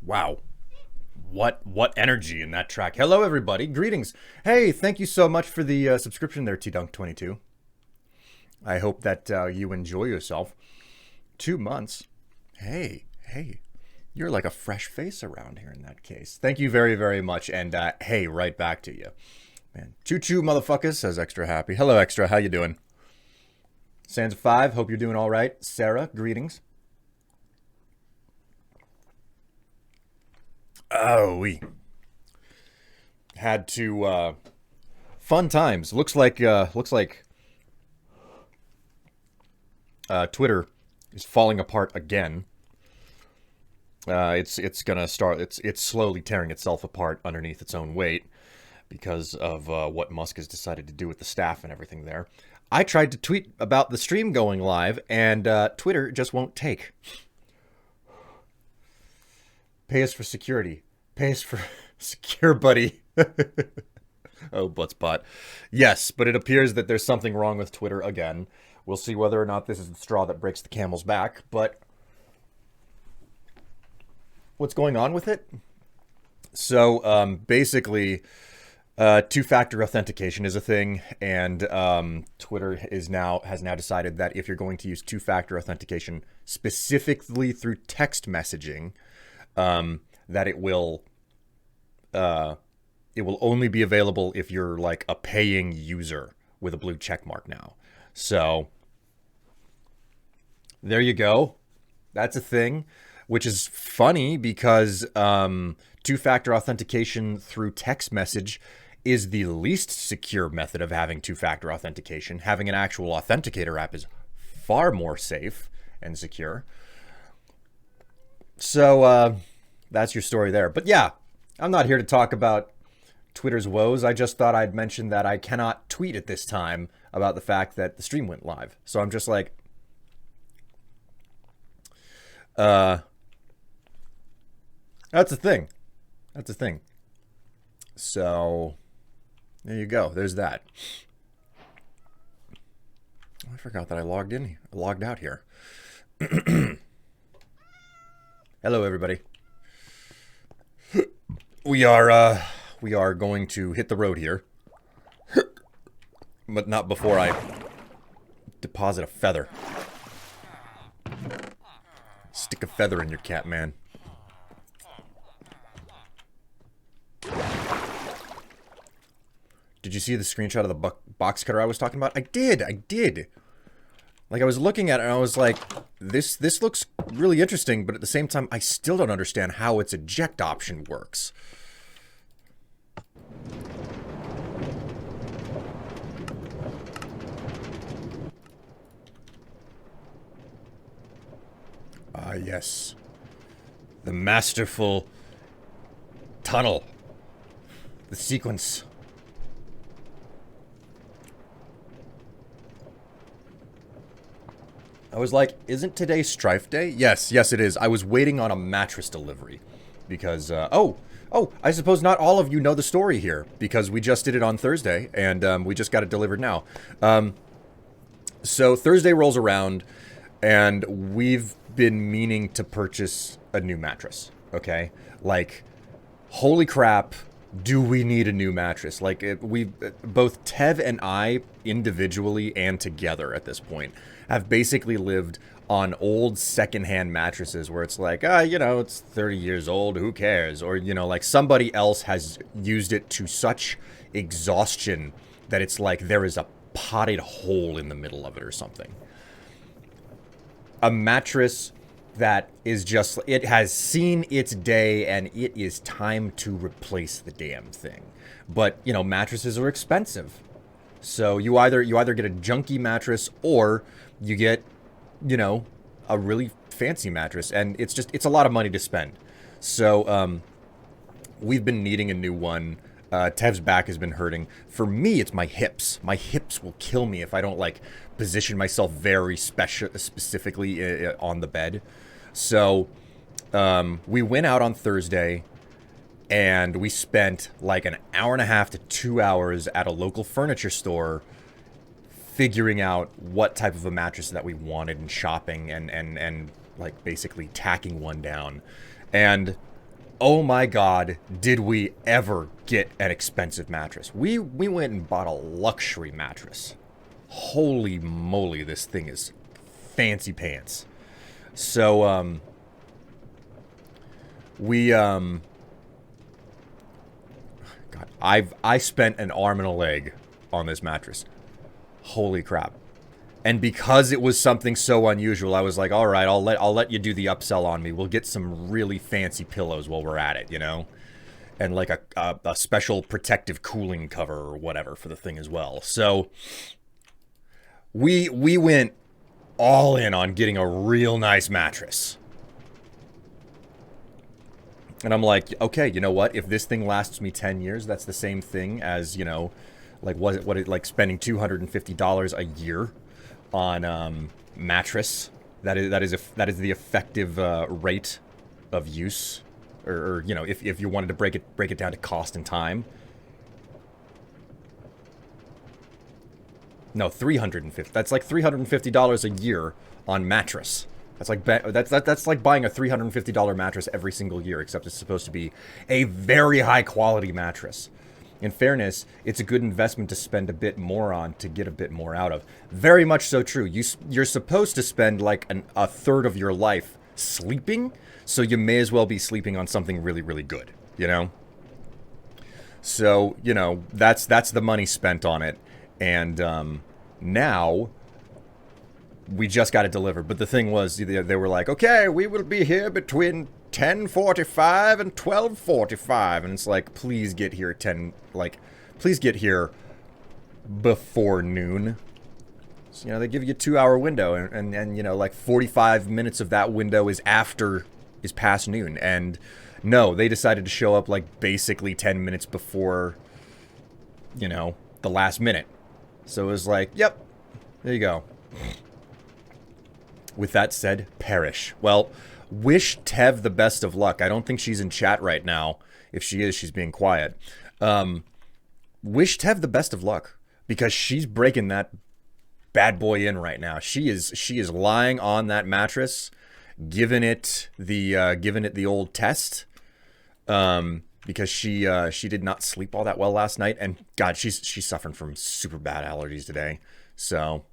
Wow. What energy in that track. Hello everybody. Greetings. Hey, thank you so much for the subscription there, T-Dunk22. I hope that you enjoy yourself. 2 months. Hey. You're like a fresh face around here in that case. Thank you very, very much. And hey, right back to you. Man, choo-choo motherfuckers, says Extra Happy. Hello, Extra. How you doing? Sands of 5, hope you're doing all right. Sarah, greetings. Oh, we had to fun times. Looks like Twitter is falling apart again. It's gonna start. It's slowly tearing itself apart underneath its own weight because of what Musk has decided to do with the staff and everything there. I tried to tweet about the stream going live, and Twitter just won't take. Pay us for security. Pay us for secure, buddy. Oh, Buttspot. Yes, but it appears that there's something wrong with Twitter again. We'll see whether or not this is the straw that breaks the camel's back, but what's going on with it? So, basically, two-factor authentication is a thing, and Twitter has now decided that if you're going to use two-factor authentication specifically through text messaging, that it will only be available if you're like a paying user with a blue check mark now. So there you go. That's a thing, which is funny because two-factor authentication through text message is the least secure method of having two-factor authentication. Having an actual authenticator app is far more safe and secure. So that's your story there. But yeah, I'm not here to talk about Twitter's woes. I just thought I'd mention that I cannot tweet at this time about the fact that the stream went live. So I'm just like, that's a thing. That's a thing. So there you go. There's that. I forgot that I logged out here. Hello, everybody. We are going to hit the road here, but not before I deposit a feather. Stick a feather in your cat, man. Did you see the screenshot of the box cutter I was talking about? I did. Like, I was looking at it and I was like, this looks really interesting, but at the same time, I still don't understand how its eject option works. Ah, yes. The masterful tunnel. The sequence. I was like, isn't today Strife Day? Yes, it is. I was waiting on a mattress delivery because, I suppose not all of you know the story here because we just did it on Thursday and we just got it delivered now. So Thursday rolls around and we've been meaning to purchase a new mattress, okay? Like, holy crap, do we need a new mattress? Like, both Tev and I, individually and together at this point, have basically lived on old secondhand mattresses where it's like, it's 30 years old, who cares? Or, like somebody else has used it to such exhaustion that it's like there is a potted hole in the middle of it or something. A mattress that is just, it has seen its day and it is time to replace the damn thing. But, mattresses are expensive. So you either get a junky mattress or you get, a really fancy mattress, and it's a lot of money to spend. So we've been needing a new one. Tev's back has been hurting. For me, it's my hips. My hips will kill me if I don't like position myself very specifically on the bed. So we went out on Thursday and we spent like an hour and a half to 2 hours at a local furniture store figuring out what type of a mattress that we wanted and shopping and like basically tacking one down. And Oh my god, did we ever get an expensive mattress? We went and bought a luxury mattress. Holy moly, this thing is fancy pants. So, God, I spent an arm and a leg on this mattress. Holy crap. And because it was something so unusual, I was like, all right, I'll let you do the upsell on me. We'll get some really fancy pillows while we're at it, you know? And like a special protective cooling cover or whatever for the thing as well. So we went all in on getting a real nice mattress. And I'm like, okay, you know what? If this thing lasts me 10 years, that's the same thing as, you know, like like spending $250 a year on mattress. That is the effective rate of use, or you know, if you wanted to break it down to cost and time. No, 350. That's like $350 a year on mattress. That's like that's like buying a $350 mattress every single year, except it's supposed to be a very high quality mattress. In fairness, it's a good investment to spend a bit more on to get a bit more out of. Very much so true. You're supposed to spend like a third of your life sleeping, so you may as well be sleeping on something really, really good, you know? So, you know, that's the money spent on it. And now we just got it delivered. But the thing was, they were like, okay, we will be here between 10:45 and 12:45, and it's like, please get here please get here before noon. So, you know, they give you a 2-hour window, and you know, like 45 minutes of that window is past noon. And no, they decided to show up like basically 10 minutes before, you know, the last minute. So it was like, yep, there you go. With that said, perish. Well, wish Tev the best of luck. I don't think she's in chat right now. If she is, she's being quiet. Wish Tev the best of luck, because she's breaking that bad boy in right now. She is lying on that mattress, giving it the old test. Because she did not sleep all that well last night, and God, she's suffering from super bad allergies today. So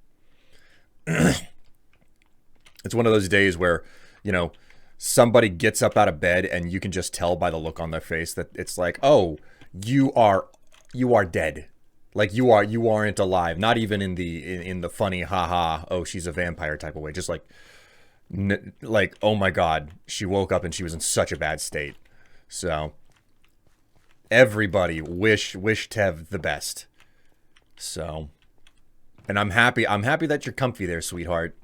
it's one of those days where, you know, somebody gets up out of bed and you can just tell by the look on their face that it's like, oh, you are dead. Like you aren't alive. Not even in the funny haha, oh, she's a vampire type of way. Just like oh my God, she woke up and she was in such a bad state. So everybody wish Tev the best. So, and I'm happy that you're comfy there, sweetheart.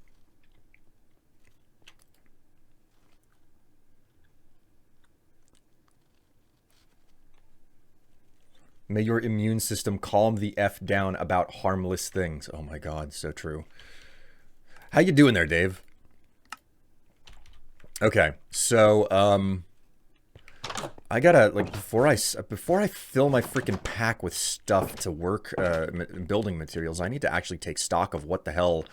May your immune system calm the F down about harmless things. Oh my God, so true. How you doing there, Dave? Okay, so I gotta, like, before I fill my freaking pack with stuff to work, building materials, I need to actually take stock of what the hell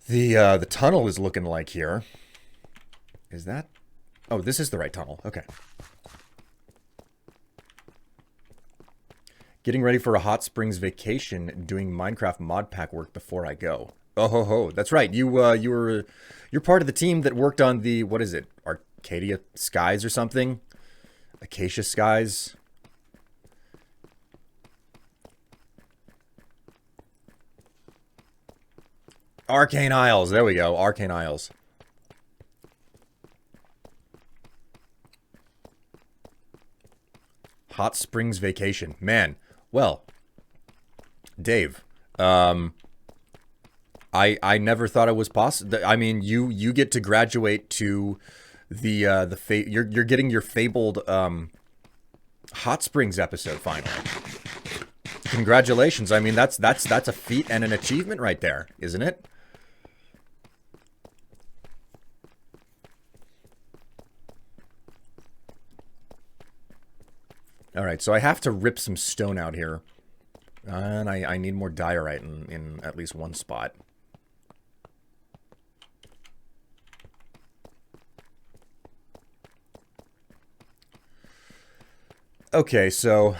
the tunnel is looking like here. Is that? Oh, this is the right tunnel. Okay. Getting ready for a hot springs vacation, doing Minecraft mod pack work before I go. Oh ho ho, that's right. You're part of the team that worked on the, what is it? Arcadia Skies or something? Acacia Skies? Arcane Isles, there we go. Arcane Isles. Hot Springs vacation. Man, well, Dave, I never thought it was possible. I mean, you get to graduate to the you're getting your fabled Hot Springs episode finally. Congratulations. I mean, that's a feat and an achievement right there, isn't it? All right, so I have to rip some stone out here. And I need more diorite in at least one spot. Okay, so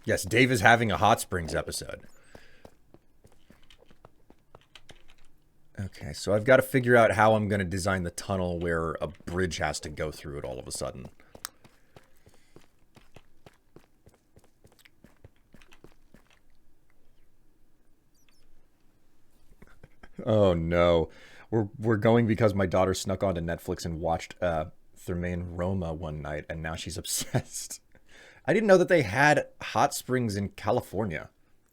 yes, Dave is having a hot springs episode. Okay, so I've got to figure out how I'm going to design the tunnel where a bridge has to go through it all of a sudden. Oh no. We're going because my daughter snuck onto Netflix and watched Thermain Roma one night, and now she's obsessed. I didn't know that they had hot springs in California.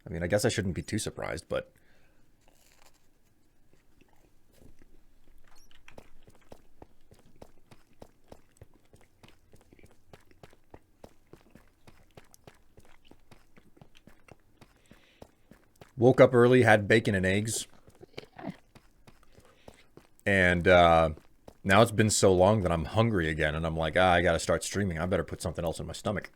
I mean, I guess I shouldn't be too surprised, but woke up early, had bacon and eggs, and now it's been so long that I'm hungry again, and I'm like, I gotta start streaming. I better put something else in my stomach.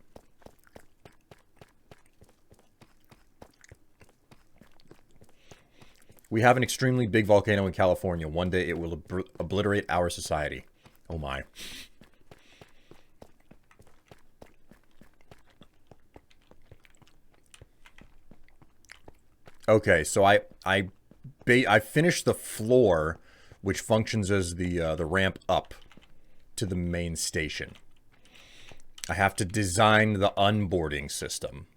We have an extremely big volcano in California. One day it will obliterate our society. Oh my. Okay, so I finished the floor, which functions as the ramp up to the main station. I have to design the unboarding system.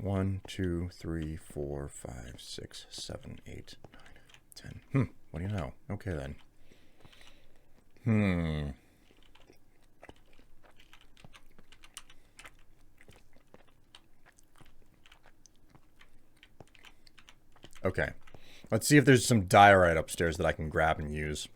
One, two, three, four, five, six, seven, eight, 9, 10. What do you know? Okay then. Okay. Let's see if there's some diorite upstairs that I can grab and use.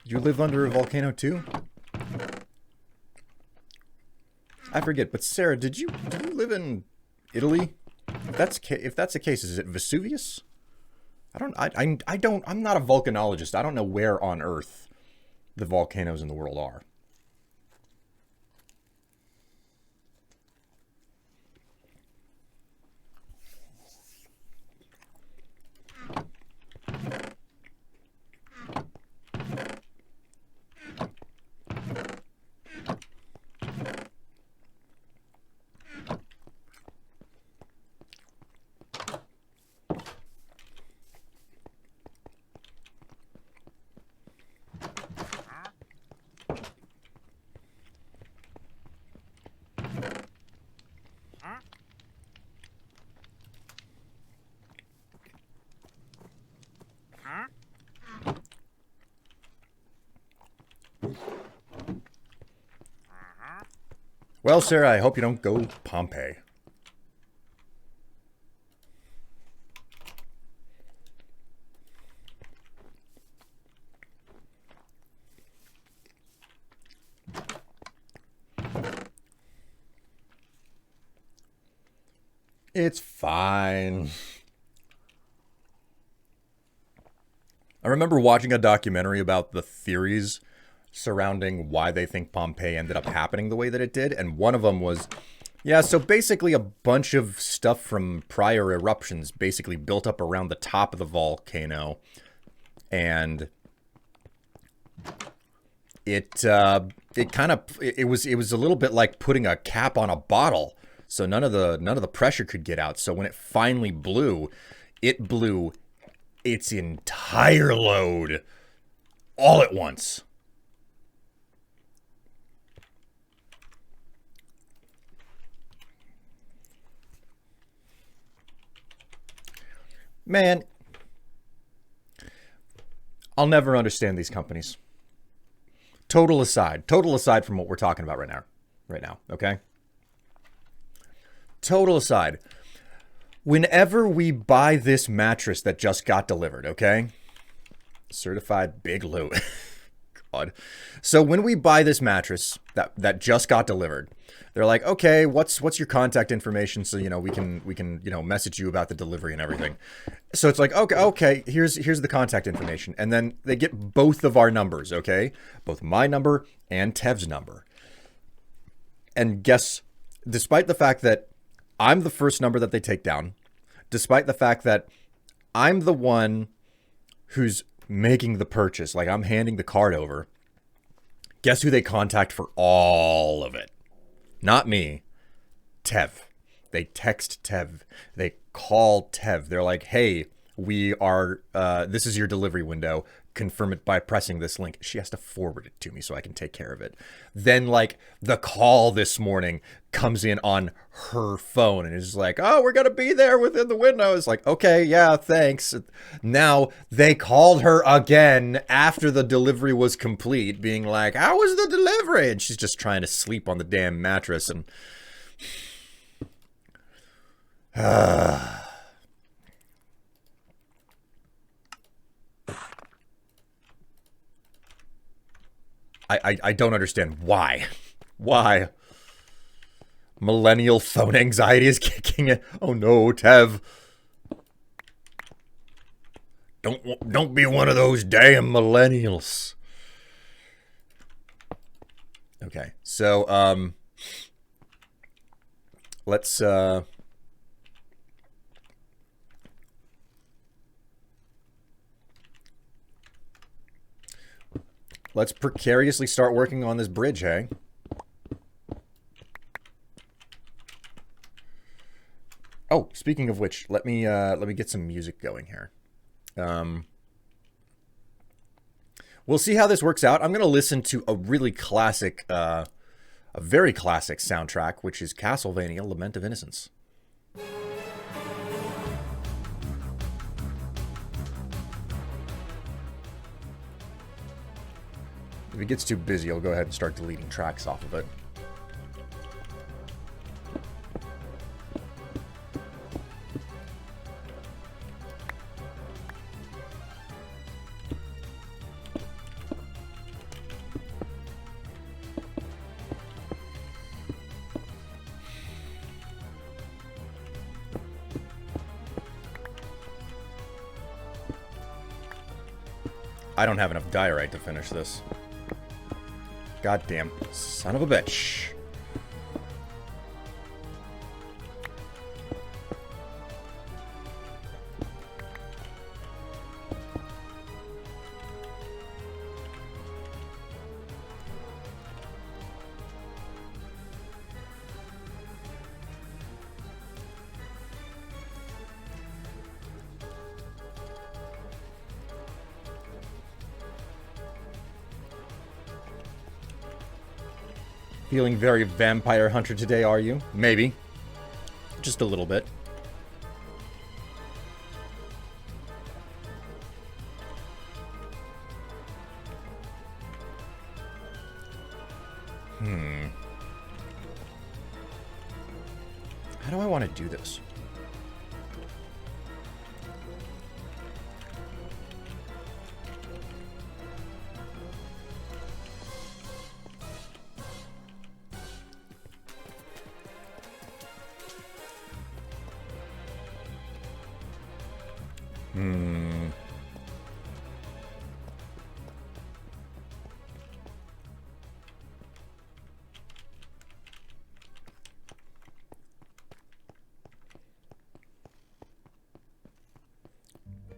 You live under a volcano too? I forget, but Sarah, do you live in Italy? If that's the case, is it Vesuvius? I'm not a volcanologist. I don't know where on Earth the volcanoes in the world are. Well, Sarah, I hope you don't go Pompeii. It's fine. I remember watching a documentary about the theories surrounding why they think Pompeii ended up happening the way that it did, and one of them was, yeah, so basically a bunch of stuff from prior eruptions basically built up around the top of the volcano, and it was a little bit like putting a cap on a bottle, so none of the pressure could get out. So when it finally blew, it blew its entire load all at once. Man, I'll never understand these companies. Total aside from what we're talking about right now, okay? Total aside. Whenever we buy this mattress that just got delivered, okay? Certified Big Lou. God. So when we buy this mattress that just got delivered, they're like, okay, what's your contact information so we can message you about the delivery and everything. So it's like, okay, here's the contact information, and then they get both of our numbers, okay, both my number and Tev's number. And guess, despite the fact that I'm the first number that they take down, despite the fact that I'm the one who's making the purchase, like I'm handing the card over, guess who they contact for all of it? Not me. Tev. They text Tev. They call Tev. They're like, hey, we are, this is your delivery window. Confirm it by pressing this link. She has to forward it to me so I can take care of it. Then, like, the call this morning comes in on her phone and is like, oh, we're going to be there within the window. It's like, okay, yeah, thanks. Now they called her again after the delivery was complete, being like, how was the delivery? And she's just trying to sleep on the damn mattress. And I don't understand why. Why? Millennial phone anxiety is kicking in. Oh no, Tev. Don't be one of those damn millennials. Okay, so let's precariously start working on this bridge, hey? Oh, speaking of which, let me get some music going here. We'll see how this works out. I'm gonna listen to a really classic, a very classic soundtrack, which is Castlevania: Lament of Innocence. If it gets too busy, I'll go ahead and start deleting tracks off of it. I don't have enough diorite to finish this. Goddamn son of a bitch. Feeling very Vampire Hunter today, are you? Maybe. Just a little bit. How do I want to do this?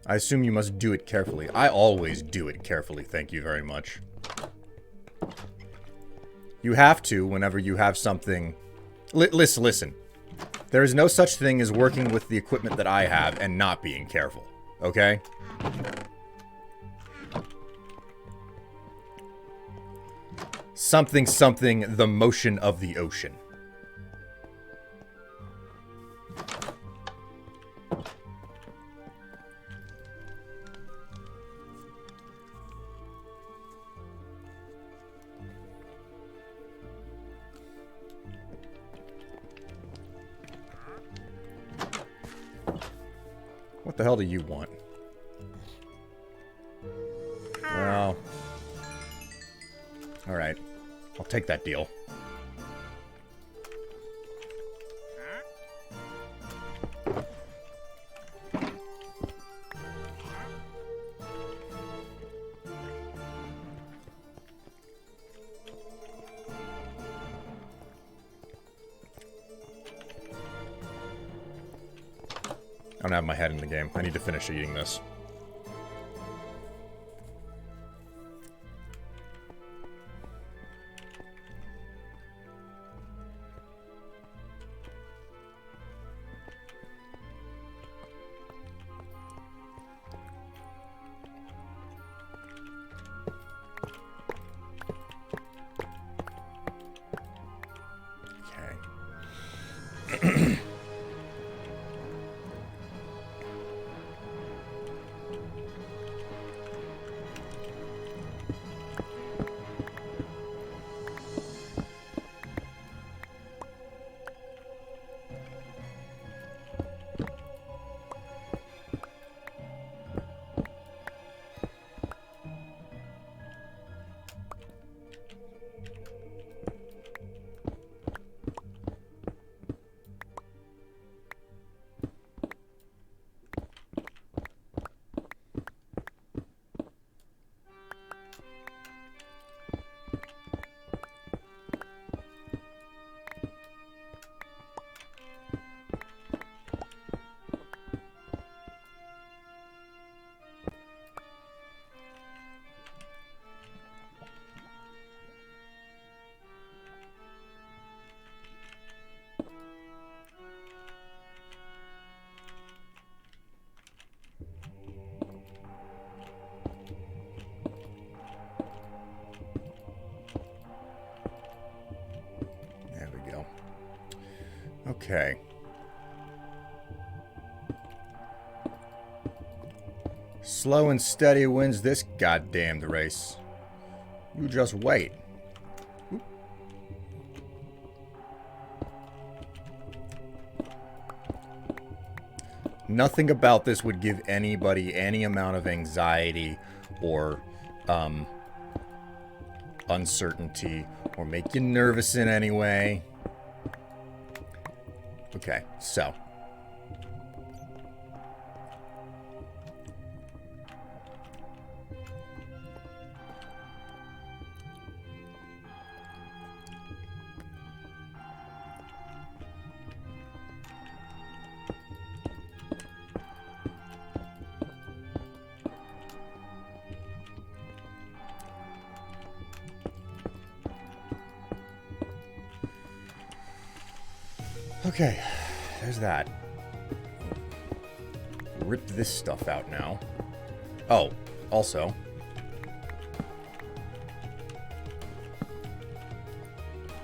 I assume you must do it carefully. I always do it carefully, thank you very much. You have to whenever you have something... Listen. There is no such thing as working with the equipment that I have and not being careful, okay? Something, the motion of the ocean. What the hell do you want? Well... Alright. I'll take that deal. I don't have my head in the game. I need to finish eating this. Okay. Slow and steady wins this goddamned race. You just wait. Oop. Nothing about this would give anybody any amount of anxiety or uncertainty or make you nervous in any way. Okay, so. Okay, there's that. Rip this stuff out now. Oh, also.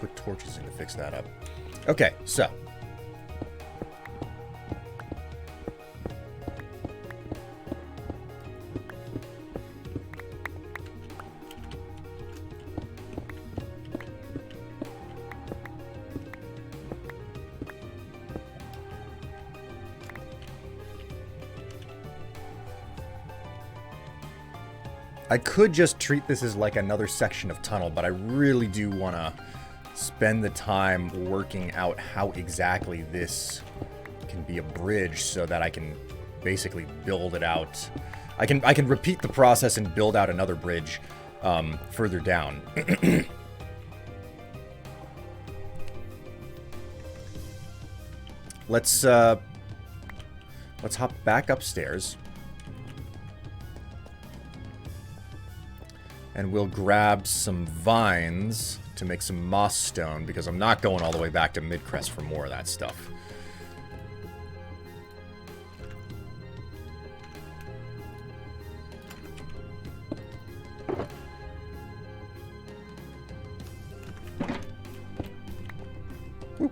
Put torches in to fix that up. Okay, so. I could just treat this as like another section of tunnel, but I really do want to spend the time working out how exactly this can be a bridge so that I can basically build it out. I can repeat the process and build out another bridge further down. Let's hop back upstairs. And we'll grab some vines to make some moss stone, because I'm not going all the way back to Midcrest for more of that stuff. Woo.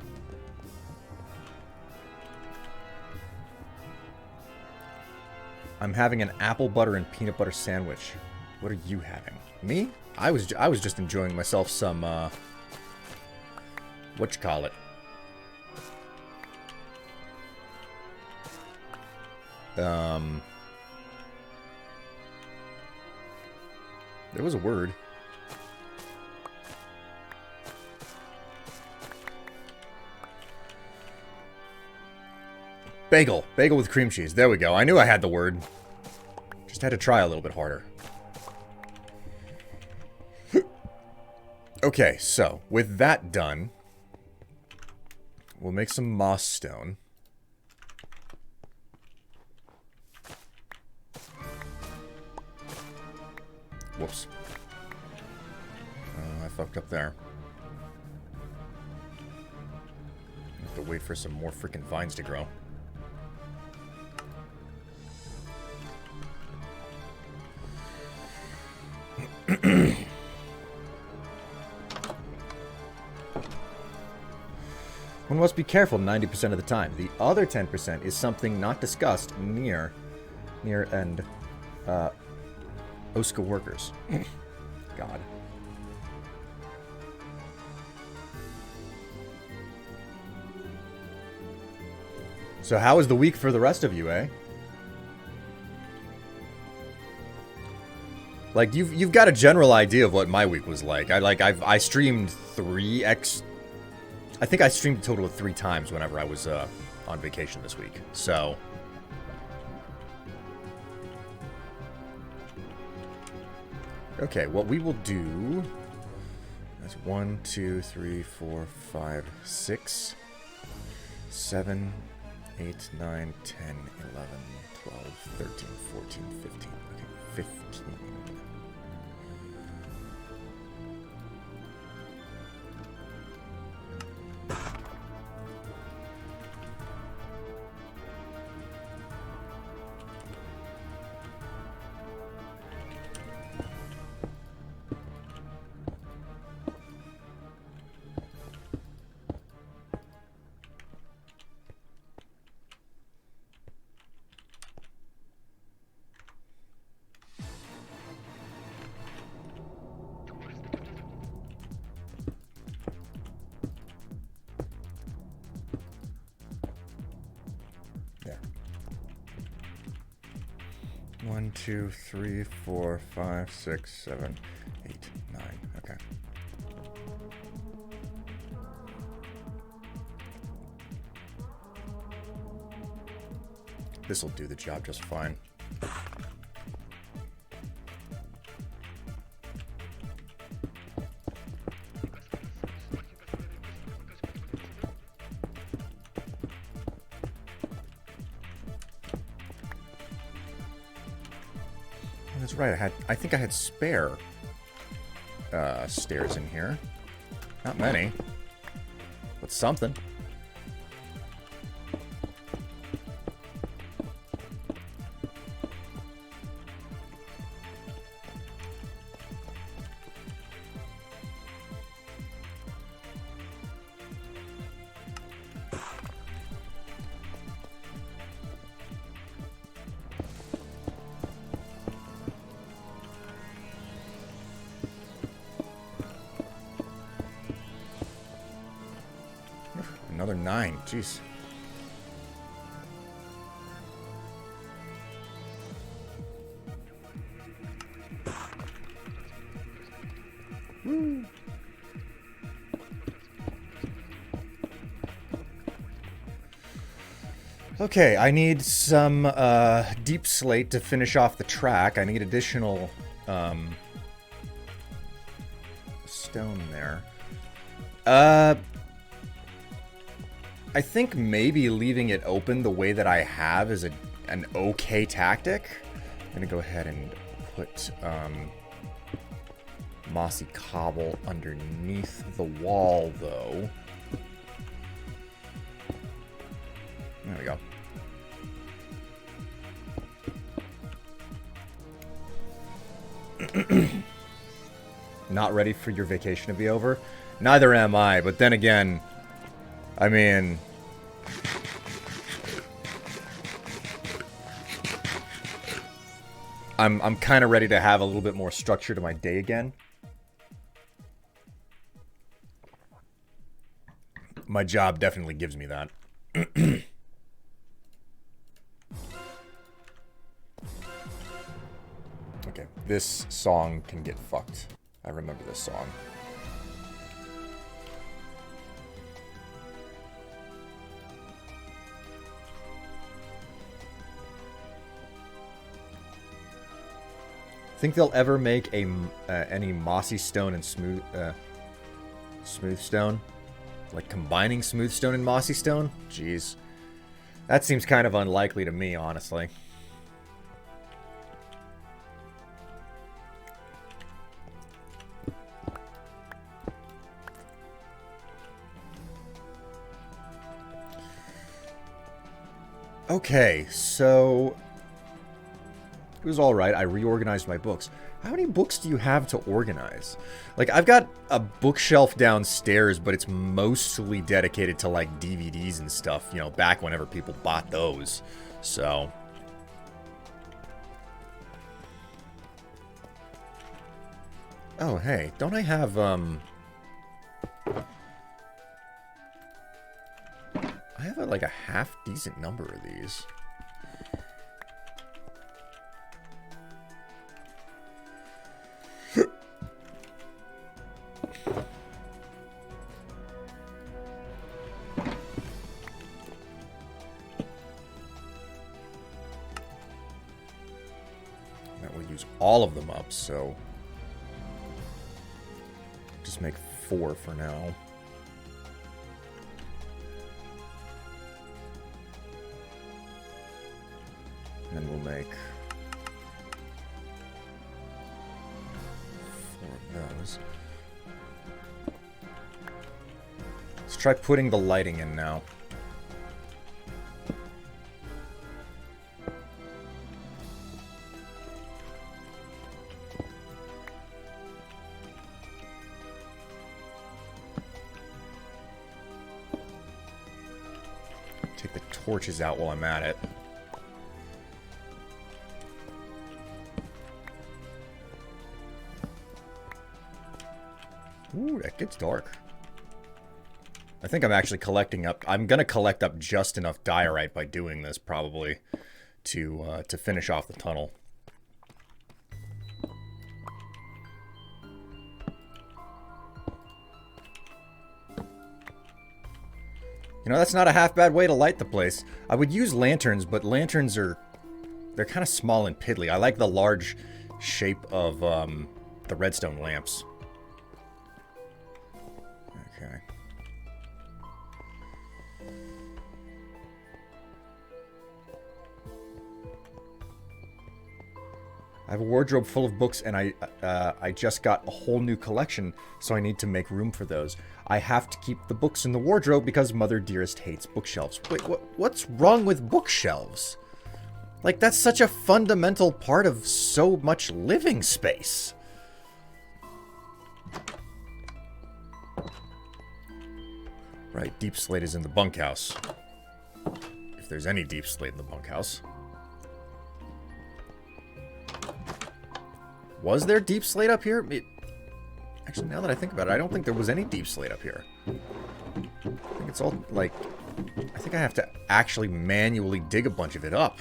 I'm having an apple butter and peanut butter sandwich. What are you having? Me? I was just enjoying myself some, whatchamacallit? There was a word. Bagel. Bagel with cream cheese. There we go. I knew I had the word. Just had to try a little bit harder. Okay, so with that done, we'll make some moss stone. Whoops. I fucked up there. I have to wait for some more freaking vines to grow. One must be careful 90% of the time. The other 10% is something not discussed near and Oska workers. God. So how was the week for the rest of you, eh? Like you've got a general idea of what my week was like. I streamed 3x. I think I streamed a total of 3 times whenever I was on vacation this week. So okay, what we will do is 1, 2, 3, 4, 5, 6, 7, 8, 9, 10, 11, 12, 13, 14, 15. Okay, 15. There. 1, 2, 3, 4, 5, 6, 7, 8, 9. Okay. This'll do the job just fine. That's right, I think I had spare stairs in here. Not many, but something. Another 9. Jeez. Woo. Okay, I need some deep slate to finish off the track. I need additional stone there. I think maybe leaving it open the way that I have is an okay tactic. I'm gonna go ahead and put mossy cobble underneath the wall, though. There we go. Not ready for your vacation to be over? Neither am I, but then again, I mean, I'm kind of ready to have a little bit more structure to my day again. My job definitely gives me that. This song can get fucked. I remember this song. Think they'll ever make a any mossy stone and smooth stone? Like combining smooth stone and mossy stone? Jeez. That seems kind of unlikely to me, honestly. Okay, so it was alright. I reorganized my books. How many books do you have to organize? Like, I've got a bookshelf downstairs, but it's mostly dedicated to, like, DVDs and stuff, you know, back whenever people bought those. So... oh, hey, don't I have, I have, like, a half-decent number of these. All of them up, so just make 4 for now. And then we'll make 4 of those. Let's try putting the lighting in now. Torches out while I'm at it. Ooh, that gets dark. I think I'm actually collecting up... I'm gonna collect up just enough diorite by doing this, probably, to finish off the tunnel. You know, that's not a half-bad way to light the place. I would use lanterns, but lanterns are... they're kind of small and piddly. I like the large shape of the redstone lamps. Okay. I have a wardrobe full of books, and I just got a whole new collection, so I need to make room for those. I have to keep the books in the wardrobe because Mother Dearest hates bookshelves. Wait, what's wrong with bookshelves? Like, that's such a fundamental part of so much living space. Right, deep slate is in the bunkhouse. If there's any deep slate in the bunkhouse. Was there deep slate up here? Actually, now that I think about it, I don't think there was any deep slate up here. I think it's all, like... I think I have to actually manually dig a bunch of it up.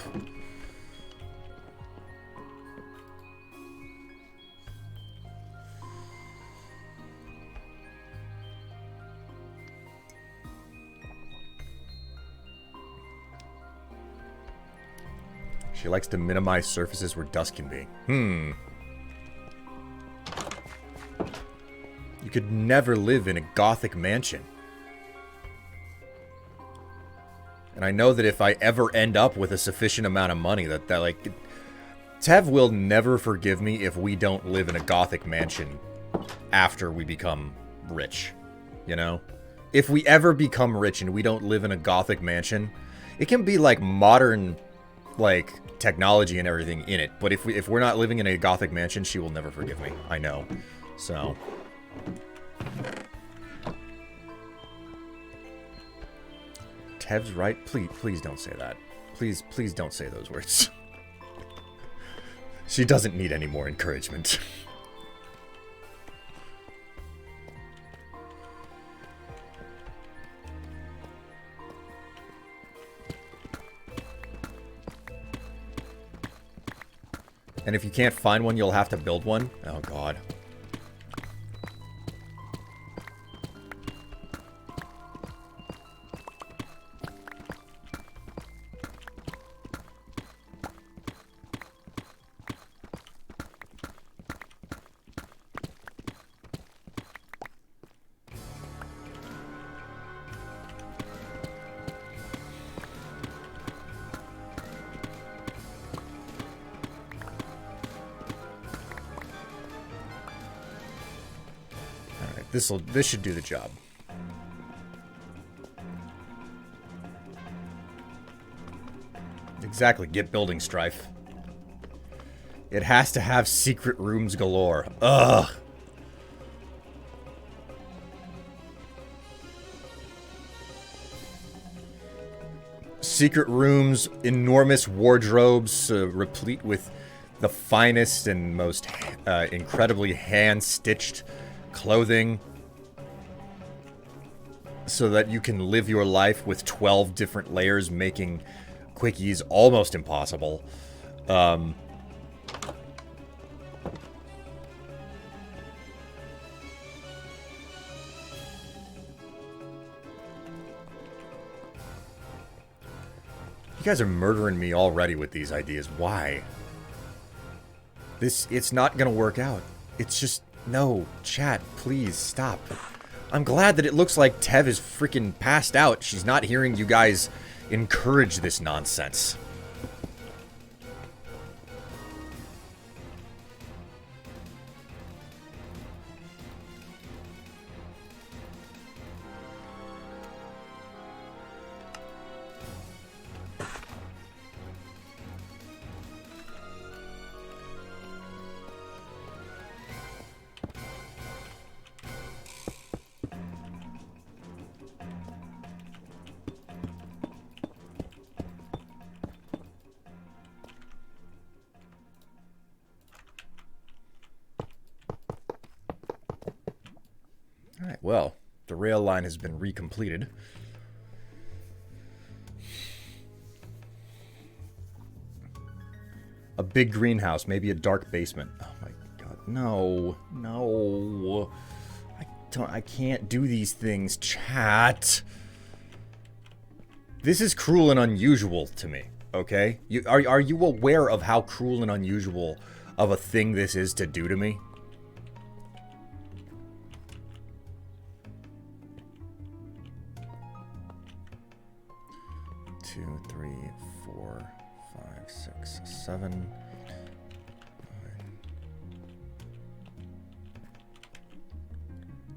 She likes to minimize surfaces where dust can be. You could never live in a Gothic mansion. And I know that if I ever end up with a sufficient amount of money that like... Tev will never forgive me if we don't live in a Gothic mansion after we become rich. You know? If we ever become rich and we don't live in a Gothic mansion, it can be like modern, like, technology and everything in it. But if we're not living in a Gothic mansion, she will never forgive me. I know. So... Tev's right. Please don't say that. Please don't say those words. She doesn't need any more encouragement. And if you can't find one, you'll have to build one. Oh, God. This should do the job. Exactly, get building, Strife. It has to have secret rooms galore. Ugh. Secret rooms, enormous wardrobes, replete with the finest and most incredibly hand-stitched clothing, so that you can live your life with 12 different layers, making quickies almost impossible. You guys are murdering me already with these ideas. Why? It's not gonna work out. It's just... No, chat, please, stop. I'm glad that it looks like Tev is freaking passed out. She's not hearing you guys encourage this nonsense. Alright, well, the rail line has been recompleted. A big greenhouse, maybe a dark basement. Oh my god, no. No. I can't do these things, chat. This is cruel and unusual to me, okay? Are you aware of how cruel and unusual of a thing this is to do to me? Two, three, 4, 5, 6, 7, 9,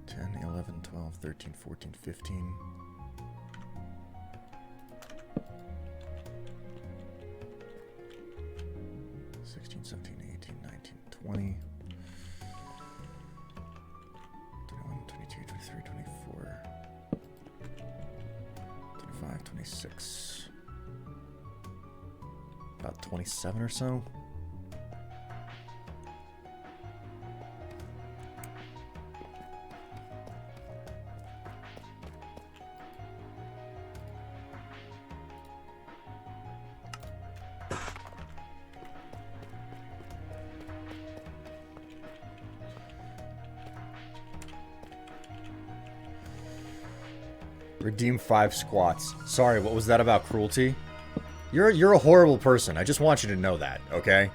10, 11, 12, 13, 14, 15. 16, 17, 18, 19, 20. 21, 22, 23, 24. 25, 26. About 27 or so. Redeem 5 squats. Sorry, what was that about cruelty? You're a horrible person. I just want you to know that, okay?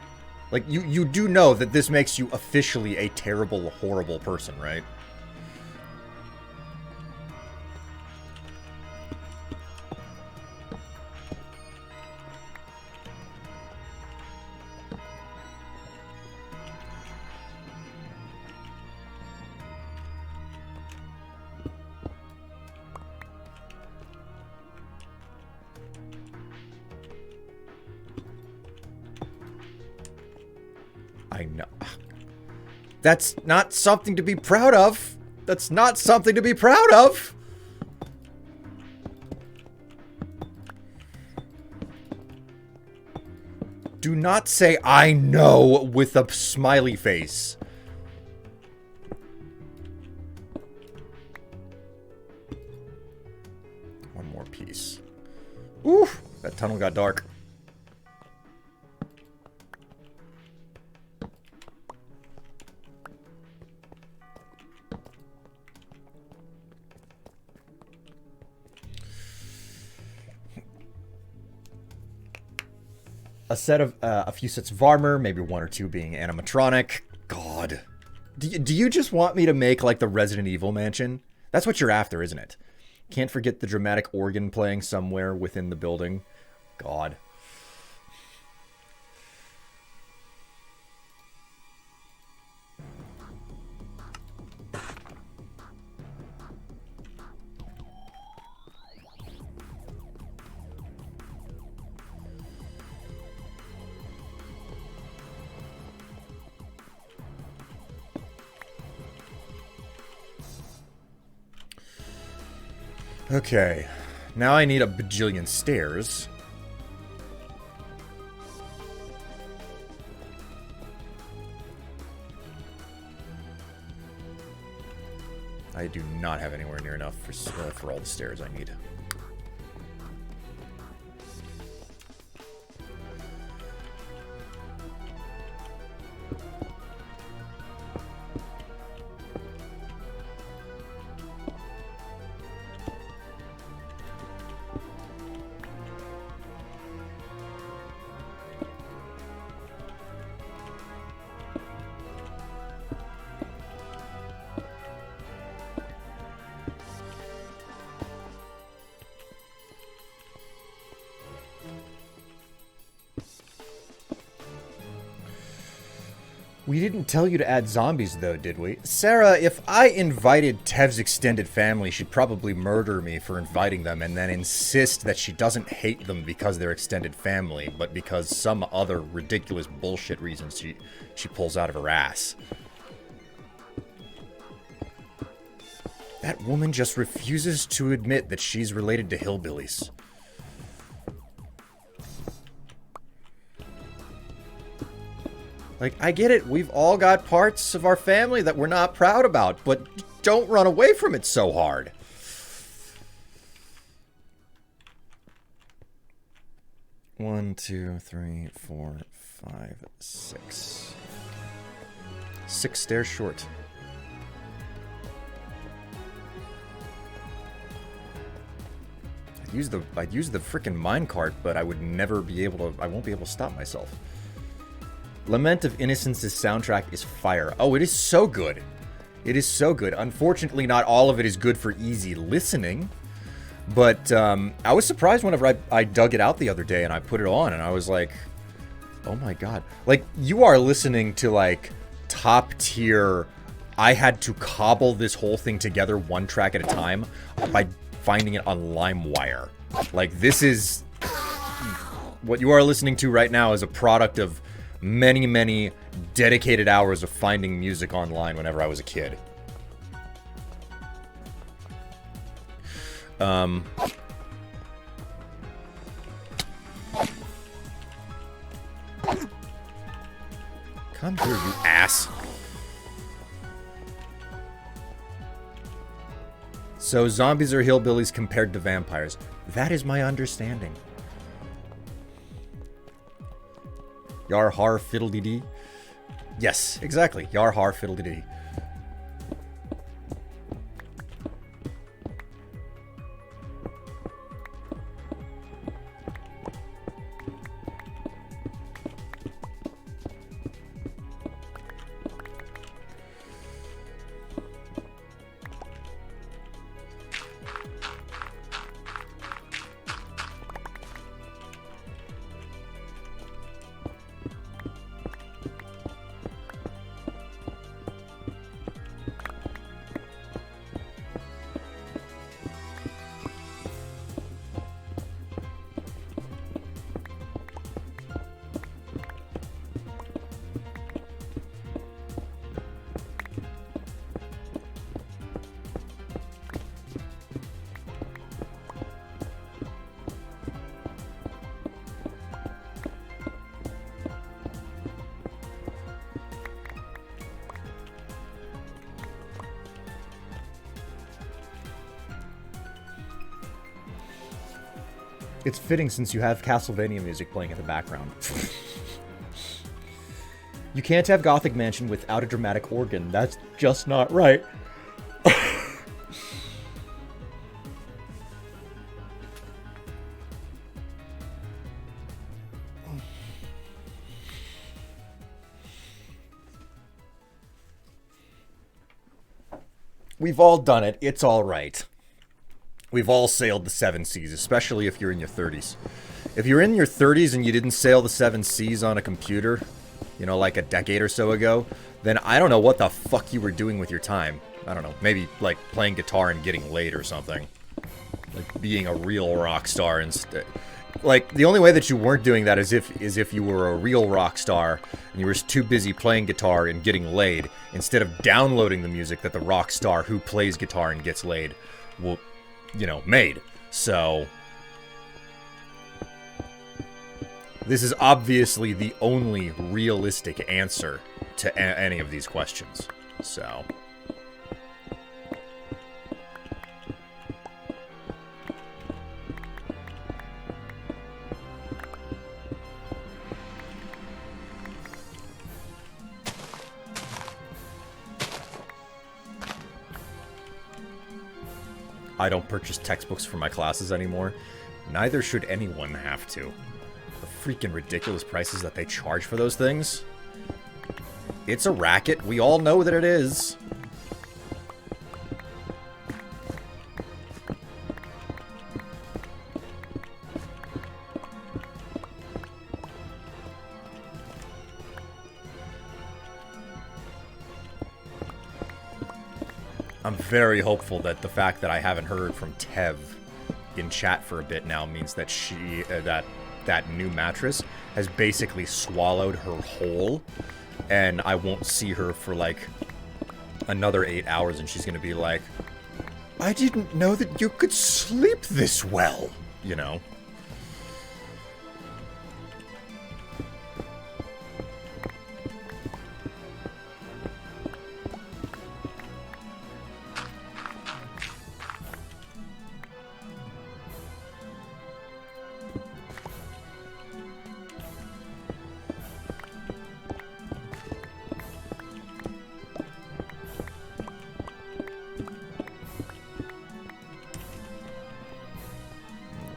Like, you do know that this makes you officially a terrible, horrible person, right? I know. That's not something to be proud of. That's not something to be proud of. Do not say I know with a smiley face. One more piece. Oof, that tunnel got dark. A few sets of armor, maybe one or two being animatronic. God. Do you just want me to make like the Resident Evil mansion? That's what you're after, isn't it? Can't forget the dramatic organ playing somewhere within the building. God. Okay, now I need a bajillion stairs. I do not have anywhere near enough for all the stairs I need. We didn't tell you to add zombies, though, did we? Sarah, if I invited Tev's extended family, she'd probably murder me for inviting them and then insist that she doesn't hate them because they're extended family, but because some other ridiculous bullshit reasons she pulls out of her ass. That woman just refuses to admit that she's related to hillbillies. Like, I get it, we've all got parts of our family that we're not proud about, but don't run away from it so hard. One, two, three, four, five, six. 6 stairs short. I'd use the freaking minecart, but I won't be able to stop myself. Lament of Innocence's soundtrack is fire. Oh, it is so good. It is so good. Unfortunately, not all of it is good for easy listening. But I was surprised whenever I dug it out the other day and I put it on and I was like, oh my god. Like, you are listening to, like, top tier. I had to cobble this whole thing together one track at a time by finding it on LimeWire. Like, this is... What you are listening to right now is a product of many, many dedicated hours of finding music online whenever I was a kid. Come here, you ass. So zombies are hillbillies compared to vampires. That is my understanding. Yar har fiddle-dee-dee. Yes, exactly. Yar har fiddle-dee-dee. It's fitting since you have Castlevania music playing in the background. You can't have Gothic Mansion without a dramatic organ. That's just not right. We've all done it. It's all right. We've all sailed the seven seas, especially if you're in your 30s. If you're in your 30s and you didn't sail the seven seas on a computer, you know, like a decade or so ago, then I don't know what the fuck you were doing with your time. I don't know. Maybe, like, playing guitar and getting laid or something. Like, being a real rock star instead. Like, the only way that you weren't doing that is if you were a real rock star and you were too busy playing guitar and getting laid instead of downloading the music that the rock star who plays guitar and gets laid will, you know, made. So this is obviously the only realistic answer to any of these questions. So I don't purchase textbooks for my classes anymore. Neither should anyone have to. The freaking ridiculous prices that they charge for those things. It's a racket. We all know that it is. I'm very hopeful that the fact that I haven't heard from Tev in chat for a bit now means that she, that new mattress has basically swallowed her whole, and I won't see her for like another 8 hours, and she's gonna be like, I didn't know that you could sleep this well, you know?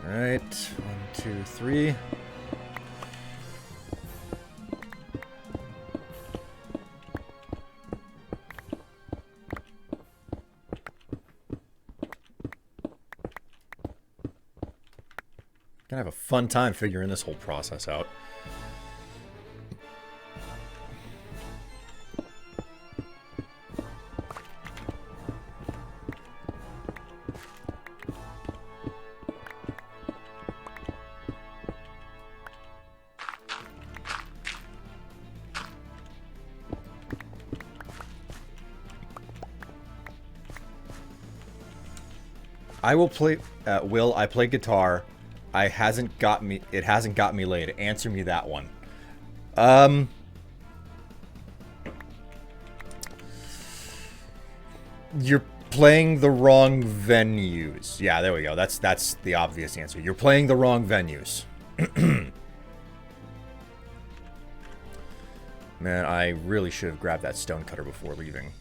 Alright, 1, 2, 3. Gonna have a fun time figuring this whole process out. I will play, Will, I play guitar. It hasn't got me laid. Answer me that one. You're playing the wrong venues. Yeah, there we go. That's the obvious answer. You're playing the wrong venues. Man, I really should have grabbed that stonecutter before leaving.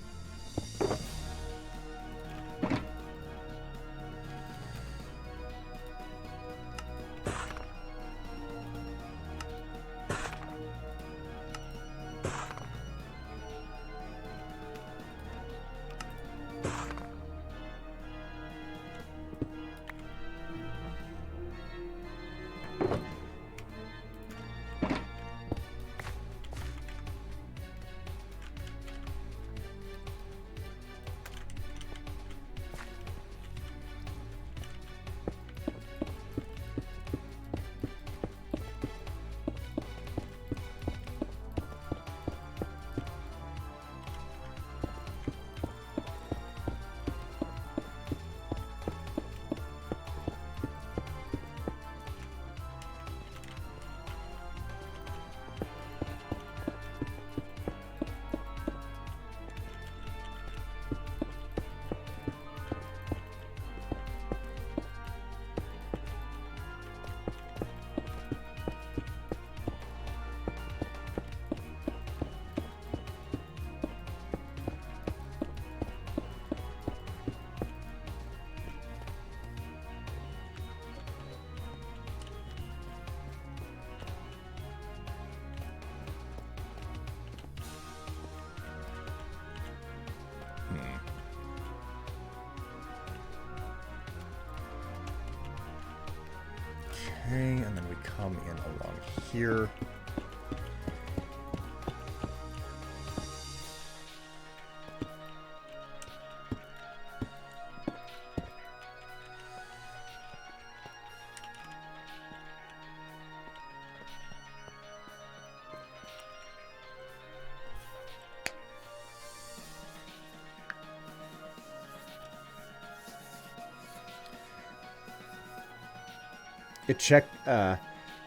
Okay, and then we come in along here.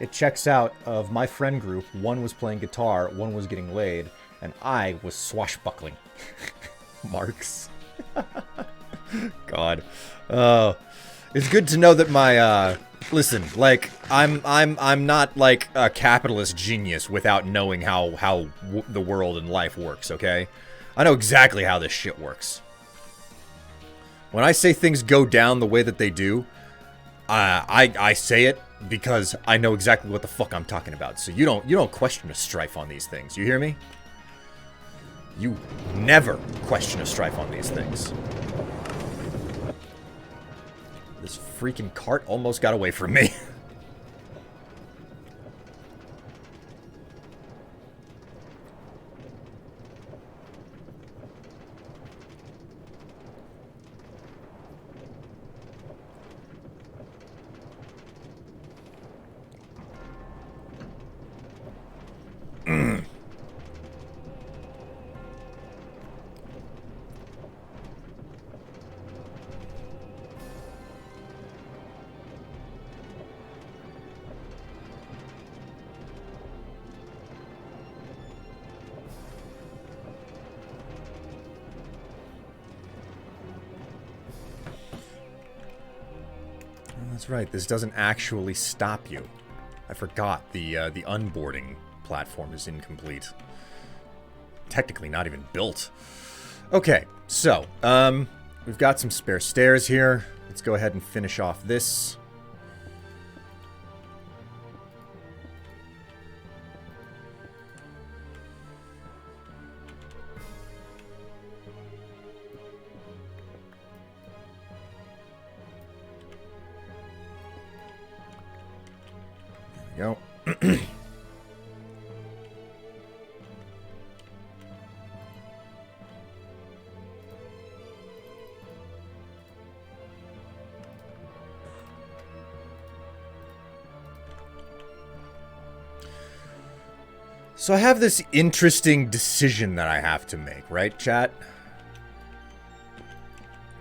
It checks out of my friend group. One was playing guitar, one was getting laid, and I was swashbuckling. Marks. God. It's good to know that my listen, like I'm not like a capitalist genius without knowing how the world and life works, okay? I know exactly how this shit works. When I say things go down the way that they do, I say it because I know exactly what the fuck I'm talking about. So you don't question a Strife on these things. You hear me? You never question a Strife on these things. This freaking cart almost got away from me. That's right, this doesn't actually stop you. I forgot the unboarding platform is incomplete. Technically not even built. Okay, so, we've got some spare stairs here. Let's go ahead and finish off this. There we go. So I have this interesting decision that I have to make, right, chat?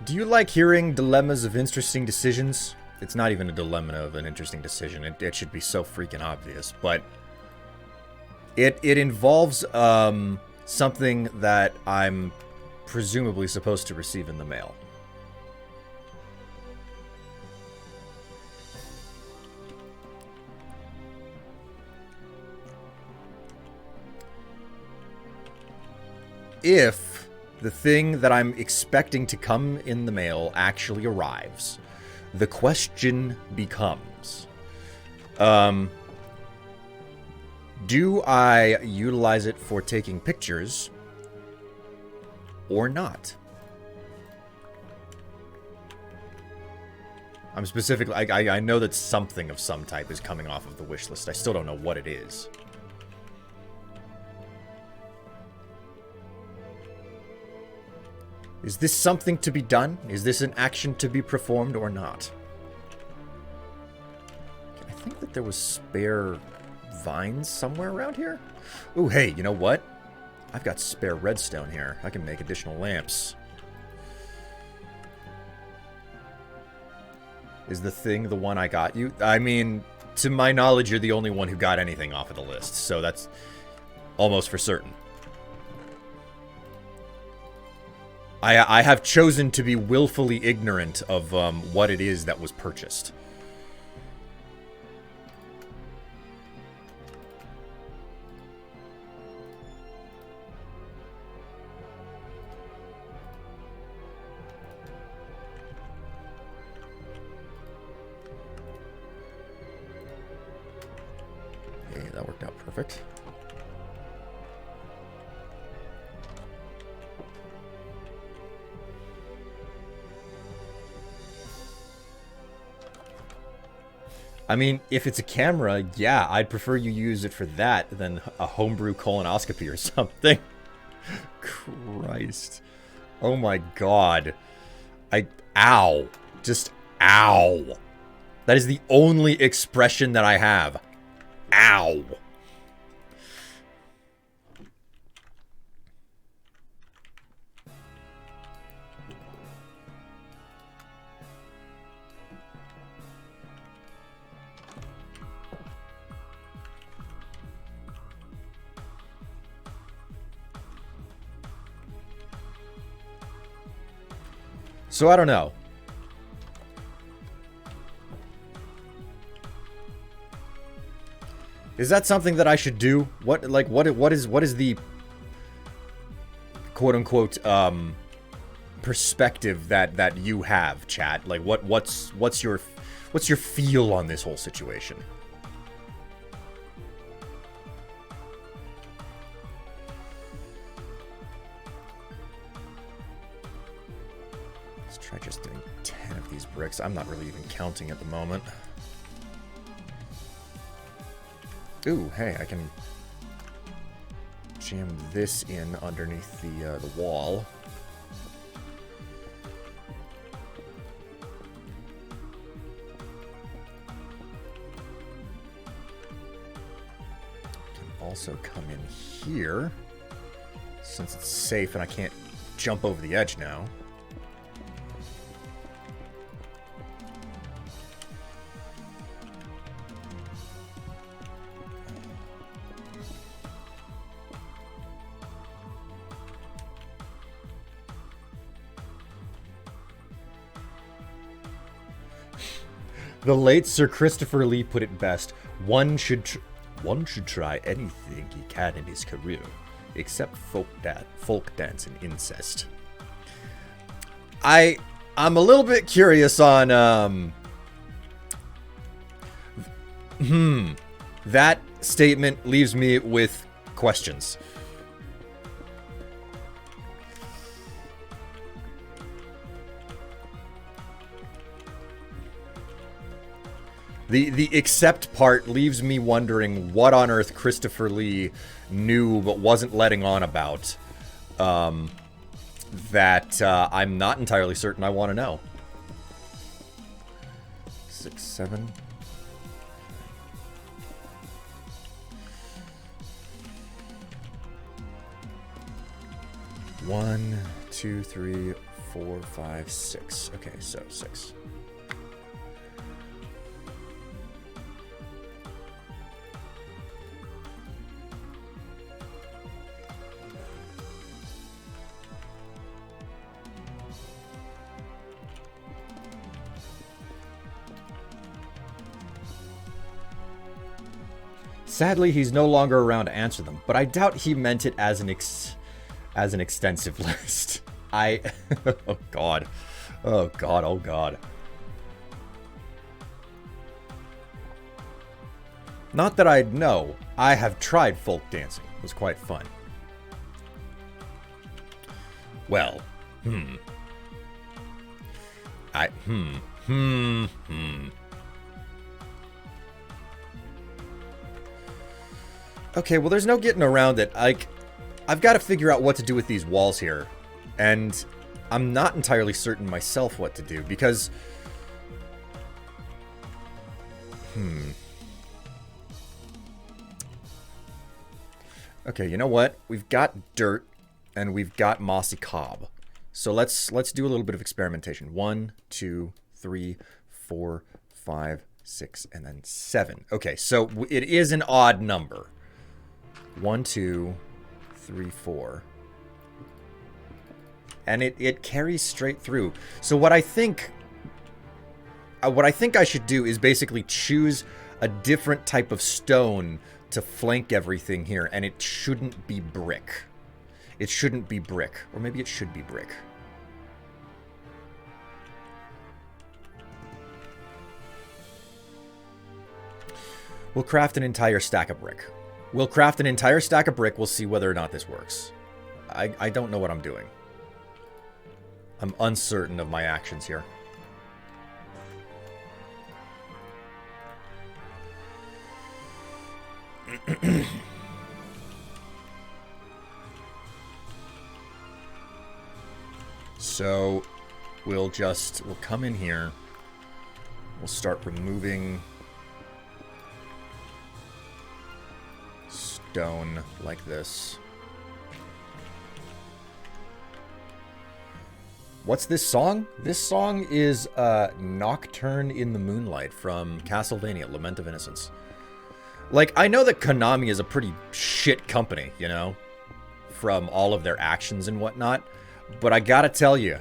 Do you like hearing dilemmas of interesting decisions? It's not even a dilemma of an interesting decision. It should be so freaking obvious, but it involves something that I'm presumably supposed to receive in the mail. If the thing that I'm expecting to come in the mail actually arrives, the question becomes, do I utilize it for taking pictures or not? I'm specifically, I know that something of some type is coming off of the wish list. I still don't know what it is. Is this something to be done? Is this an action to be performed or not? I think that there was spare vines somewhere around here. Ooh, hey, you know what? I've got spare redstone here. I can make additional lamps. Is the thing the one I got you? I mean, to my knowledge, you're the only one who got anything off of the list, so that's almost for certain. I have chosen to be willfully ignorant of what it is that was purchased. Okay, that worked out perfect. I mean, if it's a camera, yeah, I'd prefer you use it for that than a homebrew colonoscopy or something. Christ. Oh my god. Ow. Just ow. That is the only expression that I have. Ow. So I don't know. Is that something that I should do? What is the quote unquote perspective that you have, chat? Like what's your feel on this whole situation? Let's try just doing 10 of these bricks. I'm not really even counting at the moment. Ooh, hey, I can jam this in underneath the wall. Can also come in here, since it's safe and I can't jump over the edge now. The late Sir Christopher Lee put it best: one should try anything he can in his career, except folk dance and incest. I'm a little bit curious on that statement leaves me with questions. The except part leaves me wondering what on earth Christopher Lee knew but wasn't letting on about, that I'm not entirely certain I want to know. 6, 7. 1, 2, 3, 4, 5, 6. Okay, so 6. Sadly, he's no longer around to answer them, but I doubt he meant it as an extensive list. Oh god. Oh god, oh god. Not that I'd know. I have tried folk dancing. It was quite fun. Well, Okay, well, there's no getting around it. I've got to figure out what to do with these walls here. And I'm not entirely certain myself what to do, because... Okay, you know what? We've got dirt, and we've got mossy cob. So let's do a little bit of experimentation. 1, 2, 3, 4, 5, 6, and then 7. Okay, so it is an odd number. 1, 2, 3, 4. And it carries straight through. So what I think I should do is basically choose a different type of stone to flank everything here, and it shouldn't be brick. It shouldn't be brick. Or maybe it should be brick. We'll craft an entire stack of brick. We'll craft an entire stack of brick. We'll see whether or not this works. I don't know what I'm doing. I'm uncertain of my actions here. So we'll come in here. We'll start removing stone like this. What's this song? This song is Nocturne in the Moonlight from Castlevania, Lament of Innocence. Like, I know that Konami is a pretty shit company, you know, from all of their actions and whatnot, but I gotta tell you,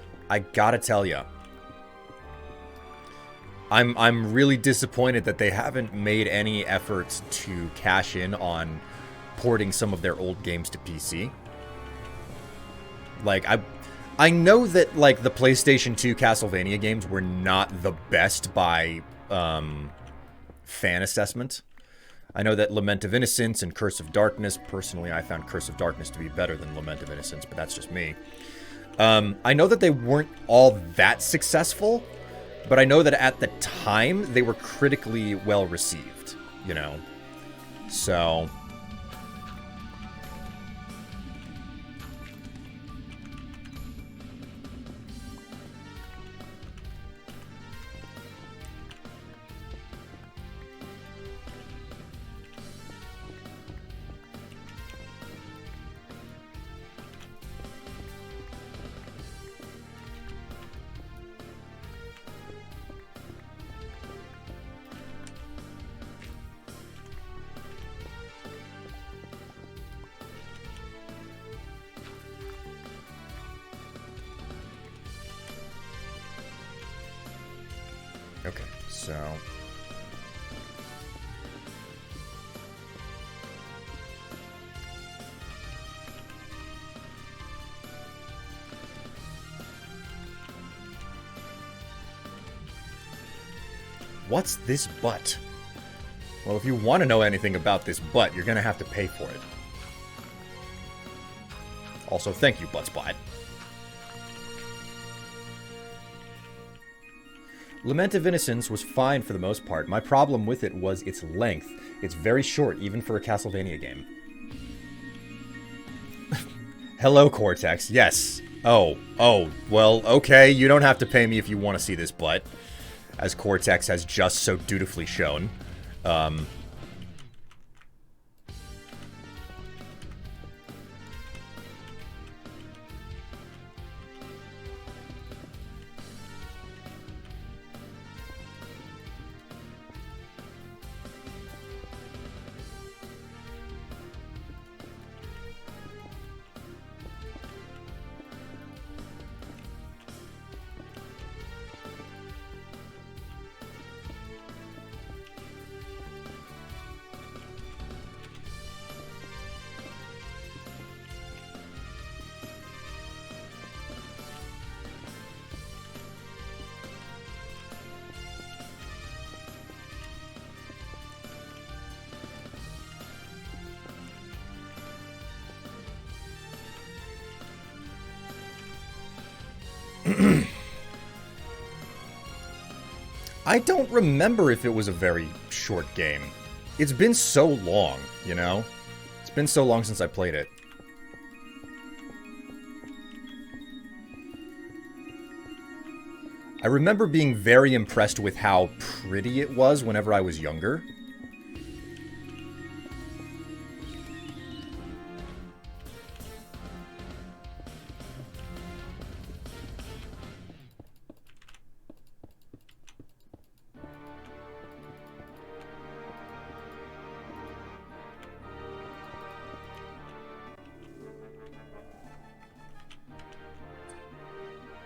I'm really disappointed that they haven't made any efforts to cash in on porting some of their old games to PC. Like, I know that, like, the PlayStation 2 Castlevania games were not the best by fan assessment. I know that Lament of Innocence and Curse of Darkness, personally, I found Curse of Darkness to be better than Lament of Innocence, but that's just me. I know that they weren't all that successful, but I know that at the time, they were critically well received, you know? So... Okay, so... What's this butt? Well, if you want to know anything about this butt, you're gonna have to pay for it. Also, thank you, Buttspot. Lament of Innocence was fine for the most part. My problem with it was its length. It's very short, even for a Castlevania game. Hello, Cortex. Yes. Oh, well, okay. You don't have to pay me if you want to see this butt, as Cortex has just so dutifully shown. I don't remember if it was a very short game. It's been so long, you know? It's been so long since I played it. I remember being very impressed with how pretty it was whenever I was younger.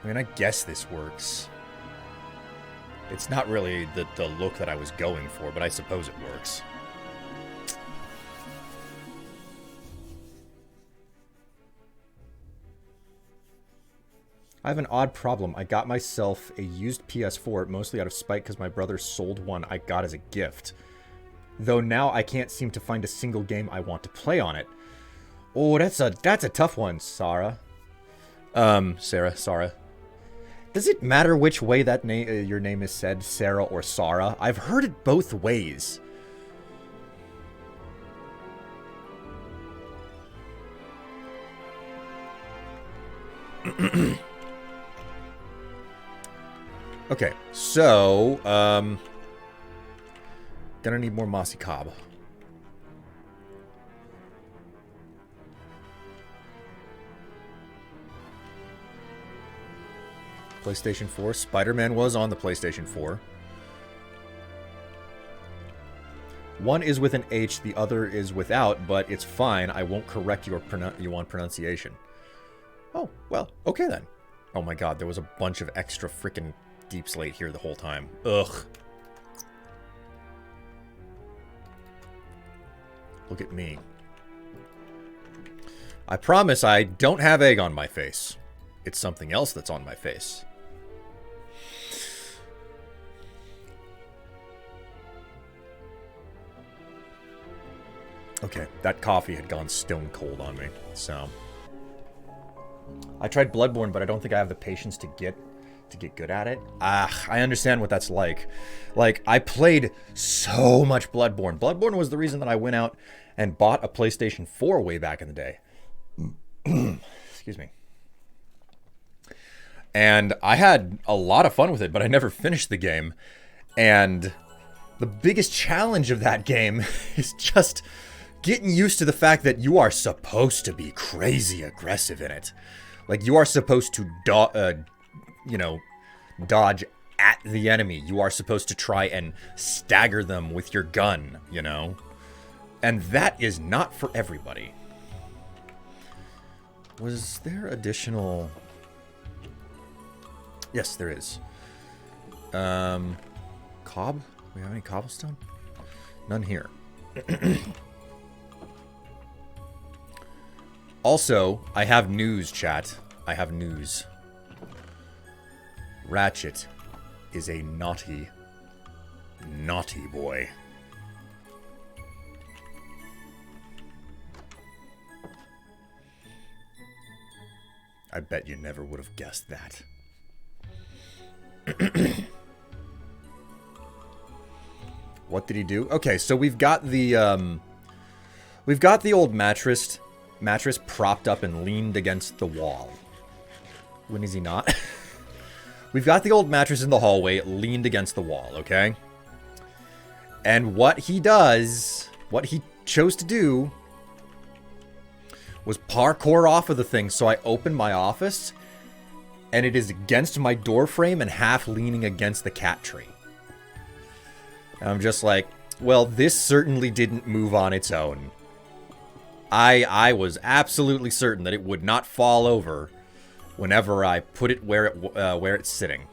I mean, I guess this works. It's not really the look that I was going for, but I suppose it works. I have an odd problem. I got myself a used PS4, mostly out of spite because my brother sold one I got as a gift. Though now I can't seem to find a single game I want to play on it. Oh, that's a tough one, Sarah. Sarah. Does it matter which way that your name is said, Sarah or Sarah? I've heard it both ways. Okay, so, gonna need more mossy cob. PlayStation 4. Spider-Man was on the PlayStation 4. One is with an H, the other is without, but it's fine. I won't correct your pronunciation. Oh, well, okay then. Oh my god, there was a bunch of extra freaking deep slate here the whole time. Ugh. Look at me. I promise I don't have egg on my face. It's something else that's on my face. Okay, that coffee had gone stone cold on me, so... I tried Bloodborne, but I don't think I have the patience to get good at it. Ah, I understand what that's like. Like, I played so much Bloodborne. Bloodborne was the reason that I went out and bought a PlayStation 4 way back in the day. Excuse me. And I had a lot of fun with it, but I never finished the game. And the biggest challenge of that game is just getting used to the fact that you are supposed to be crazy aggressive in it. Like, you are supposed to, dodge at the enemy. You are supposed to try and stagger them with your gun, you know? And that is not for everybody. Was there additional... Yes, there is. Cob? We have any cobblestone? None here. Also, I have news, chat. I have news. Ratchet is a naughty, naughty boy. I bet you never would have guessed that. What did he do? Okay, so we've got the old mattress propped up and leaned against the wall. When is he not? We've got the old mattress in the hallway leaned against the wall, okay? And what he chose to do was parkour off of the thing. So I opened my office and it is against my door frame and half leaning against the cat tree. And I'm just like, well, this certainly didn't move on its own. I was absolutely certain that it would not fall over whenever I put it where it's sitting.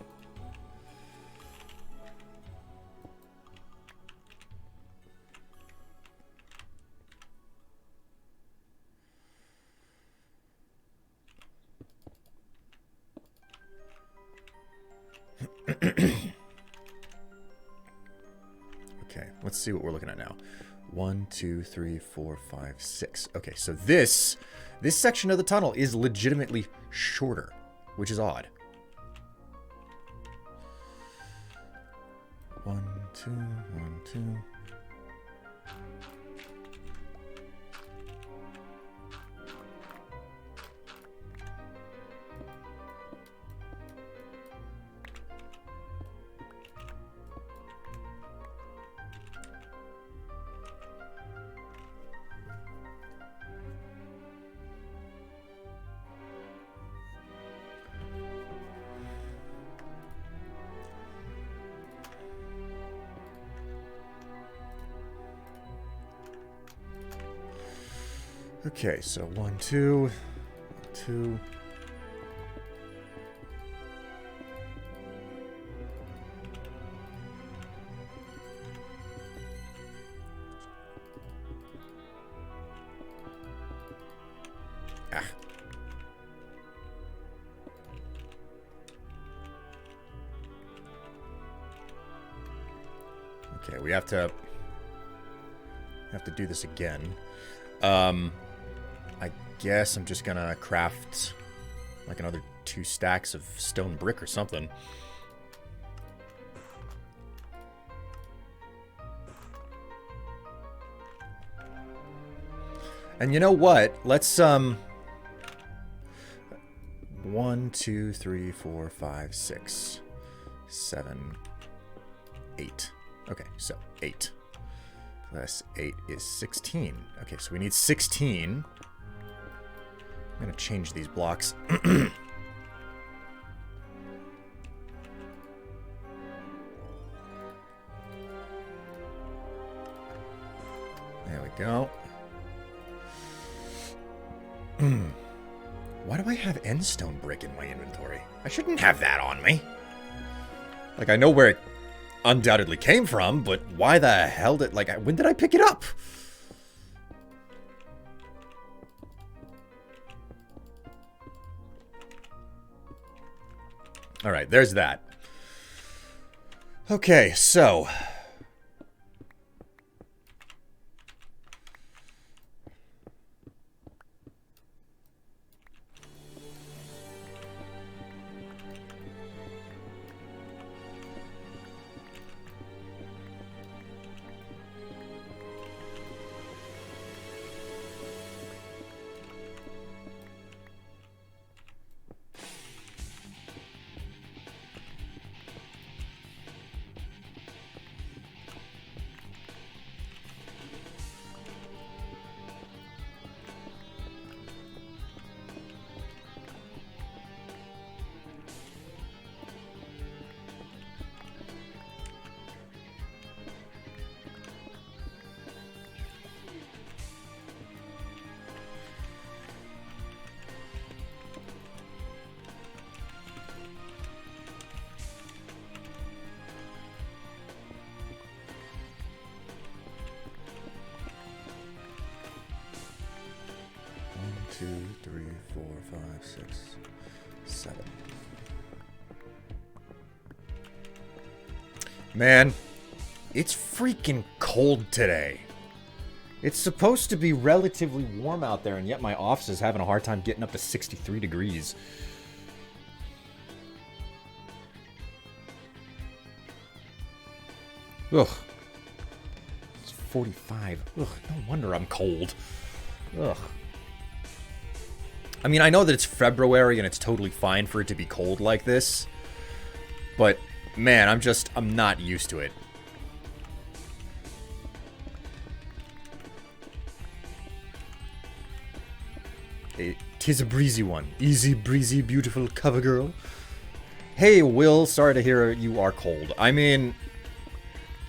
Okay, let's see what we're looking at now. 1, 2, 3, 4, 5, 6. Okay, so this section of the tunnel is legitimately shorter, which is odd. 1, 2, 1, 2. Okay, so 1, 2, 2. Ah. Okay, we have to do this again. I guess I'm just gonna craft like another 2 stacks of stone brick or something. And you know what? Let's 1, 1, 2, 3, 4, 5, 6, 7, 8. Okay, so 8 plus 8 is 16. Okay, so we need 16. I'm going to change these blocks. There we go. Why do I have endstone brick in my inventory? I shouldn't have that on me. Like, I know where it undoubtedly came from, but why the hell did... Like, when did I pick it up? Alright, there's that. Okay, so... Two, three, four, five, six, 7. Man, it's freaking cold today. It's supposed to be relatively warm out there, and yet my office is having a hard time getting up to 63 degrees. Ugh. It's 45. Ugh, no wonder I'm cold. Ugh. I mean, I know that it's February and it's totally fine for it to be cold like this. But, man, I'm not used to it. Tis a breezy one. Easy, breezy, beautiful cover girl. Hey, Will, sorry to hear you are cold. I mean,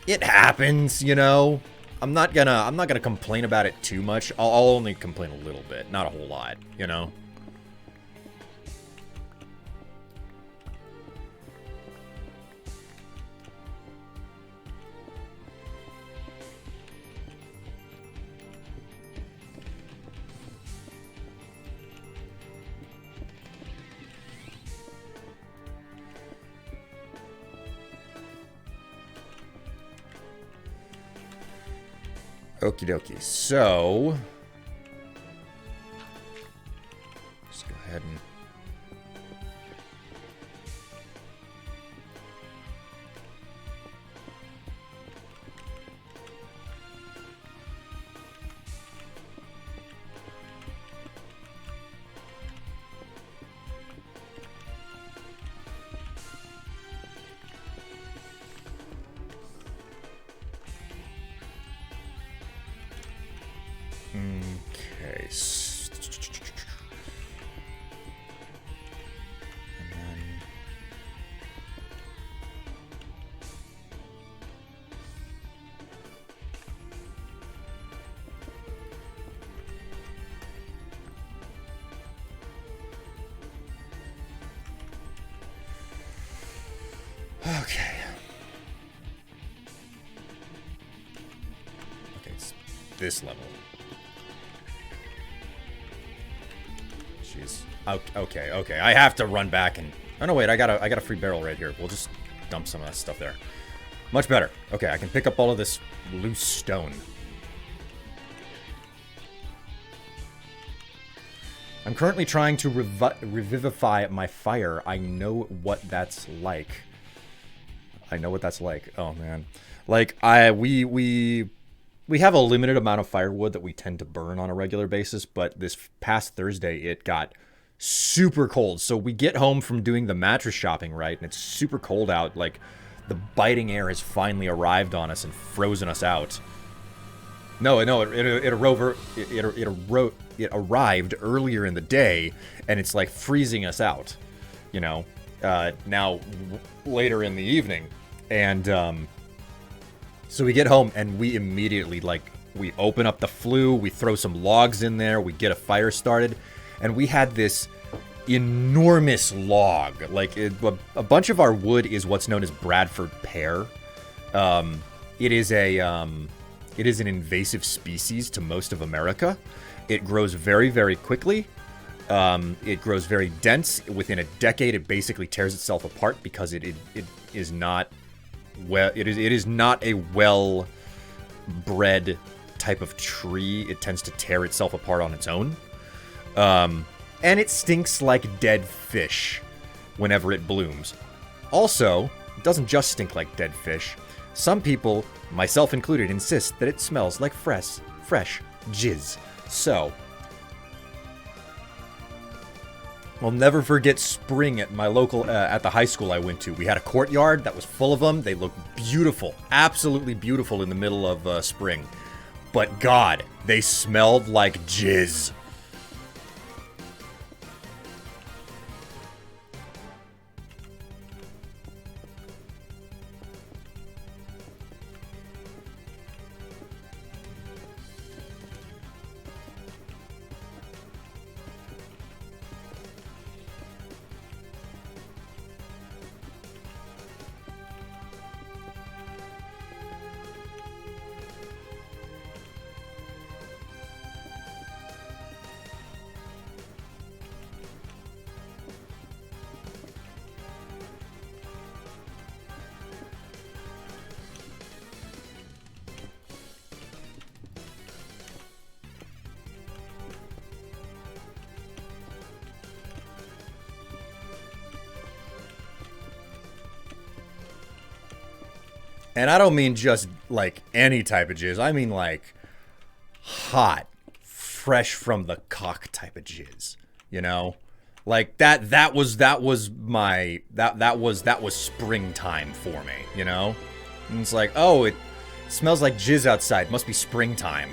it happens, you know. I'm not gonna complain about it too much. I'll only complain a little bit, not a whole lot, you know. Okie dokie. So, let's go ahead and okay. And then okay. Okay, it's this level. Jeez. Okay. I have to run back and... Oh, no, wait. I got a free barrel right here. We'll just dump some of that stuff there. Much better. Okay, I can pick up all of this loose stone. I'm currently trying to revivify my fire. I know what that's like. Oh, man. Like, we have a limited amount of firewood that we tend to burn on a regular basis, but this past Thursday, it got super cold. So we get home from doing the mattress shopping, right? And it's super cold out. Like, the biting air has finally arrived on us and frozen us out. No, it arrived earlier in the day, and it's like freezing us out, you know, now later in the evening. And so we get home and we immediately, like, we open up the flue, we throw some logs in there, we get a fire started, and we had this enormous log. Like, a bunch of our wood is what's known as Bradford pear. It is an invasive species to most of America. It grows very, very quickly. It grows very dense. Within a decade, it basically tears itself apart because it is not it is not a well-bred type of tree. It tends to tear itself apart on its own. And it stinks like dead fish whenever it blooms. Also, it doesn't just stink like dead fish. Some people, myself included, insist that it smells like fresh jizz. So, I'll never forget spring at my local, at the high school I went to. We had a courtyard that was full of them. They looked beautiful, absolutely beautiful in the middle of spring. But God, they smelled like jizz. And I don't mean just, like, any type of jizz. I mean, like, hot, fresh from the cock type of jizz. You know? Like, that was springtime for me, you know? And it's like, oh, it smells like jizz outside. Must be springtime.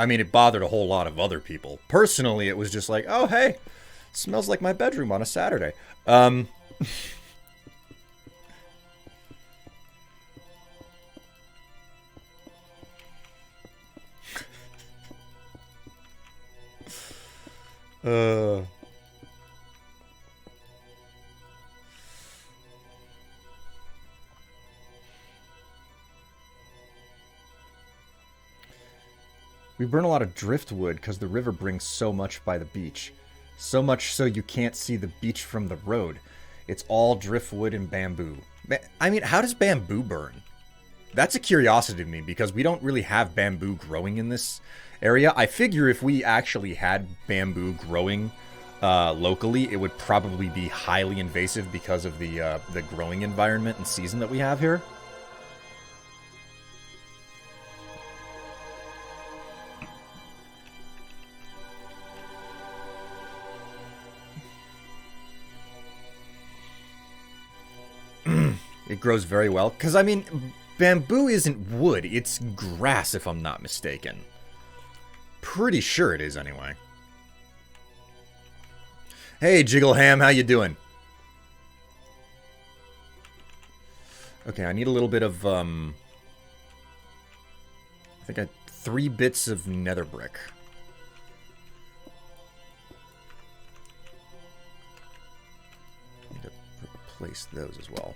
I mean, it bothered a whole lot of other people. Personally, it was just like, oh, hey, smells like my bedroom on a Saturday. We burn a lot of driftwood because the river brings so much by the beach. So much so you can't see the beach from the road. It's all driftwood and bamboo. I mean, how does bamboo burn? That's a curiosity to me because we don't really have bamboo growing in this area. I figure if we actually had bamboo growing locally, it would probably be highly invasive because of the growing environment and season that we have here. It grows very well. Because, I mean, bamboo isn't wood. It's grass, if I'm not mistaken. Pretty sure it is, anyway. Hey, Jiggleham, how you doing? Okay, I need a little bit of, I think 3 bits of nether brick. Need to replace those as well.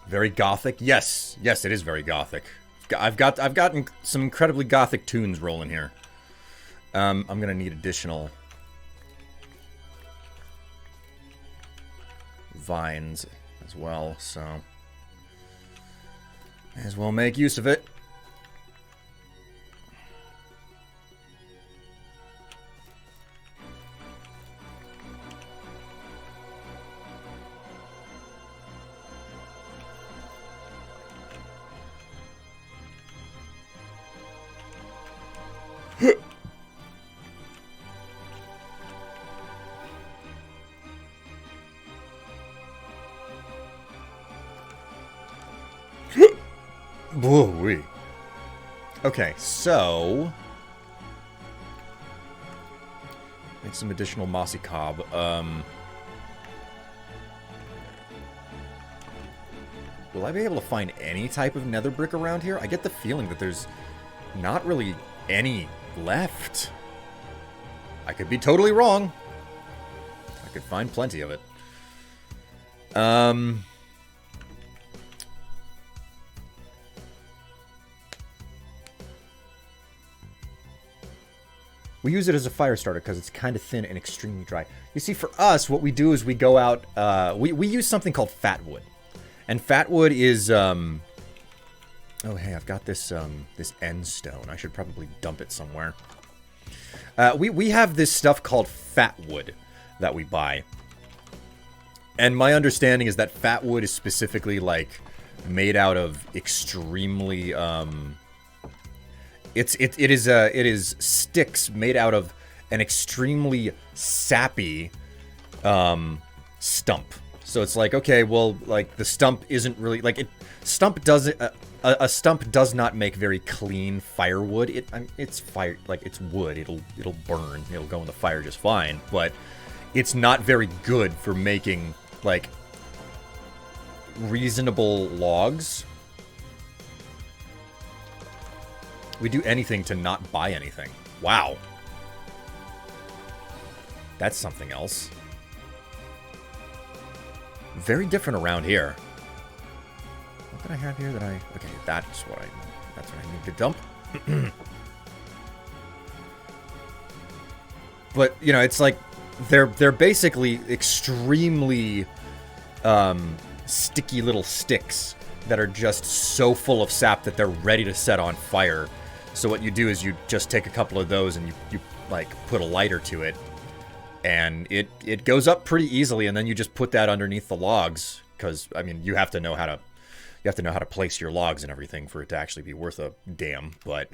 Very gothic? Yes. Yes, it is very gothic. I've gotten some incredibly gothic tunes rolling here. I'm gonna need additional vines as well, so may as well make use of it. Woo-wee. Okay, so... make some additional mossy cob. Will I be able to find any type of nether brick around here? I get the feeling that there's not really any left. I could be totally wrong. I could find plenty of it. We use it as a fire starter because it's kind of thin and extremely dry. You see, for us, what we do is we go out... we use something called fat wood. And fat wood is... oh, hey, I've got this this end stone. I should probably dump it somewhere. We have this stuff called fat wood that we buy. And my understanding is that fat wood is specifically, like, made out of extremely... It is sticks made out of an extremely sappy stump. So it's like, okay, well, like the stump isn't really like stump doesn't a stump does not make very clean firewood. It's fire, like it's wood. It'll burn. It'll go in the fire just fine, but it's not very good for making like reasonable logs. We do anything to not buy anything. Wow. That's something else. Very different around here. What did I have here that I... okay, that's what I need to dump. But, you know, it's like... They're basically extremely... sticky little sticks that are just so full of sap that they're ready to set on fire. So what you do is you just take a couple of those and you like put a lighter to it, and it goes up pretty easily, and then you just put that underneath the logs, because I mean you have to know how to place your logs and everything for it to actually be worth a damn, but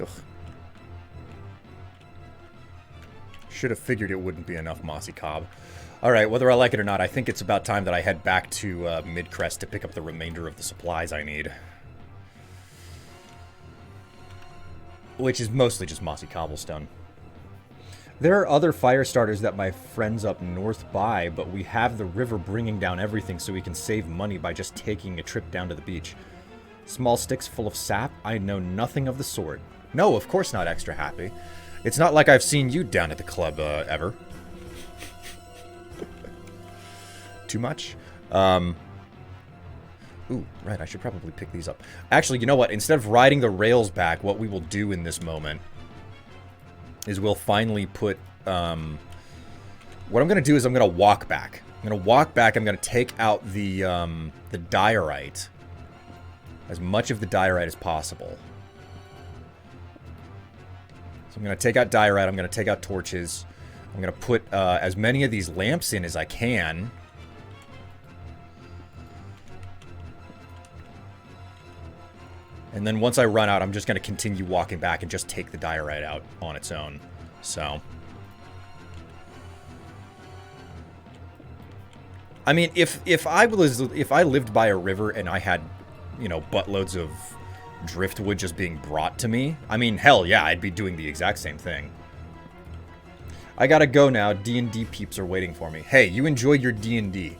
ugh. Should have figured it wouldn't be enough mossy cob. Alright, whether I like it or not, I think it's about time that I head back to Midcrest to pick up the remainder of the supplies I need. Which is mostly just mossy cobblestone. There are other fire starters that my friends up north buy, but we have the river bringing down everything so we can save money by just taking a trip down to the beach. Small sticks full of sap? I know nothing of the sort. No, of course not, Extra Happy. It's not like I've seen you down at the club, ever. Too much? Ooh, right, I should probably pick these up. Actually, you know what? Instead of riding the rails back, what we will do in this moment is we'll finally put, what I'm going to do is I'm going to walk back. I'm going to walk back, I'm going to take out the diorite. As much of the diorite as possible. So I'm going to take out diorite, I'm going to take out torches. I'm going to put as many of these lamps in as I can. And then once I run out, I'm just going to continue walking back and just take the diorite out on its own. So. I mean, if I lived by a river and I had, you know, buttloads of driftwood just being brought to me, I mean, hell yeah, I'd be doing the exact same thing. I gotta go now. D&D peeps are waiting for me. Hey, you enjoyed your D&D.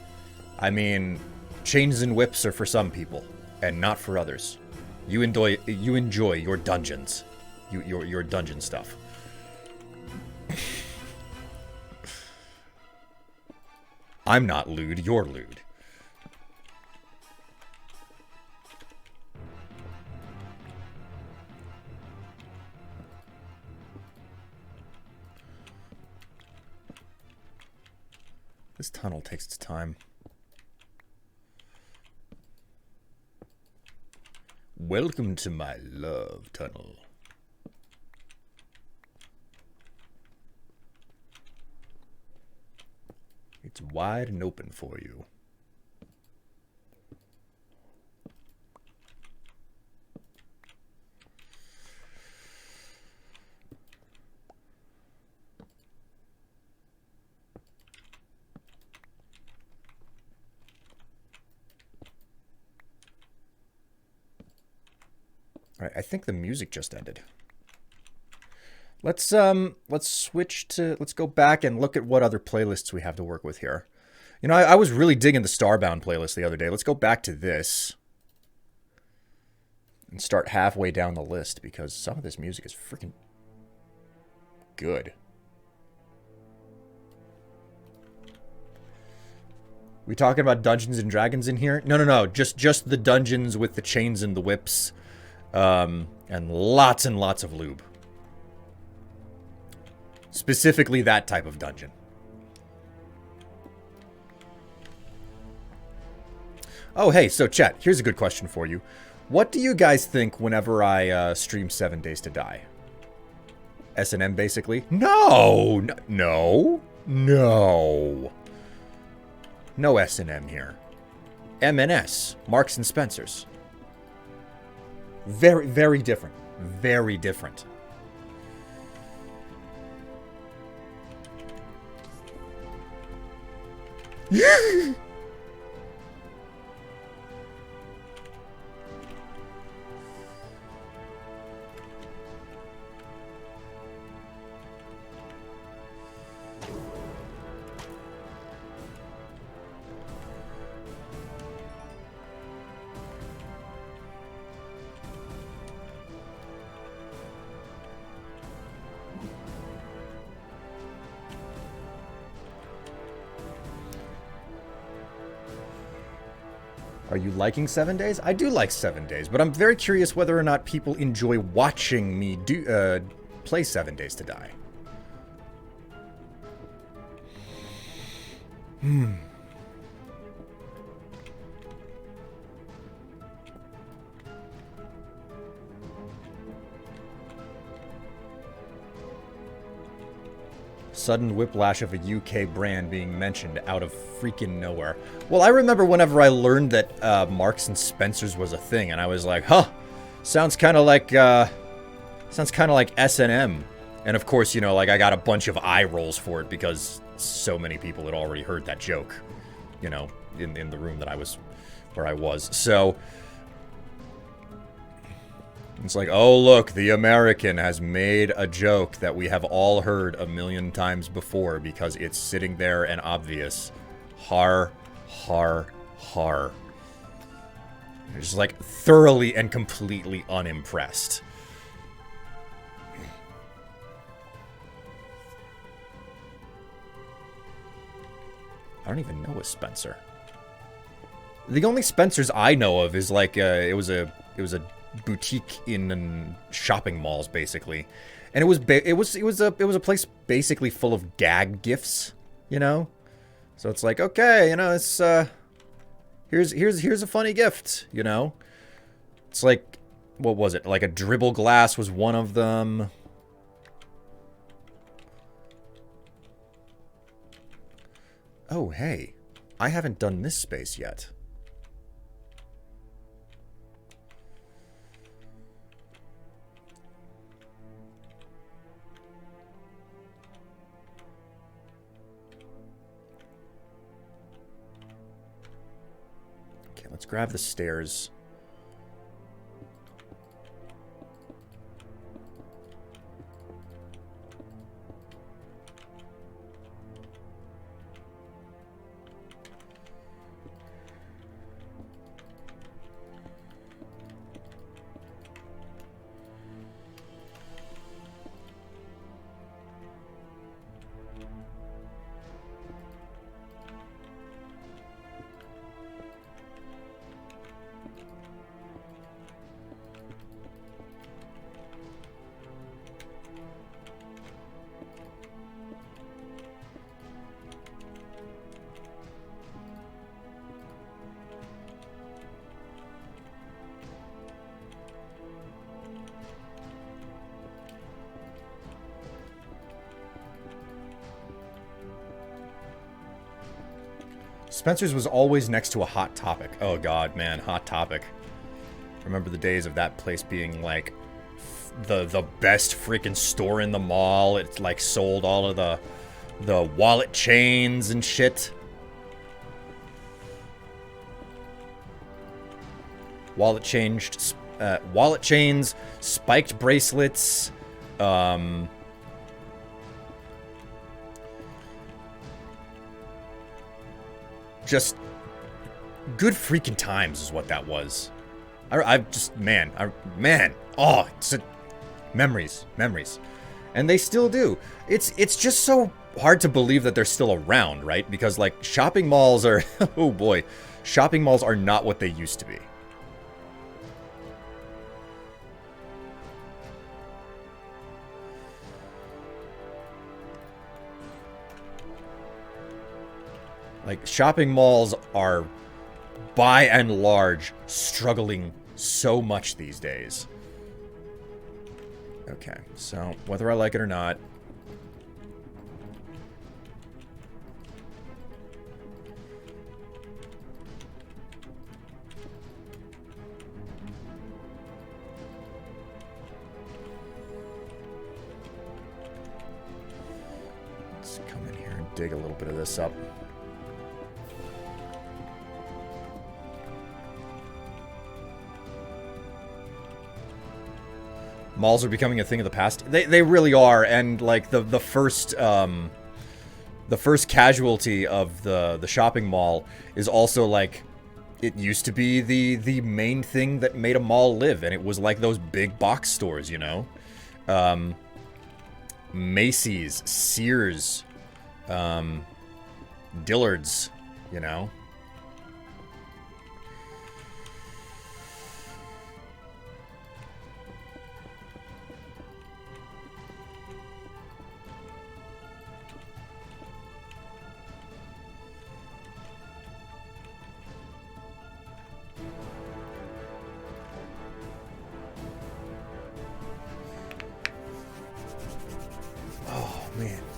I mean, chains and whips are for some people, and not for others. You enjoy your dungeons. Your dungeon stuff. I'm not lewd, you're lewd. This tunnel takes its time. Welcome to my love tunnel. It's wide and open for you. All right, I think the music just ended. Let's switch to, let's go back and look at what other playlists we have to work with here. You know, I was really digging the Starbound playlist the other day. Let's go back to this and start halfway down the list because some of this music is freaking good. We talking about Dungeons and Dragons in here? No. Just the dungeons with the chains and the whips, and lots of lube. Specifically that type of dungeon. Oh, hey, so chat, here's a good question for you. What do you guys think whenever I stream 7 Days to Die? S&M, basically? No! No S&M here. M&S. Marks and Spencers. Very, very different. Very different. Are you liking 7 Days? I do like 7 Days, but I'm very curious whether or not people enjoy watching me play 7 Days to Die. Sudden whiplash of a UK brand being mentioned out of freaking nowhere. Well, I remember whenever I learned that Marks and Spencers was a thing, and I was like, huh, sounds kind of like S&M. And of course, you know, like I got a bunch of eye rolls for it because so many people had already heard that joke, you know, in the room that I was, where I was. So it's like, oh, look, the American has made a joke that we have all heard a million times before because it's sitting there and obvious. Har, har, har. They're just like thoroughly and completely unimpressed. I don't even know a Spencer. The only Spencers I know of is like it was a boutique in shopping malls basically, and it was a place basically full of gag gifts, you know. So it's like, okay, you know, it's here's a funny gift, you know. It's like, what was it? Like a dribble glass was one of them. Oh, hey, I haven't done this space yet. Let's grab the stairs. Spencer's was always next to a Hot Topic. Oh god, man, Hot Topic. Remember the days of that place being like the best freaking store in the mall. It like sold all of the wallet chains and shit. Wallet chains, spiked bracelets, just good freaking times is what that was. I've just, man, oh, memories. And they still do. It's just so hard to believe that they're still around, right? Because, like, shopping malls are, oh boy, shopping malls are not what they used to be. Like, shopping malls are, by and large, struggling so much these days. Okay, so, whether I like it or not... Let's come in here and dig a little bit of this up. Malls are becoming a thing of the past. They really are, and like the first casualty of the shopping mall is also like it used to be the main thing that made a mall live, and it was like those big box stores, you know, Macy's, Sears, Dillard's, you know.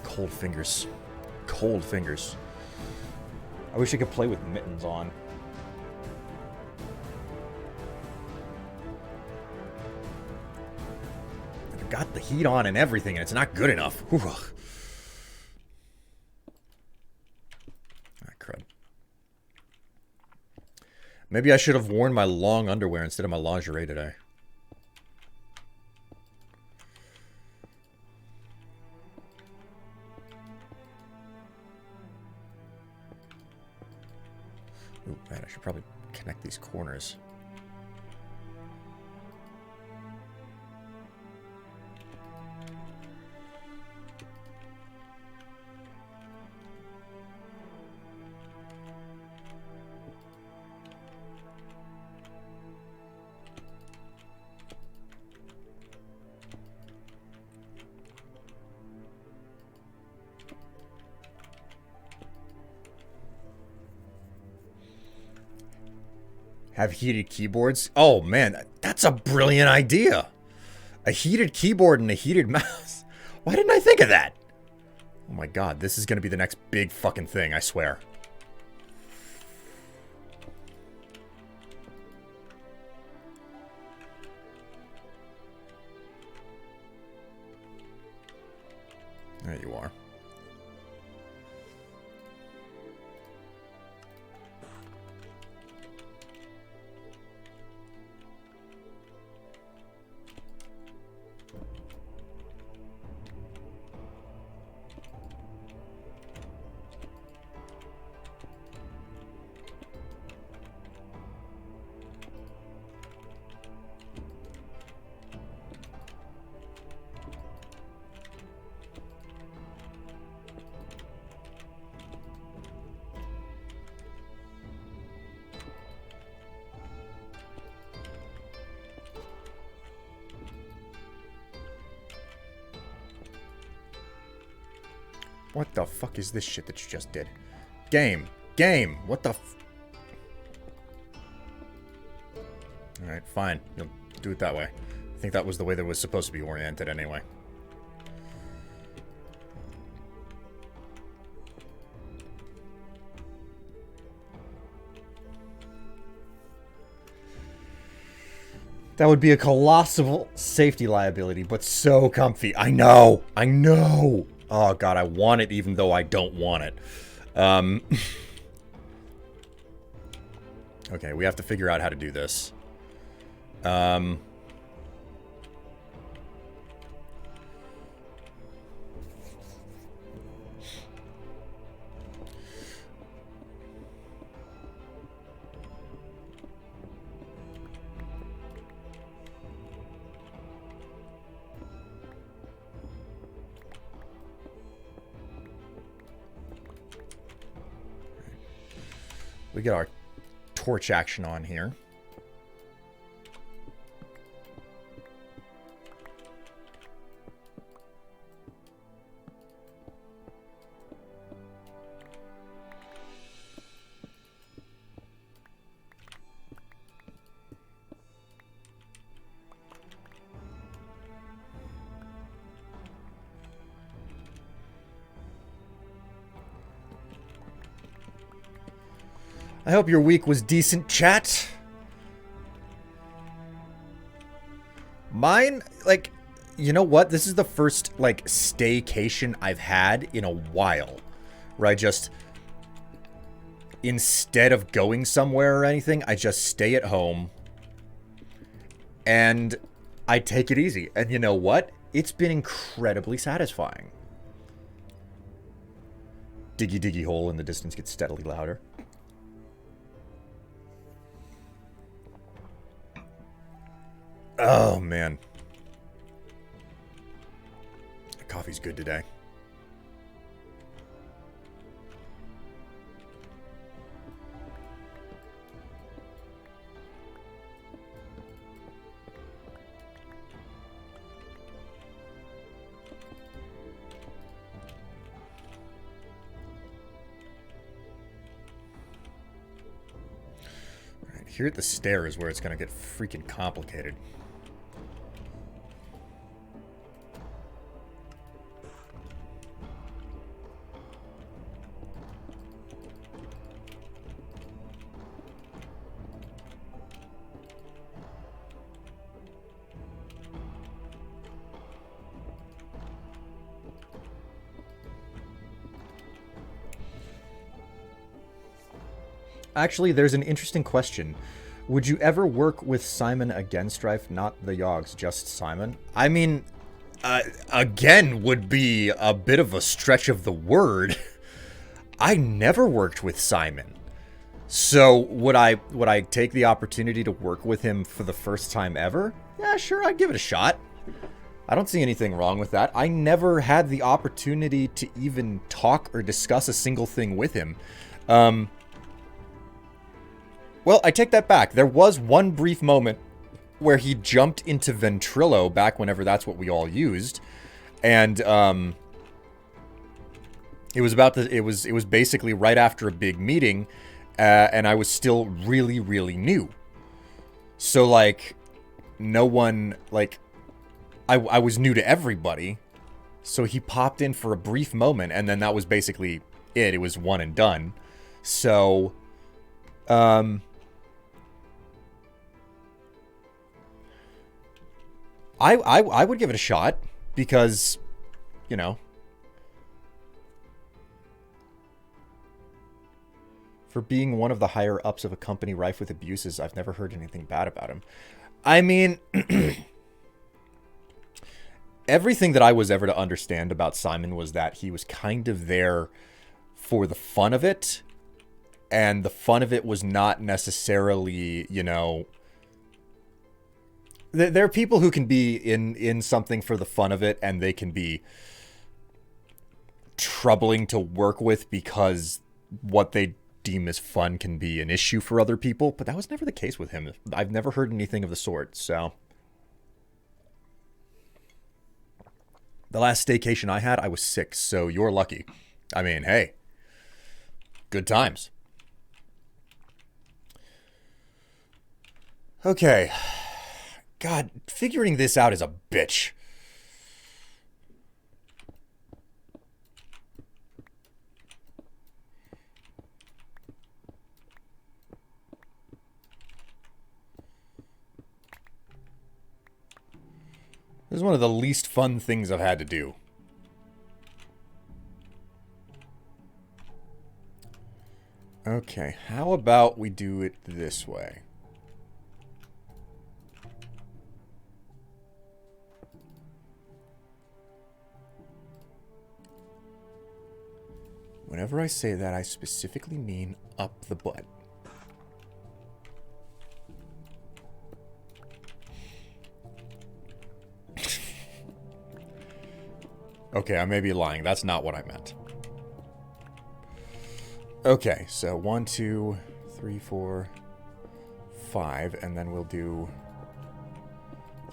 Cold fingers. Cold fingers. I wish I could play with mittens on. I've got the heat on and everything, and it's not good enough. Whew. Ah, crud. Maybe I should have worn my long underwear instead of my lingerie today. Ooh, man, I should probably connect these corners. Have heated keyboards? Oh man, that's a brilliant idea. A heated keyboard and a heated mouse. Why didn't I think of that? Oh my god, this is gonna be the next big fucking thing, I swear. There you are. What the fuck is this shit that you just did? Game! Game! What the f... Alright, fine. You'll do it that way. I think that was the way that it was supposed to be oriented anyway. That would be a colossal safety liability, but so comfy. I know. I know. Oh, God, I want it even though I don't want it. Okay, we have to figure out how to do this. We get our torch action on here. I hope your week was decent, chat. Mine, like, you know what? This is the first, like, staycation I've had in a while. Where I just, instead of going somewhere or anything, I just stay at home. And I take it easy. And you know what? It's been incredibly satisfying. Diggy diggy hole in the distance gets steadily louder. Oh, man. The coffee's good today. All right, here at the stairs where it's going to get freaking complicated. Actually, there's an interesting question. Would you ever work with Simon again, Strife? Not the Yogs, just Simon? I mean, again would be a bit of a stretch of the word. I never worked with Simon. So, would I take the opportunity to work with him for the first time ever? Yeah, sure, I'd give it a shot. I don't see anything wrong with that. I never had the opportunity to even talk or discuss a single thing with him. Well, I take that back. There was one brief moment where he jumped into Ventrilo back whenever that's what we all used. And it was basically right after a big meeting, and I was still really, really new. So like no one, like I was new to everybody. So he popped in for a brief moment, and then that was basically it. It was one and done. So I would give it a shot because, you know, for being one of the higher ups of a company rife with abuses, I've never heard anything bad about him. I mean, everything that I was ever to understand about Simon was that he was kind of there for the fun of it, and the fun of it was not necessarily, you know, there are people who can be in something for the fun of it, and they can be troubling to work with because what they deem as fun can be an issue for other people. But that was never the case with him. I've never heard anything of the sort. So the last staycation I had, I was 6. So you're lucky. I mean, hey, good times. Okay. God, figuring this out is a bitch. This is one of the least fun things I've had to do. Okay, how about we do it this way? Whenever I say that, I specifically mean up the butt. Okay, I may be lying. That's not what I meant. Okay, so 1, 2, 3, 4, 5, and then we'll do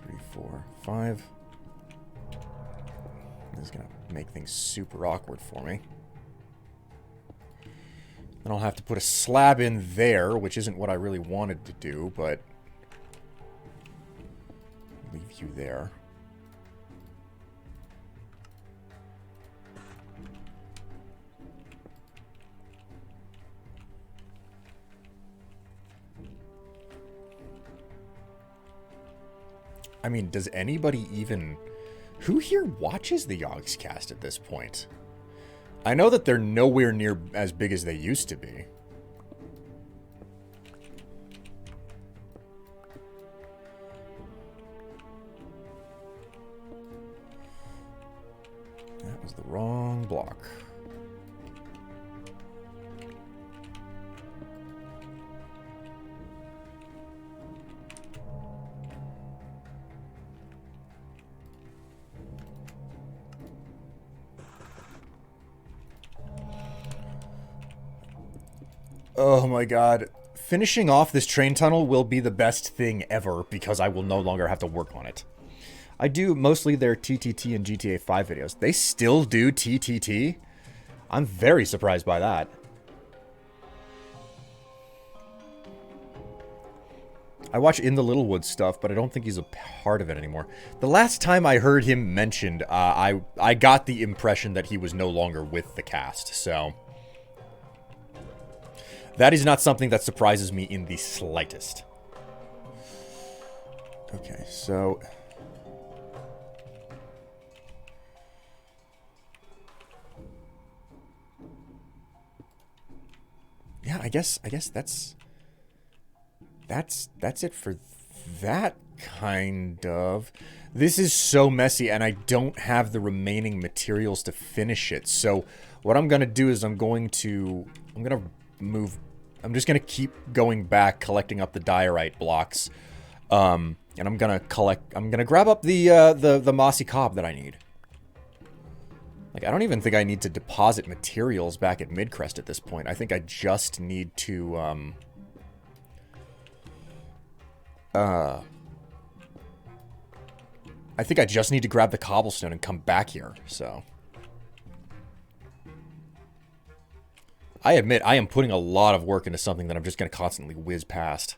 3, 4, 5. This is going to make things super awkward for me. Then I'll have to put a slab in there, which isn't what I really wanted to do, but leave you there. I mean, does anybody even... Who here watches the Yogscast at this point? I know that they're nowhere near as big as they used to be. That was the wrong block. Oh my god. Finishing off this train tunnel will be the best thing ever because I will no longer have to work on it. I do mostly their TTT and GTA 5 videos. They still do TTT? I'm very surprised by that. I watch In the Littlewood stuff, but I don't think he's a part of it anymore. The last time I heard him mentioned, I got the impression that he was no longer with the cast, so... That is not something that surprises me in the slightest. Okay, so... Yeah, I guess that's it for that kind of. This is so messy, and I don't have the remaining materials to finish it. So what I'm gonna do is I'm gonna just gonna keep going back, collecting up the diorite blocks, and I'm gonna grab up the mossy cob that I need. Like, I don't even think I need to deposit materials back at Midcrest at this point. I think I just need to, I think I just need to grab the cobblestone and come back here, so. I admit, I am putting a lot of work into something that I'm just going to constantly whiz past.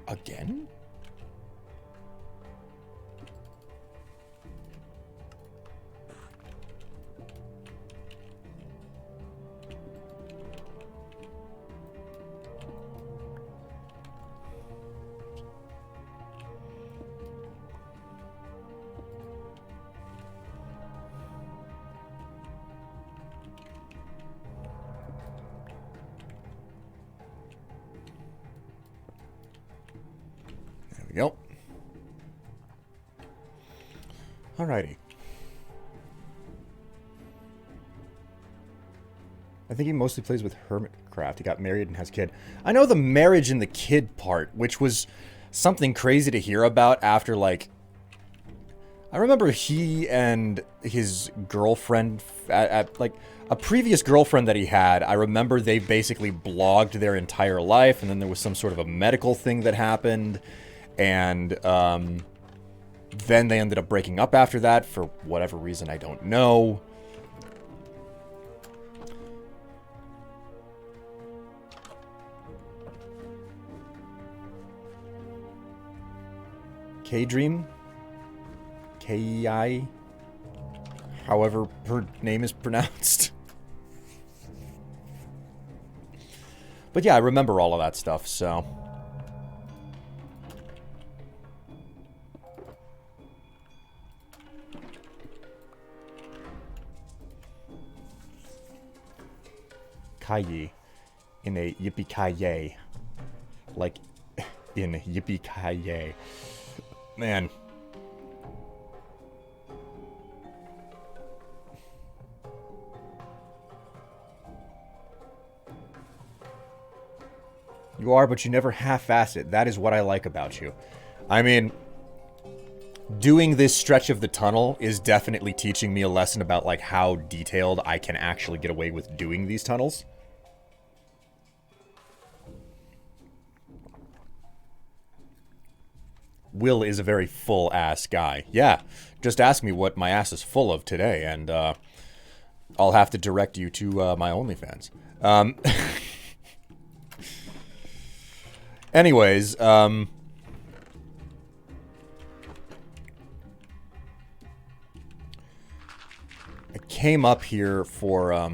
Again? Yep. Alrighty. I think he mostly plays with Hermitcraft. He got married and has a kid. I know the marriage and the kid part, which was something crazy to hear about after, like... I remember he and his girlfriend, like, a previous girlfriend that he had, I remember they basically blogged their entire life, and then there was some sort of a medical thing that happened. And then they ended up breaking up after that for whatever reason, I don't know. K-Dream? K-I? However her name is pronounced. But yeah, I remember all of that stuff, so... Kai in a yippee-ki-yay. Like, in yippee-ki-yay. Man. You are, but you never half-ass it. That is what I like about you. I mean, doing this stretch of the tunnel is definitely teaching me a lesson about, like, how detailed I can actually get away with doing these tunnels. Will is a very full-ass guy. Yeah, just ask me what my ass is full of today, and I'll have to direct you to my OnlyFans. Anyways, I came up here for,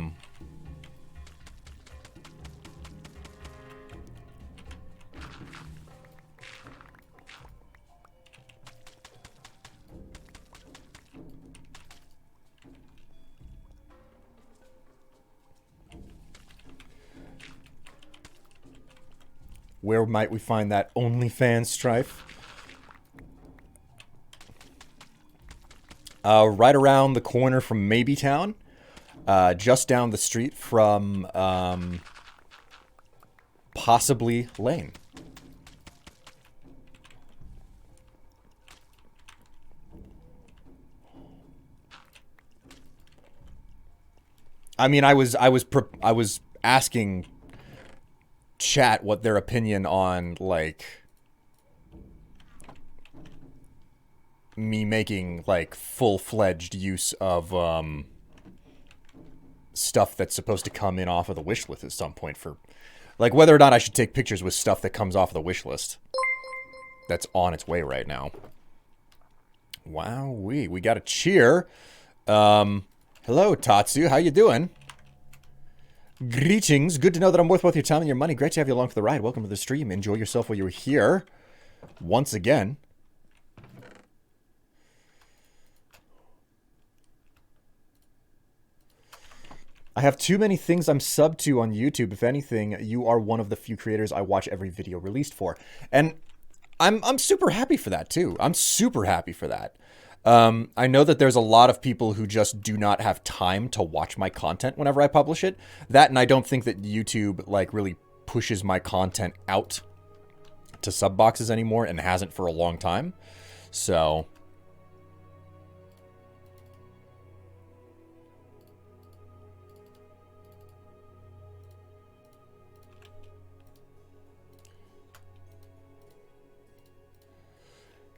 where might we find that OnlyFans Strife? Right around the corner from Maybe-town. Just down the street from, possibly Lane. I mean, I was asking chat what their opinion on, like, me making, like, full-fledged use of, stuff that's supposed to come in off of the wish list at some point for, like, whether or not I should take pictures with stuff that comes off of the wish list that's on its way right now. Wowee, we got a cheer. Hello, Tatsu, how you doing? Greetings. Good to know that I'm worth both your time and your money. Great to have you along for the ride. Welcome to the stream. Enjoy yourself while you're here. Once again. I have too many things I'm subbed to on YouTube. If anything, you are one of the few creators I watch every video released for. And I'm super happy for that, too. I'm super happy for that. I know that there's a lot of people who just do not have time to watch my content whenever I publish it. That, and I don't think that YouTube, like, really pushes my content out to sub boxes anymore, and hasn't for a long time. So...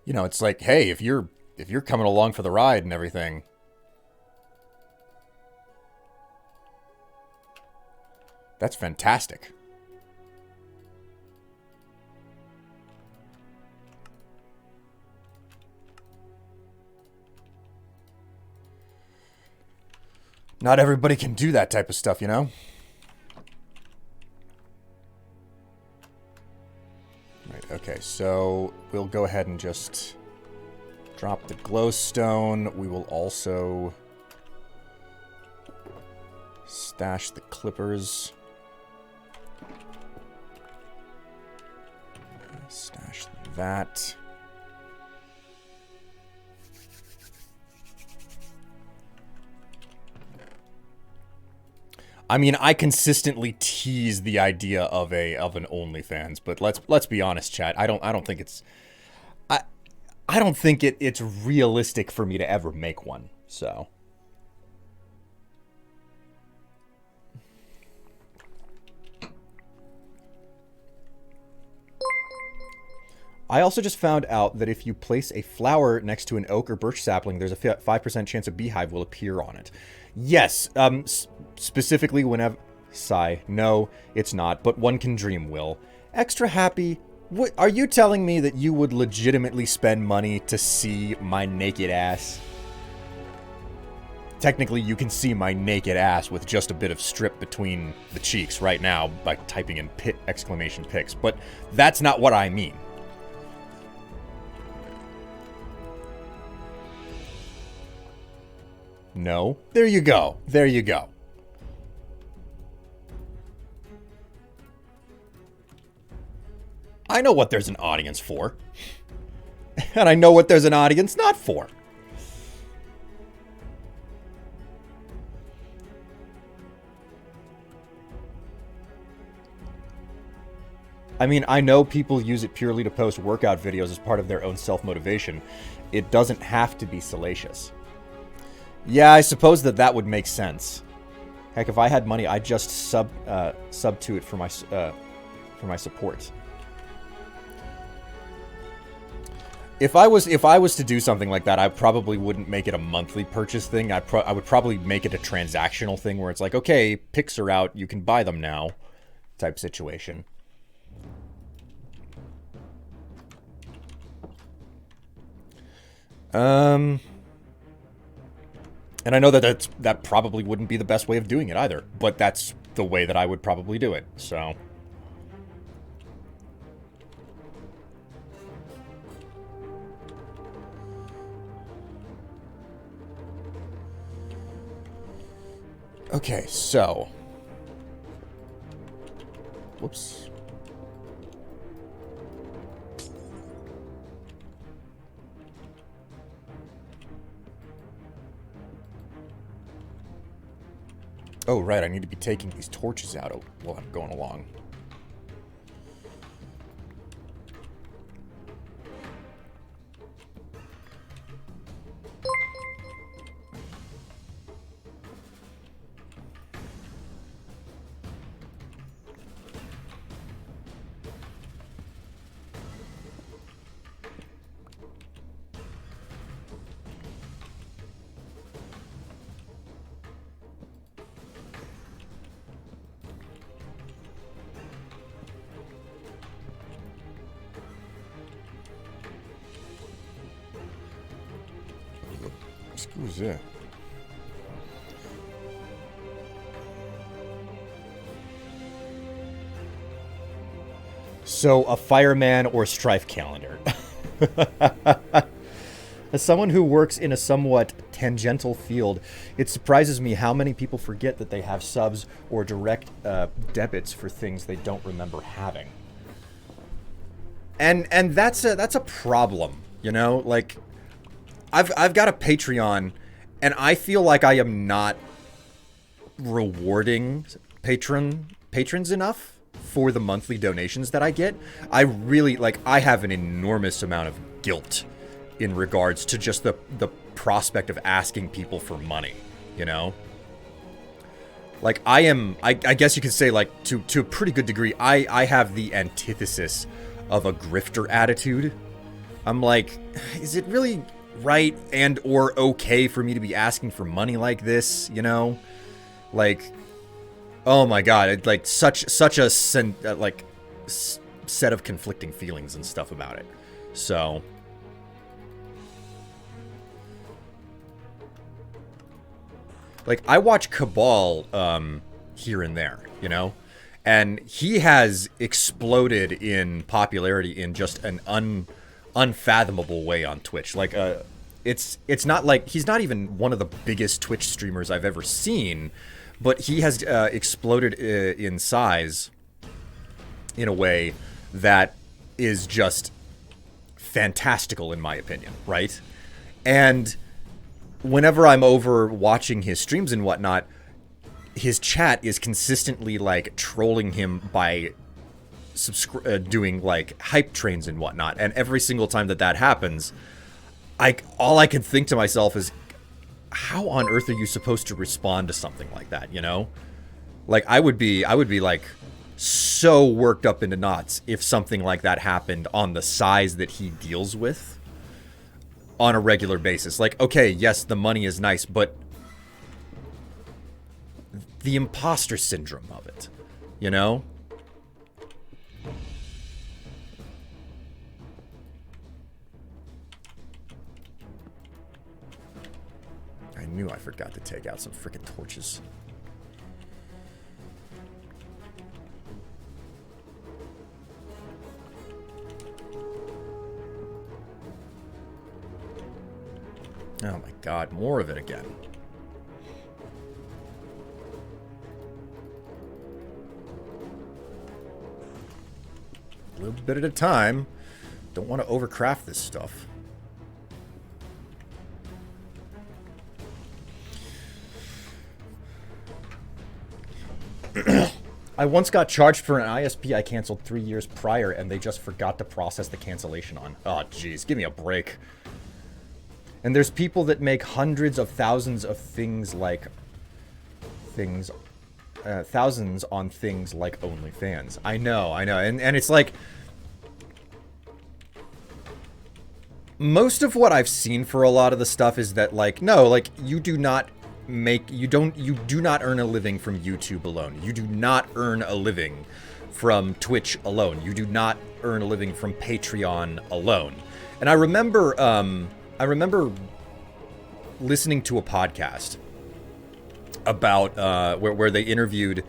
you know, it's like, hey, if you're coming along for the ride and everything, that's fantastic. Not everybody can do that type of stuff, you know? Right, okay, so we'll go ahead and just drop the glowstone. We will also stash the clippers. Stash that. I mean, I consistently tease the idea of an OnlyFans, but let's be honest, chat. I don't think it's I don't think it's realistic for me to ever make one. So I also just found out that if you place a flower next to an oak or birch sapling, there's a 5% chance a beehive will appear on it. Yes, specifically whenever... Sigh. No, it's not, but one can dream, Will. Extra happy What, are you telling me that you would legitimately spend money to see my naked ass? Technically, you can see my naked ass with just a bit of strip between the cheeks right now by typing in exclamation pics, but that's not what I mean. No. There you go. There you go. I know what there's an audience for. And I know what there's an audience not for. I mean, I know people use it purely to post workout videos as part of their own self-motivation. It doesn't have to be salacious. Yeah, I suppose that would make sense. Heck, if I had money, I'd just sub to it for my support. If I was to do something like that, I probably wouldn't make it a monthly purchase thing. I would probably make it a transactional thing where it's like, okay, pics are out, you can buy them now, type situation. And I know that probably wouldn't be the best way of doing it either, but that's the way that I would probably do it, so. Okay, so. Whoops. Oh, right, I need to be taking these torches out while I'm going along. Excuse me. So, a fireman or Strife calendar. As someone who works in a somewhat tangential field, it surprises me how many people forget that they have subs or direct debits for things they don't remember having. And that's a problem, you know? Like, I've got a Patreon, and I feel like I am not rewarding patrons enough for the monthly donations that I get. I really, like, I have an enormous amount of guilt in regards to just the prospect of asking people for money, you know? Like, I guess you could say, like, to a pretty good degree, I have the antithesis of a grifter attitude. I'm like, is it really right and or okay for me to be asking for money like this, you know? Like, oh my god, it's like such a set of conflicting feelings and stuff about it. So like, I watch Cabal here and there, you know? And he has exploded in popularity in just an unfathomable way on Twitch. Like, it's not like he's not even one of the biggest Twitch streamers I've ever seen, but he has exploded in size in a way that is just fantastical in my opinion, right? And whenever I'm over watching his streams and whatnot, his chat is consistently like trolling him by doing like hype trains and whatnot, and every single time that happens, all I can think to myself is, how on earth are you supposed to respond to something like that, you know? Like, I would be like so worked up into knots if something like that happened on the size that he deals with on a regular basis. Like, okay, yes, the money is nice, but the imposter syndrome of it, you know? I forgot to take out some freaking torches. Oh my god, more of it again. A little bit at a time. Don't want to overcraft this stuff. I once got charged for an ISP I canceled 3 years prior, and they just forgot to process the cancellation on. Oh, jeez, give me a break. And there's people that make hundreds of thousands of things like... thousands on things like OnlyFans. I know. And it's like... Most of what I've seen for a lot of the stuff is that, like, no, like, you do not earn a living from YouTube alone. You do not earn a living from Twitch alone. You do not earn a living from Patreon alone. And I remember listening to a podcast about where they interviewed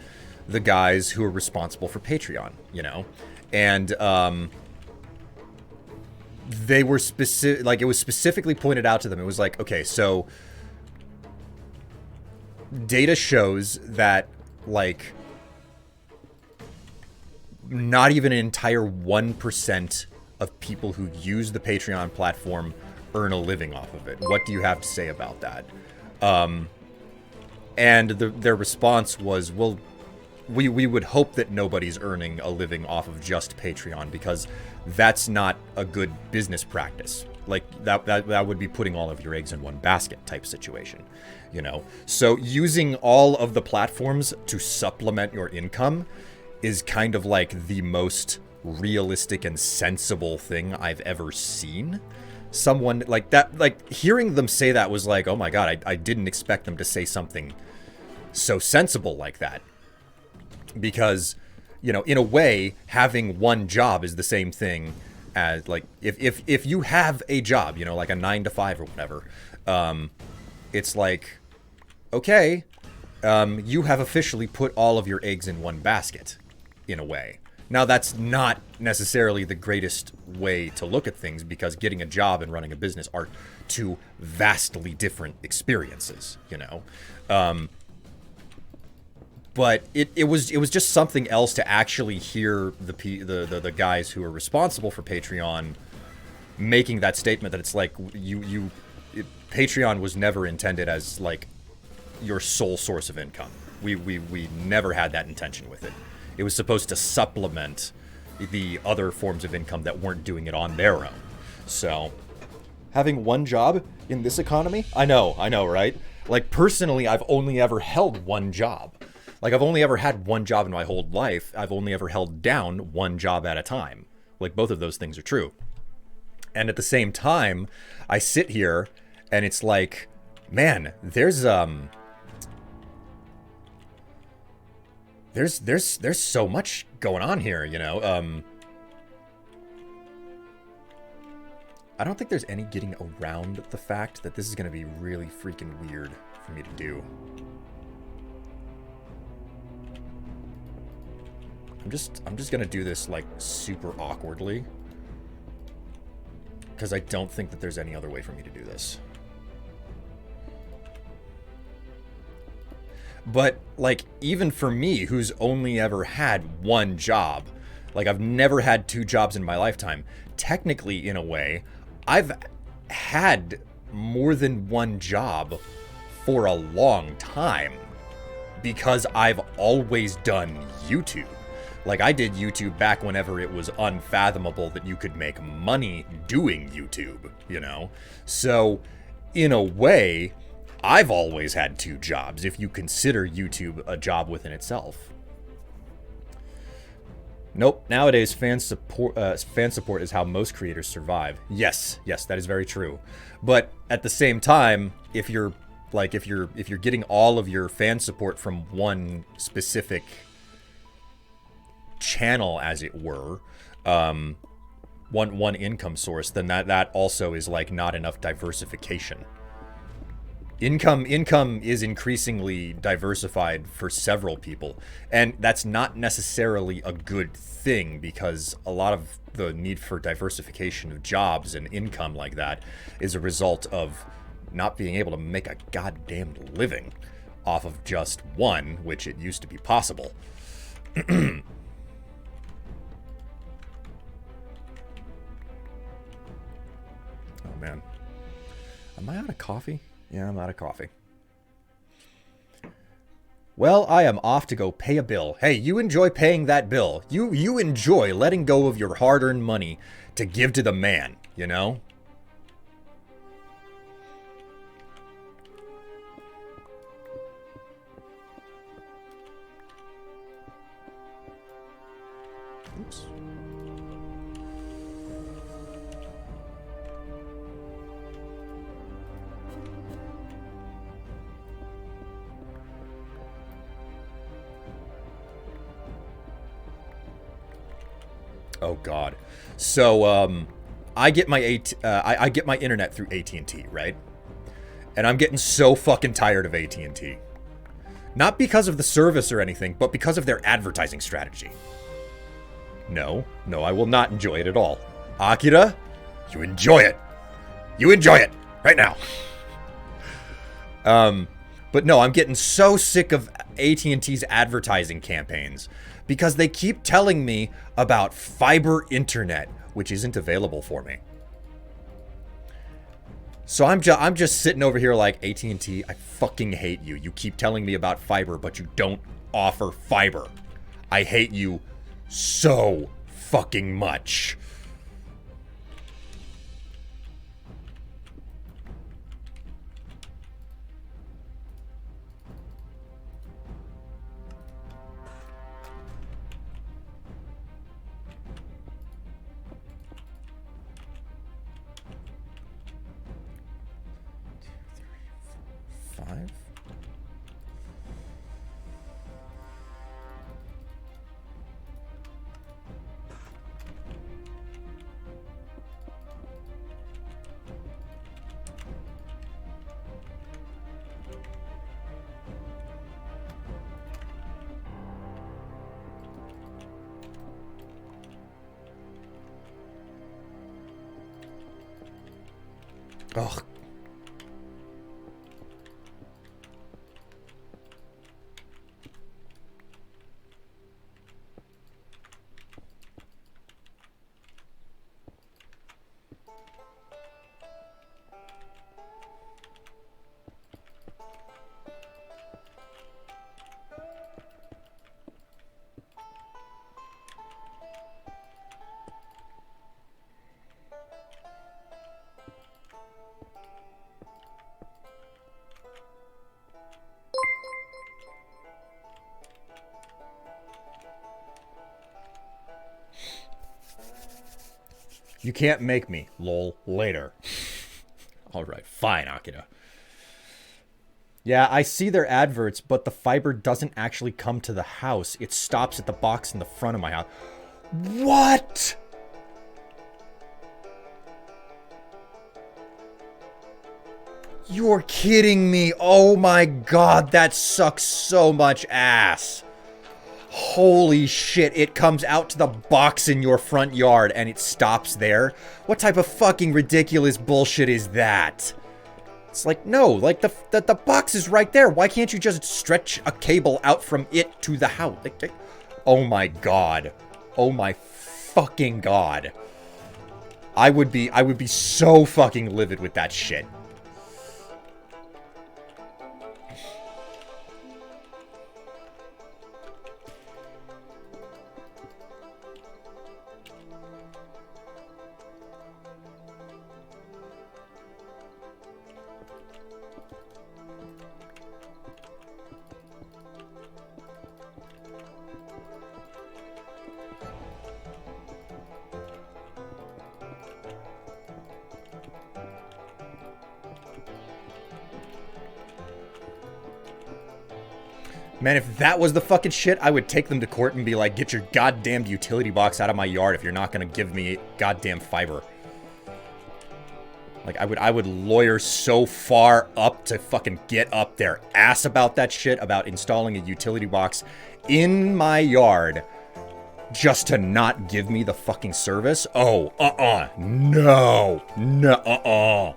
the guys who are responsible for Patreon, you know, and they were specific, like, it was specifically pointed out to them. It was like, okay, so data shows that, like, not even an entire 1% of people who use the Patreon platform earn a living off of it. What do you have to say about that? And their response was, well, we would hope that nobody's earning a living off of just Patreon, because that's not a good business practice. Like, that would be putting all of your eggs in one basket type situation, you know? So using all of the platforms to supplement your income is kind of like the most realistic and sensible thing I've ever seen. Someone like that, like, hearing them say that was like, oh my god, I didn't expect them to say something so sensible like that. Because, you know, in a way, having one job is the same thing as, like, if you have a job, you know, like a 9 to 5 or whatever, it's like, okay, you have officially put all of your eggs in one basket, in a way. Now, that's not necessarily the greatest way to look at things, because getting a job and running a business are two vastly different experiences, you know? But it was just something else to actually hear the guys who are responsible for Patreon making that statement, that it's like, Patreon was never intended as, like, your sole source of income. We never had that intention with it. It was supposed to supplement the other forms of income that weren't doing it on their own. So, having one job in this economy? I know, right? Like, personally, I've only ever held one job. Like, I've only ever had one job in my whole life. I've only ever held down one job at a time. Like, both of those things are true. And at the same time, I sit here and it's like, man, there's so much going on here, you know. I don't think there's any getting around the fact that this is going to be really freaking weird for me to do. I'm just going to do this, like, super awkwardly, because I don't think that there's any other way for me to do this. But, like, even for me, who's only ever had one job, like, I've never had 2 jobs in my lifetime, technically, in a way, I've had more than one job for a long time, because I've always done YouTube. Like, I did YouTube back whenever it was unfathomable that you could make money doing YouTube, you know? So, in a way, I've always had 2 jobs, if you consider YouTube a job within itself. Nope, nowadays fan support is how most creators survive. Yes, that is very true. But at the same time, if you're getting all of your fan support from one specific channel, as it were, one income source, then that also is, like, not enough diversification. Income is increasingly diversified for several people, and that's not necessarily a good thing, because a lot of the need for diversification of jobs and income like that is a result of not being able to make a goddamn living off of just one, which it used to be possible. Oh man, am I out of coffee? Yeah, I'm out of coffee. Well, I am off to go pay a bill. Hey, you enjoy paying that bill. You enjoy letting go of your hard-earned money to give to the man, you know? Oops. Oh God. So I get my I get my internet through AT&T, right? And I'm getting so fucking tired of AT&T. Not because of the service or anything, but because of their advertising strategy. No, I will not enjoy it at all. Akira, you enjoy it. You enjoy it right now. But no, I'm getting so sick of AT&T's advertising campaigns because they keep telling me about fiber internet, which isn't available for me. So I'm just sitting over here like, AT&T, I fucking hate you. You keep telling me about fiber, but you don't offer fiber. I hate you so fucking much. Five. Ugh. You can't make me, lol, later. Alright, fine, Akira. Yeah, I see their adverts, but the fiber doesn't actually come to the house. It stops at the box in the front of my house. What? You're kidding me. Oh my God, that sucks so much ass. Holy shit, it comes out to the box in your front yard and it stops there? What type of fucking ridiculous bullshit is that? It's like, no, like the box is right there. Why can't you just stretch a cable out from it to the house? Like, oh my God. Oh my fucking God. I would be so fucking livid with that shit. Man, if that was the fucking shit, I would take them to court and be like, get your goddamn utility box out of my yard if you're not gonna give me goddamn fiber. Like, I would lawyer so far up to fucking get up their ass about that shit, about installing a utility box in my yard just to not give me the fucking service. Oh, no, no,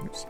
Oops.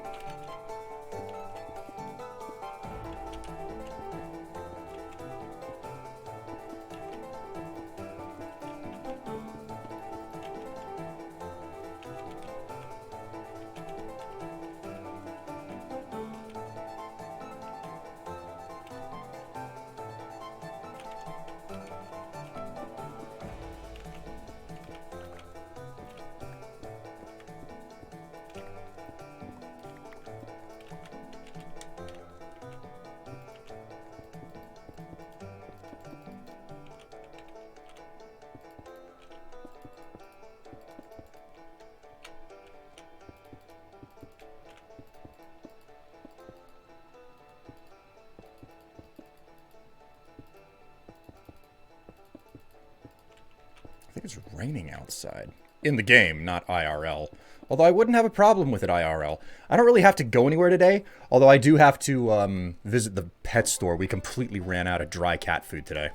I think it's raining outside. In the game, not IRL. Although I wouldn't have a problem with it IRL. I don't really have to go anywhere today, although I do have to visit the pet store. We completely ran out of dry cat food today.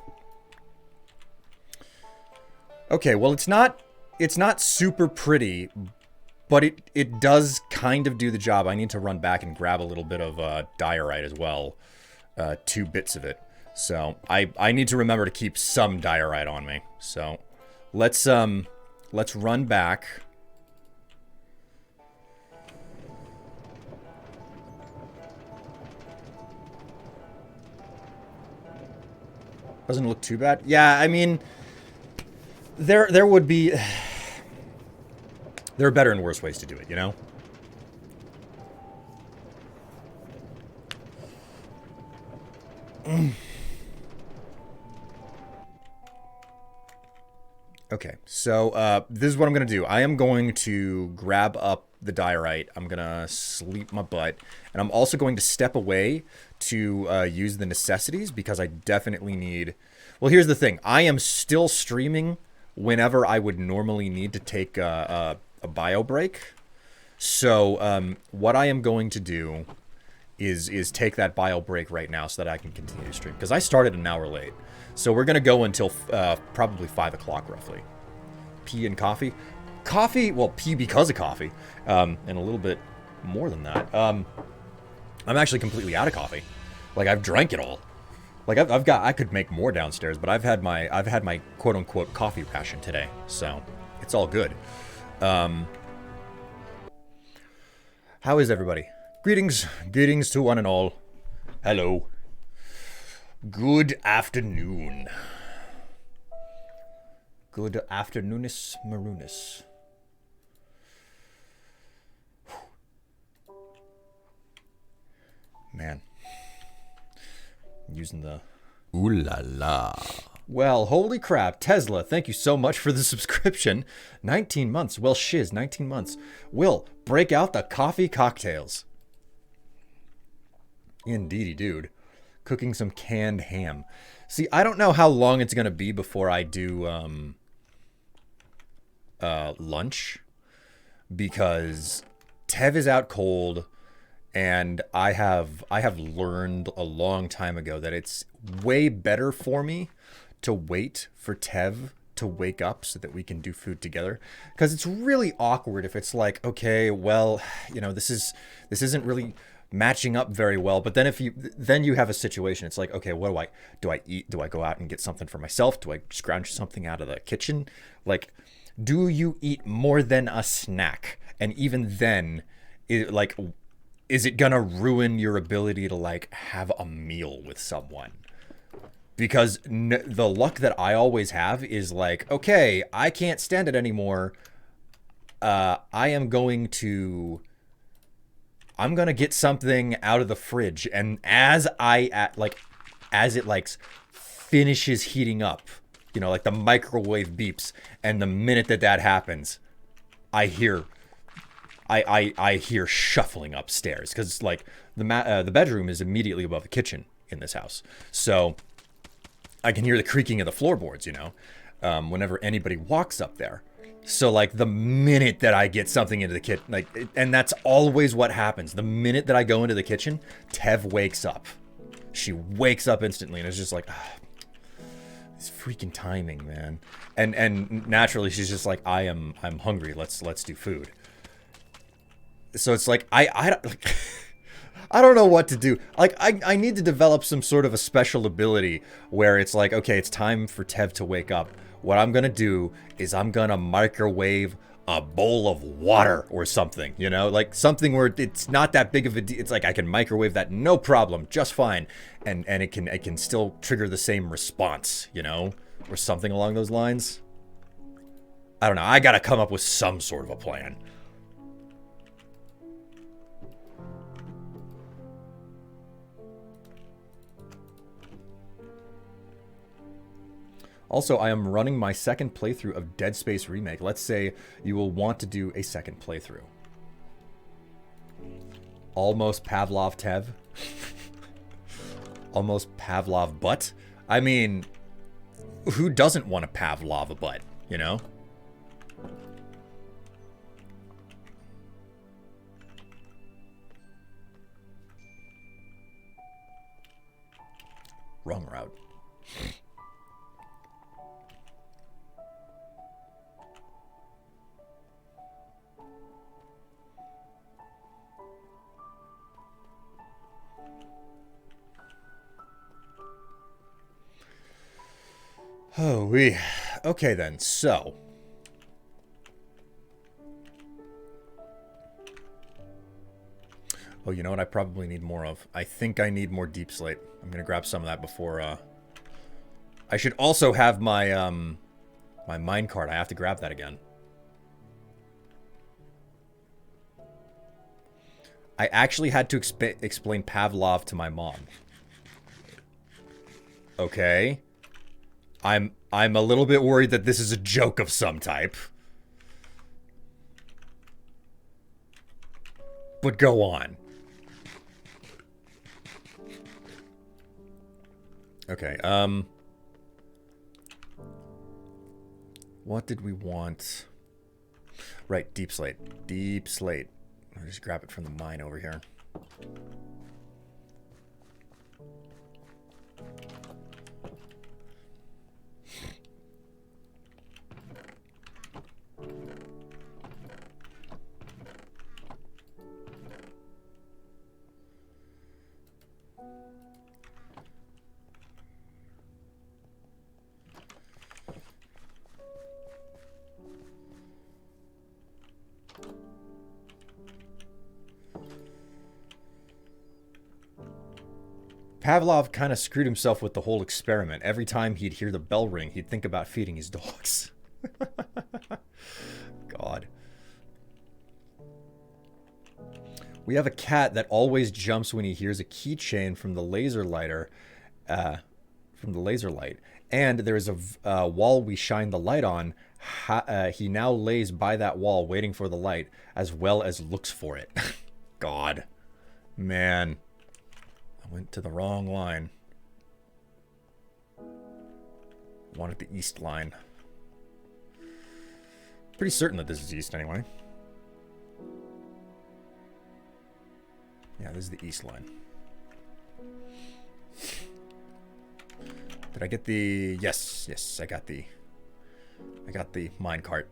Okay, well it's not super pretty, but it does kind of do the job. I need to run back and grab a little bit of diorite as well. 2 bits of it. So I need to remember to keep some diorite on me. So let's run back. Doesn't look too bad. Yeah, I mean, there would be, there are better and worse ways to do it, you know? Okay, so this is what I'm going to do. I am going to grab up the diorite. I'm going to sleep my butt. And I'm also going to step away to use the necessities because I definitely need... Well, here's the thing. I am still streaming whenever I would normally need to take a bio break. So what I am going to do is take that bio break right now so that I can continue to stream. Because I started an hour late. So we're going to go until probably 5 o'clock roughly. Pee and coffee. Coffee, well, pee because of coffee. And a little bit more than that. I'm actually completely out of coffee. Like, I've drank it all. Like, I could make more downstairs, but I've had my quote-unquote coffee ration today. So, it's all good. How is everybody? Greetings to one and all. Hello. Good afternoon. Good afternoonis marunis. Man. Using the... Ooh la la. Well, holy crap. Tesla, thank you so much for the subscription. 19 months. Well, shiz, 19 months. Will, break out the coffee cocktails. Indeedy, dude. Cooking some canned ham. See, I don't know how long it's going to be before I do lunch. Because Tev is out cold. And I have learned a long time ago that it's way better for me to wait for Tev to wake up so that we can do food together. Because it's really awkward if it's like, okay, well, you know, this isn't really matching up very well. But then then you have a situation. It's like, okay, what do I eat? Do I go out and get something for myself? Do I scrounge something out of the kitchen? Like, do you eat more than a snack? And even then, is it gonna ruin your ability to, like, have a meal with someone? Because the luck that I always have is like, okay, I can't stand it anymore. I'm gonna get something out of the fridge, and as it finishes heating up, you know, like the microwave beeps, and the minute that that happens, I hear I hear shuffling upstairs, because like the bedroom is immediately above the kitchen in this house, so I can hear the creaking of the floorboards, you know, whenever anybody walks up there. So like the minute that I get something into the kitchen, like, and that's always what happens. The minute that I go into the kitchen, Tev wakes up. She wakes up instantly, and it's just like, this freaking timing, man. And naturally, she's just like, I'm hungry. Let's do food. So it's like I don't know what to do. Like I need to develop some sort of a special ability where it's like, okay, it's time for Tev to wake up. What I'm gonna do is I'm gonna microwave a bowl of water or something, you know, like something where it's not that big of a deal. It's like I can microwave that no problem, just fine, and it can still trigger the same response, you know, or something along those lines. I don't know. I gotta come up with some sort of a plan. Also, I am running my second playthrough of Dead Space Remake. Let's say you will want to do a second playthrough. Almost Pavlov Tev. Almost Pavlov butt. I mean, who doesn't want a Pavlov a butt, you know? Wrong route. Oh, okay then, so. Oh, you know what I probably need more of? I think I need more deep slate. I'm gonna grab some of that before, I should also have my, my mine cart. I have to grab that again. I actually had to explain Pavlov to my mom. Okay. I'm a little bit worried that this is a joke of some type. But go on. Okay, what did we want? Right, deep slate. Deep slate. I'll just grab it from the mine over here. Pavlov kind of screwed himself with the whole experiment. Every time he'd hear the bell ring, he'd think about feeding his dogs. God. We have a cat that always jumps when he hears a keychain from the laser lighter, from the laser light. And there's a wall we shine the light on. He now lays by that wall waiting for the light, as well as looks for it. God. Man. I went to the wrong line. Wanted the east line. Pretty certain that this is east anyway. Yeah, this is the east line. Did I get the... Yes, I got the minecart.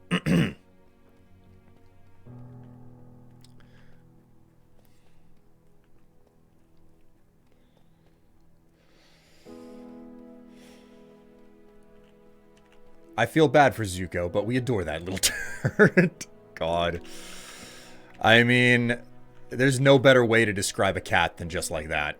I feel bad for Zuko, but we adore that little turd. God. I mean, there's no better way to describe a cat than just like that.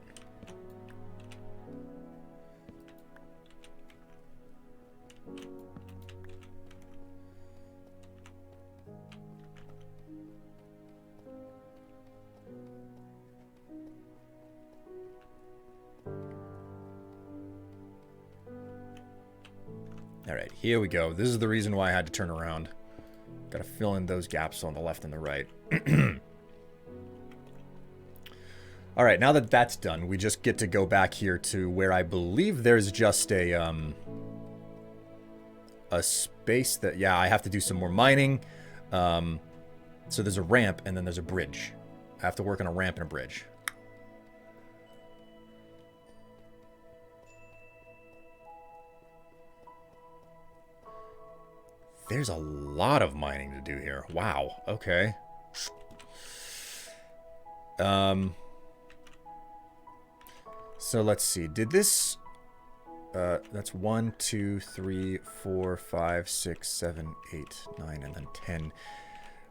All right, here we go. This is the reason why I had to turn around. Got to fill in those gaps on the left and the right. All right, now that that's done, we just get to go back here to where I believe there's just a space that, yeah, I have to do some more mining. So there's a ramp and then there's a bridge. I have to work on a ramp and a bridge. There's a lot of mining to do here. Wow. Okay. So let's see. Did this... that's 1, 2, 3, 4, 5, 6, 7, 8, 9, and then 10.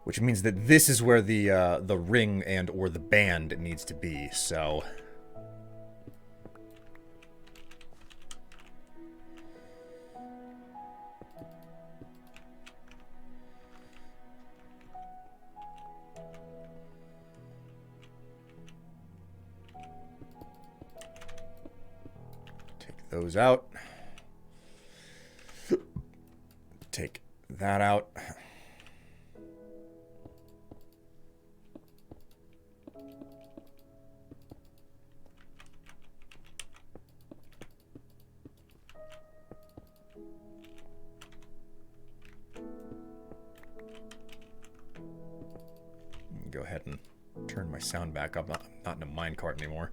Which means that this is where the ring and or the band needs to be. So... those out. Take that out. Go ahead and turn my sound back up. I'm not in a minecart anymore.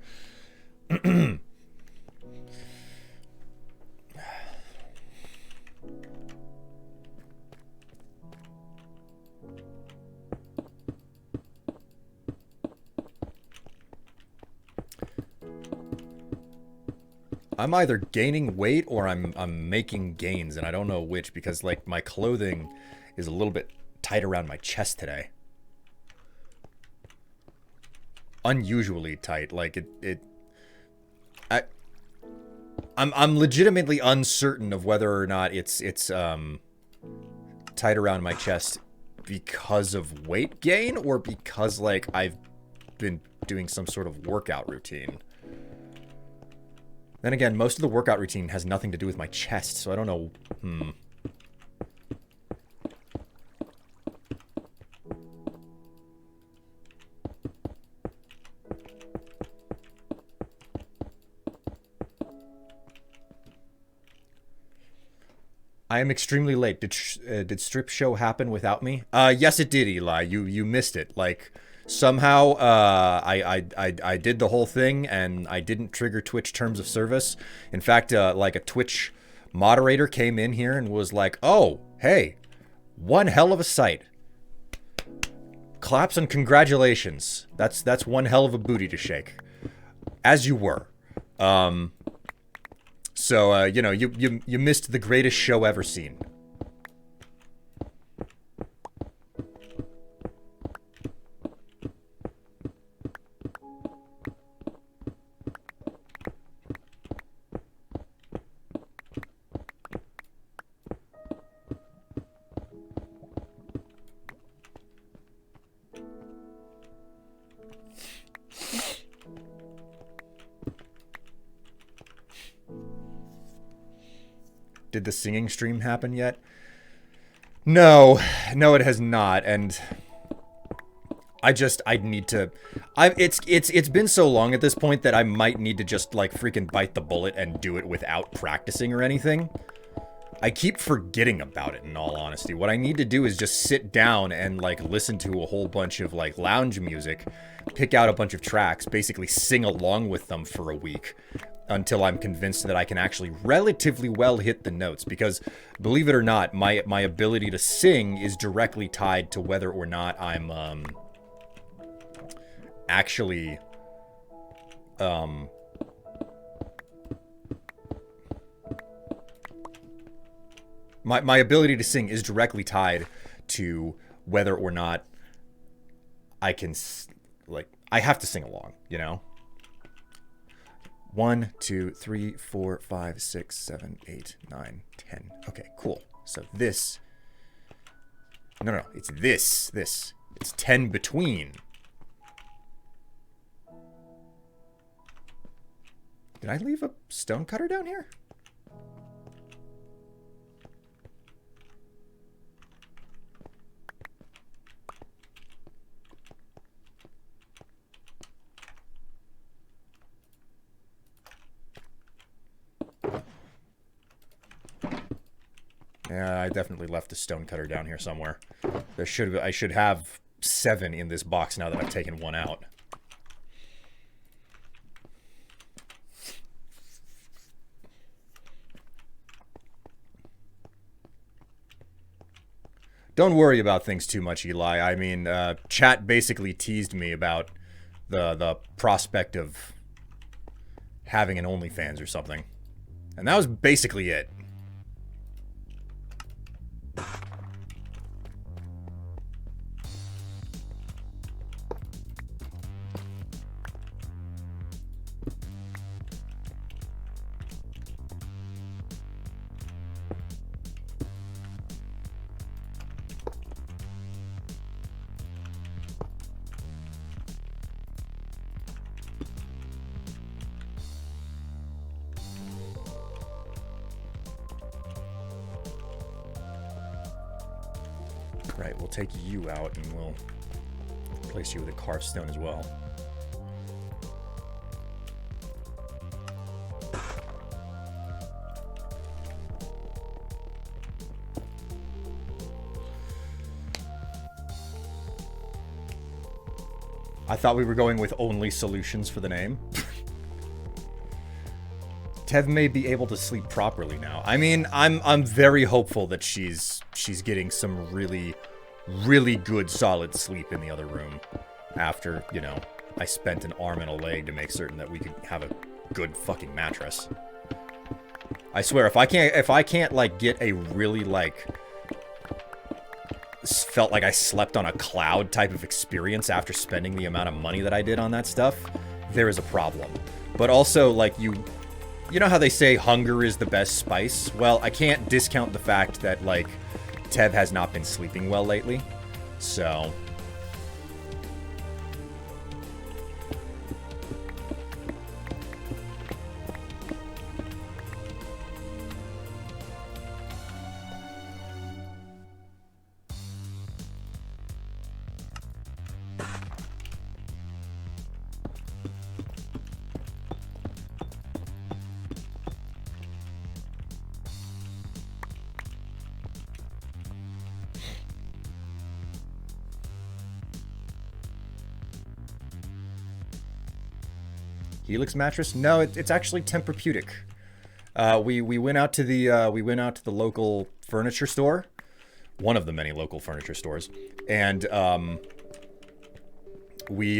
I'm either gaining weight or I'm making gains, and I don't know which, because like my clothing is a little bit tight around my chest today. Unusually tight. Like I'm legitimately uncertain of whether or not it's tight around my chest because of weight gain or because like I've been doing some sort of workout routine. Then again, most of the workout routine has nothing to do with my chest, so I don't know. I am extremely late. Did Strip Show happen without me? Yes, it did, Eli. You missed it. Like, somehow, I did the whole thing, and I didn't trigger Twitch terms of service. In fact, like, a Twitch moderator came in here and was like, oh, hey, one hell of a sight. Claps and congratulations. That's one hell of a booty to shake. As you were. So, you know, you missed the greatest show ever seen. Did the singing stream happen yet? No, it has not, and I need to. It's been so long at this point that I might need to just like freaking bite the bullet and do it without practicing or anything. I keep forgetting about it, in all honesty. What I need to do is just sit down and like listen to a whole bunch of like lounge music, pick out a bunch of tracks, basically sing along with them for a week. Until I'm convinced that I can actually relatively well hit the notes. Because, believe it or not, my ability to sing is directly tied to whether or not I'm, actually, my ability to sing is directly tied to whether or not I can, like, I have to sing along, you know? 1, 2, 3, 4, 5, 6, 7, 8, 9, 10. Okay, cool. So this... No, it's this. It's 10 between. Did I leave a stone cutter down here? Yeah, I definitely left the stone cutter down here somewhere. I should have 7 in this box now that I've taken 1 out. Don't worry about things too much, Eli. I mean, chat basically teased me about the prospect of having an OnlyFans or something. And that was basically it. Right, we'll take you out and we'll replace you with a carved stone as well. I thought we were going with only solutions for the name. Tev may be able to sleep properly now. I mean, I'm very hopeful that she's getting some really good solid sleep in the other room after, you know, I spent an arm and a leg to make certain that we could have a good fucking mattress. I swear, if I can't like get a really like felt like I slept on a cloud type of experience after spending the amount of money that I did on that stuff, there is a problem. But also, like, you know how they say hunger is the best spice? Well, I can't discount the fact that, like, Tev has not been sleeping well lately, so... Helix mattress? No, it's actually Tempur-Pedic. We went out to the local furniture store, one of the many local furniture stores, and we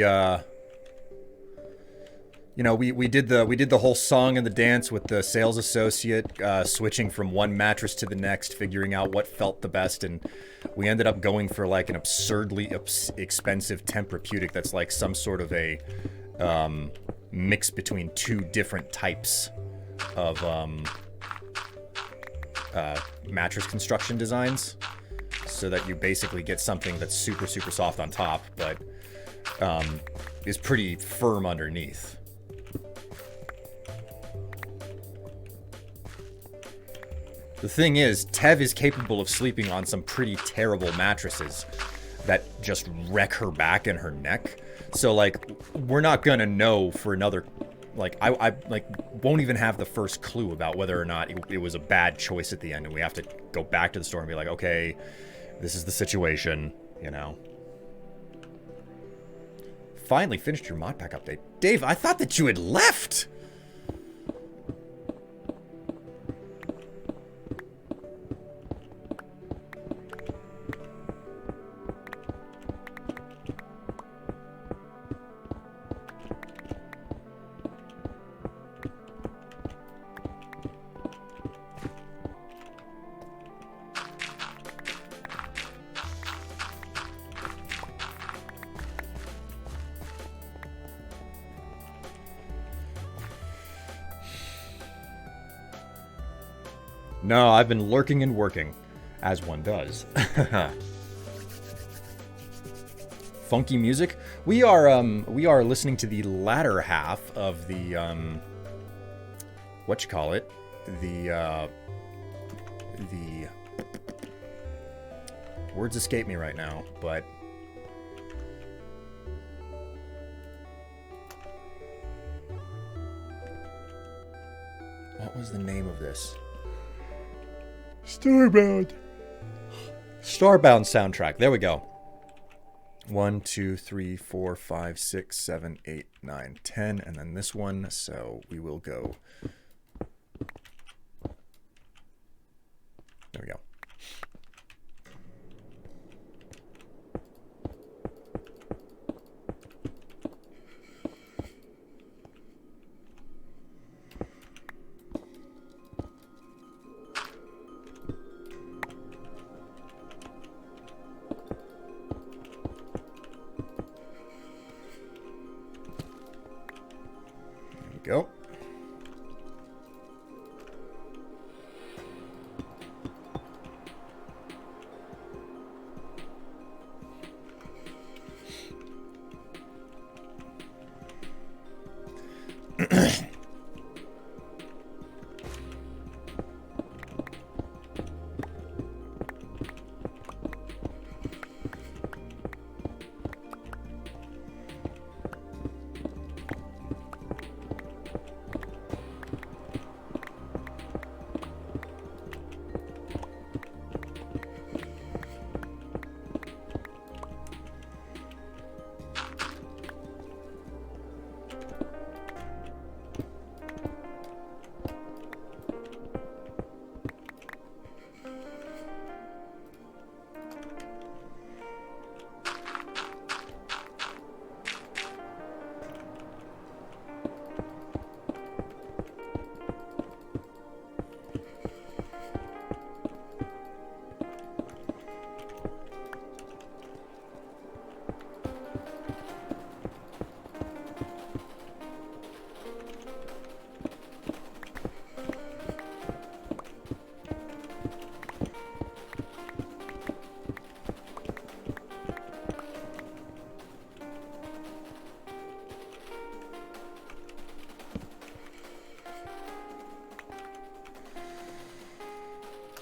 did the whole song and the dance with the sales associate, switching from one mattress to the next, figuring out what felt the best, and we ended up going for like an absurdly expensive Tempur-Pedic that's like some sort of a mix between 2 different types of mattress construction designs, so that you basically get something that's super soft on top, but is pretty firm underneath. The thing is, Tev is capable of sleeping on some pretty terrible mattresses that just wreck her back and her neck. So, like, we're not gonna know for another... Like, I won't even have the first clue about whether or not it was a bad choice at the end, and we have to go back to the store and be like, okay, this is the situation, you know. Finally finished your mod pack update. Dave, I thought that you had left! No, I've been lurking and working, as one does. Funky music. We are listening to the latter half of the whatchamacallit, the words escape me right now, but what was the name of this? Starbound. Starbound soundtrack. There we go. 1, 2, 3, 4, 5, 6, 7, 8, 9, 10, and then this one. So we will go. There we go. Go.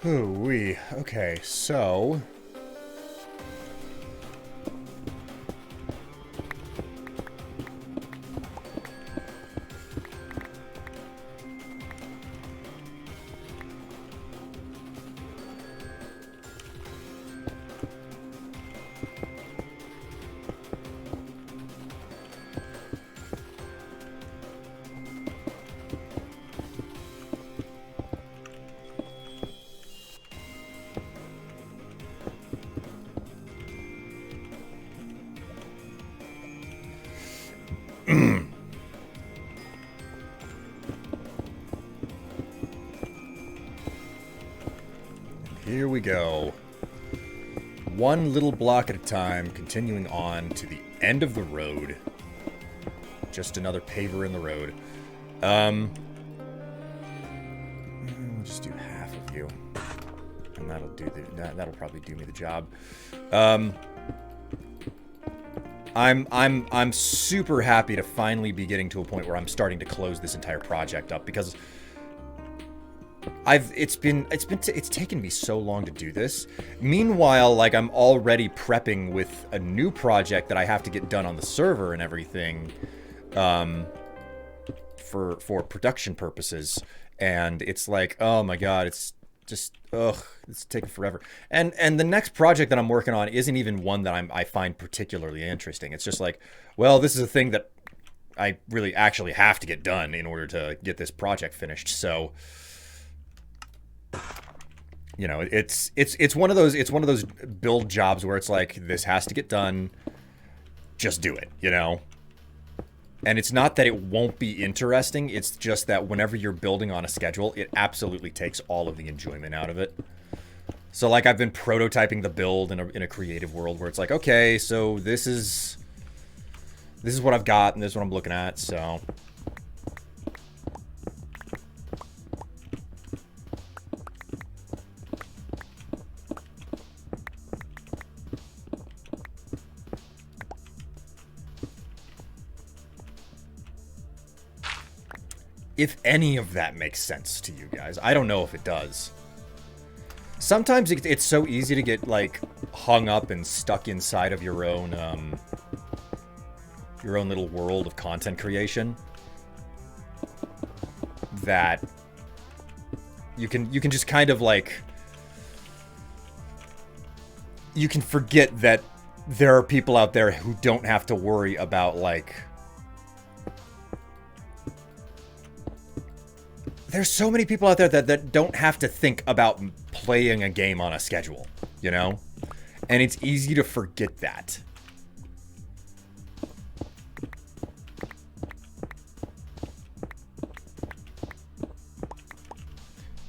Ooh-wee. Okay, so... Here we go. One little block at a time, continuing on to the end of the road. Just another paver in the road. We'll just do half of you. And that'll do that'll probably do me the job. I'm super happy to finally be getting to a point where I'm starting to close this entire project up, because it's taken me so long to do this. Meanwhile, like, I'm already prepping with a new project that I have to get done on the server and everything, for production purposes. And it's like, oh my god, it's just, it's taking forever. And the next project that I'm working on isn't even one that I find particularly interesting. It's just like, well, this is a thing that I really actually have to get done in order to get this project finished. So, you know, it's one of those build jobs where it's like, this has to get done, just do it, you know? And it's not that it won't be interesting, it's just that whenever you're building on a schedule, it absolutely takes all of the enjoyment out of it. So, like, I've been prototyping the build in a creative world where it's like, okay, so this is what I've got, and this is what I'm looking at, so... If any of that makes sense to you guys. I don't know if it does. Sometimes it's so easy to get, like, hung up and stuck inside of your own little world of content creation that you can just kind of, like, you can forget that there are people out there who don't have to worry about, like... There's so many people out there that don't have to think about playing a game on a schedule, you know? And it's easy to forget that.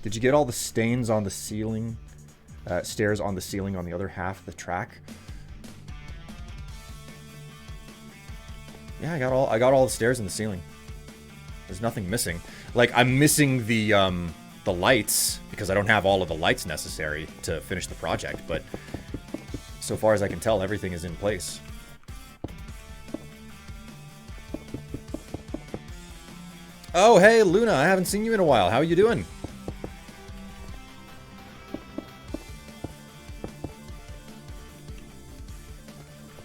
Did you get all the stains on the ceiling? Stairs on the ceiling on the other half of the track? Yeah, I got all the stairs in the ceiling. There's nothing missing. Like, I'm missing the lights because I don't have all of the lights necessary to finish the project, but so far as I can tell, everything is in place. Oh, hey, Luna, I haven't seen you in a while. How are you doing?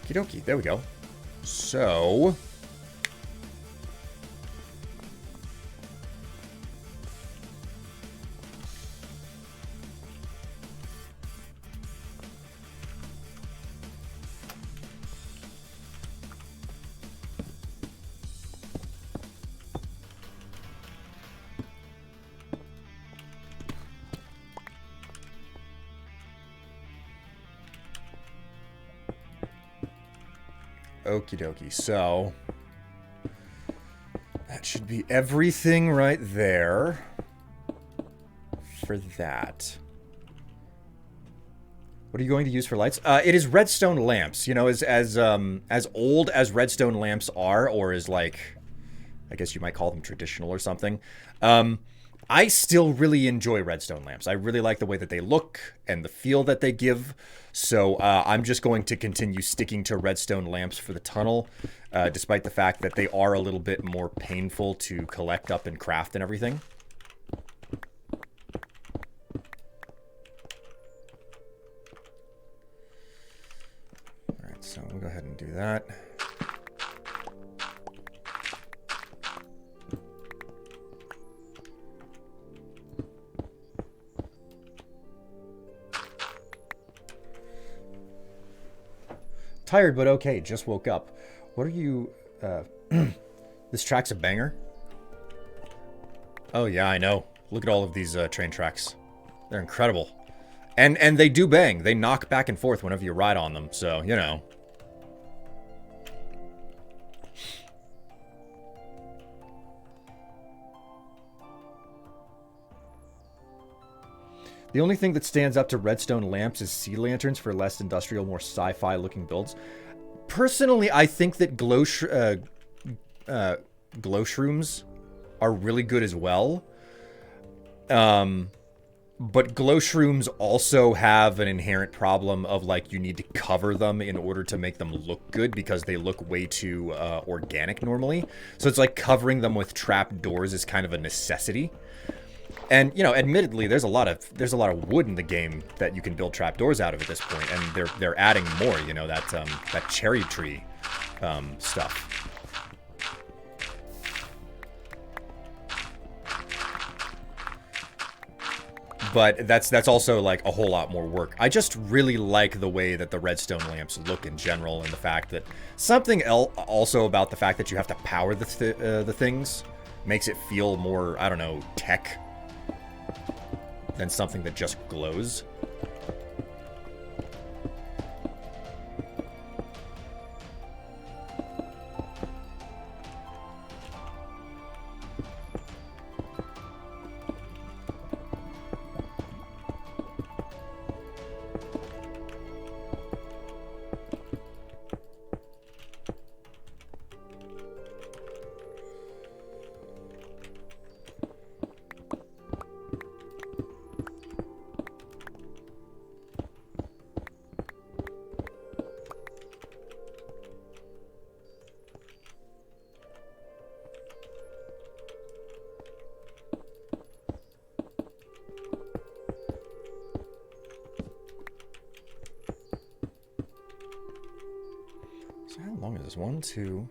Okie dokie, there we go. So... Okie dokie, so that should be everything right there for that. What are you going to use for lights? It is redstone lamps. You know, as old as redstone lamps are, or as, like, I guess you might call them traditional or something. I still really enjoy redstone lamps. I really like the way that they look and the feel that they give. So I'm just going to continue sticking to redstone lamps for the tunnel, despite the fact that they are a little bit more painful to collect up and craft and everything. All right, so we'll go ahead and do that. Tired, but okay. Just woke up. What are you... This track's a banger? Oh, yeah, I know. Look at all of these train tracks. They're incredible. And they do bang. They knock back and forth whenever you ride on them. So, you know. The only thing that stands up to redstone lamps is sea lanterns for less industrial, more sci-fi looking builds. Personally, I think that glow shrooms are really good as well. But glow shrooms also have an inherent problem of, like, you need to cover them in order to make them look good because they look way too organic normally. So it's like covering them with trap doors is kind of a necessity. And, you know, admittedly, there's a lot of wood in the game that you can build trapdoors out of at this point, and they're adding more. You know, that cherry tree stuff. But that's also, like, a whole lot more work. I just really like the way that the redstone lamps look in general, and the fact that something else also about the fact that you have to power the things makes it feel more, I don't know, tech than something that just glows. So how long is this? 1, 2...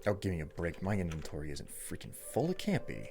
Oh, give me a break. My inventory isn't freaking full. It can't be.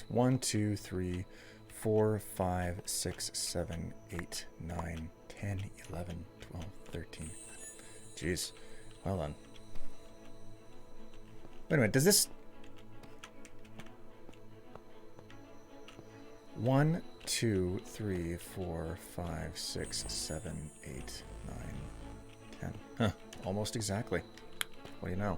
It's 1, 2, 3, 4, 5, 6, 7, 8, 9, 10, 11, 12, 13. Jeez. Well done. Wait a minute, does this... 1, 2, 3, 4, 5, 6, 7, 8, 9, 10. Huh. Almost exactly. What do you know?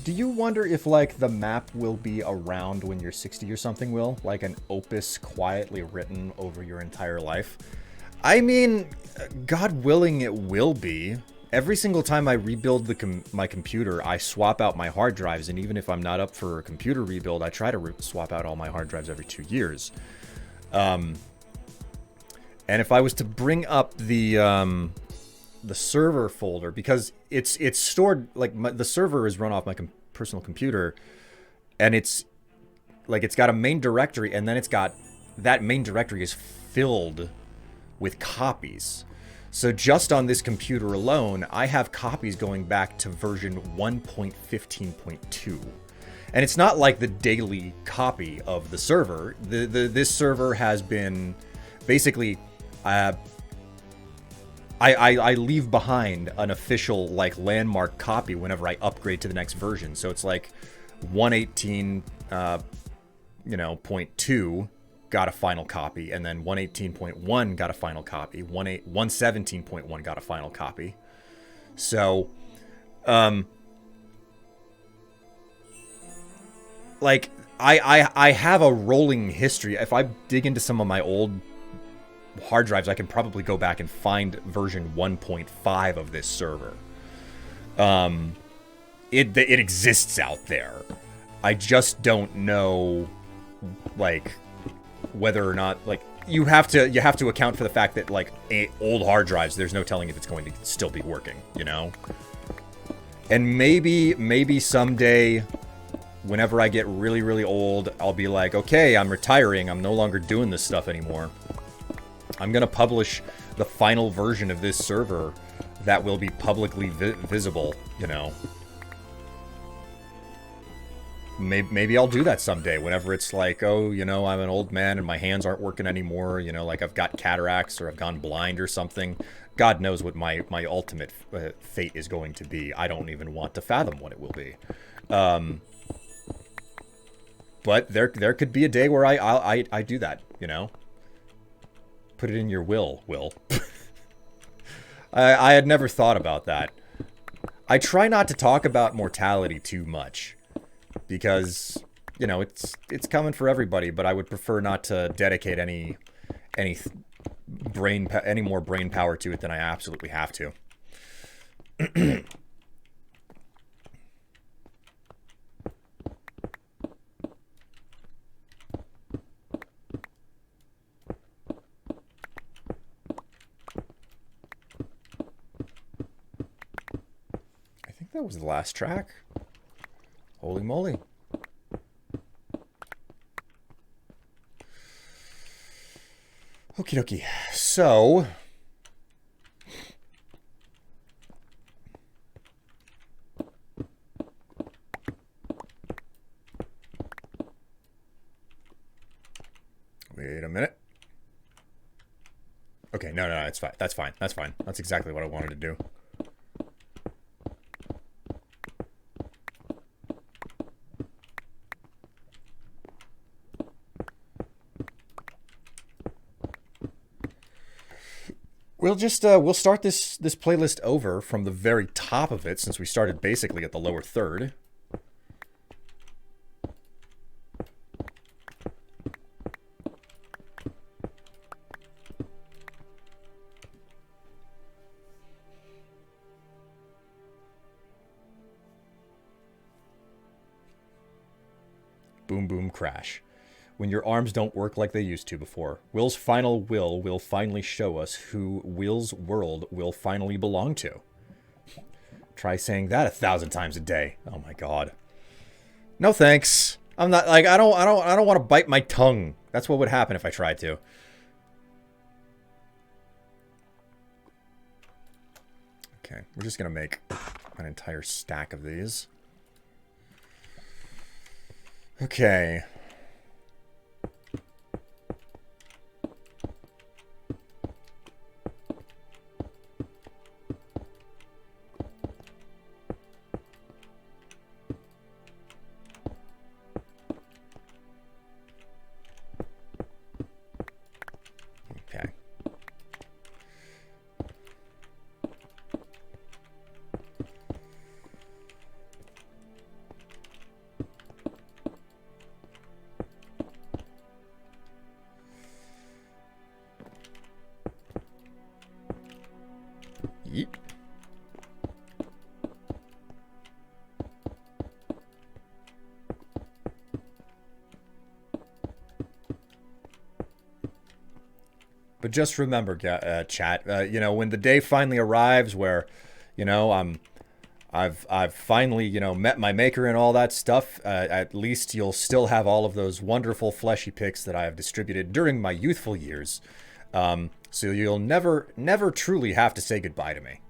Do you wonder if, like, the map will be around when you're 60 or something, Will? Like an opus quietly written over your entire life? I mean, God willing, it will be. Every single time I rebuild my computer, I swap out my hard drives, and even if I'm not up for a computer rebuild, I try to swap out all my hard drives every 2 years. And if I was to bring up the server folder, because it's stored, like, the server is run off my personal computer, and it's got a main directory, and then it's got, that main directory is filled with copies. So just on this computer alone, I have copies going back to version 1.15.2. And it's not like the daily copy of the server. This server has been basically, I leave behind an official, like, landmark copy whenever I upgrade to the next version. So it's like 118, point 2 got a final copy, and then 118.1 got a final copy, 117.1 got a final copy. So, like, I have a rolling history. If I dig into some of my old hard drives, I can probably go back and find version 1.5 of this server. It exists out there. I just don't know, like, whether or not, like, you have to account for the fact that, like, old hard drives, there's no telling if it's going to still be working, you know? And maybe someday, whenever I get really, really old, I'll be like, okay, I'm retiring, I'm no longer doing this stuff anymore. I'm going to publish the final version of this server that will be publicly visible, you know. Maybe I'll do that someday, whenever it's like, oh, you know, I'm an old man and my hands aren't working anymore, you know, like I've got cataracts or I've gone blind or something. God knows what my ultimate fate is going to be. I don't even want to fathom what it will be. But there could be a day where I do that, you know. Put it in your will. I had never thought about that. I try not to talk about mortality too much, because, you know, it's coming for everybody, but I would prefer not to dedicate any more brain power to it than I absolutely have to. I think that was the last track. Holy moly. Okie dokie. So, wait a minute. Okay, no, it's fine. That's fine. That's fine. That's exactly what I wanted to do. We'll start this playlist over from the very top of it, since we started basically at the lower third. Boom, boom, crash. When your arms don't work like they used to before. Will's final will finally show us who Will's world will finally belong to. Try saying that 1,000 times a day. Oh my god. No thanks. I'm not, like, I don't want to bite my tongue. That's what would happen if I tried to. Okay, we're just gonna make an entire stack of these. Okay. Okay. Yeet. But just remember, chat. You know, when the day finally arrives, where, you know, I've finally, you know, met my maker and all that stuff. At least you'll still have all of those wonderful fleshy picks that I have distributed during my youthful years. So you'll never truly have to say goodbye to me.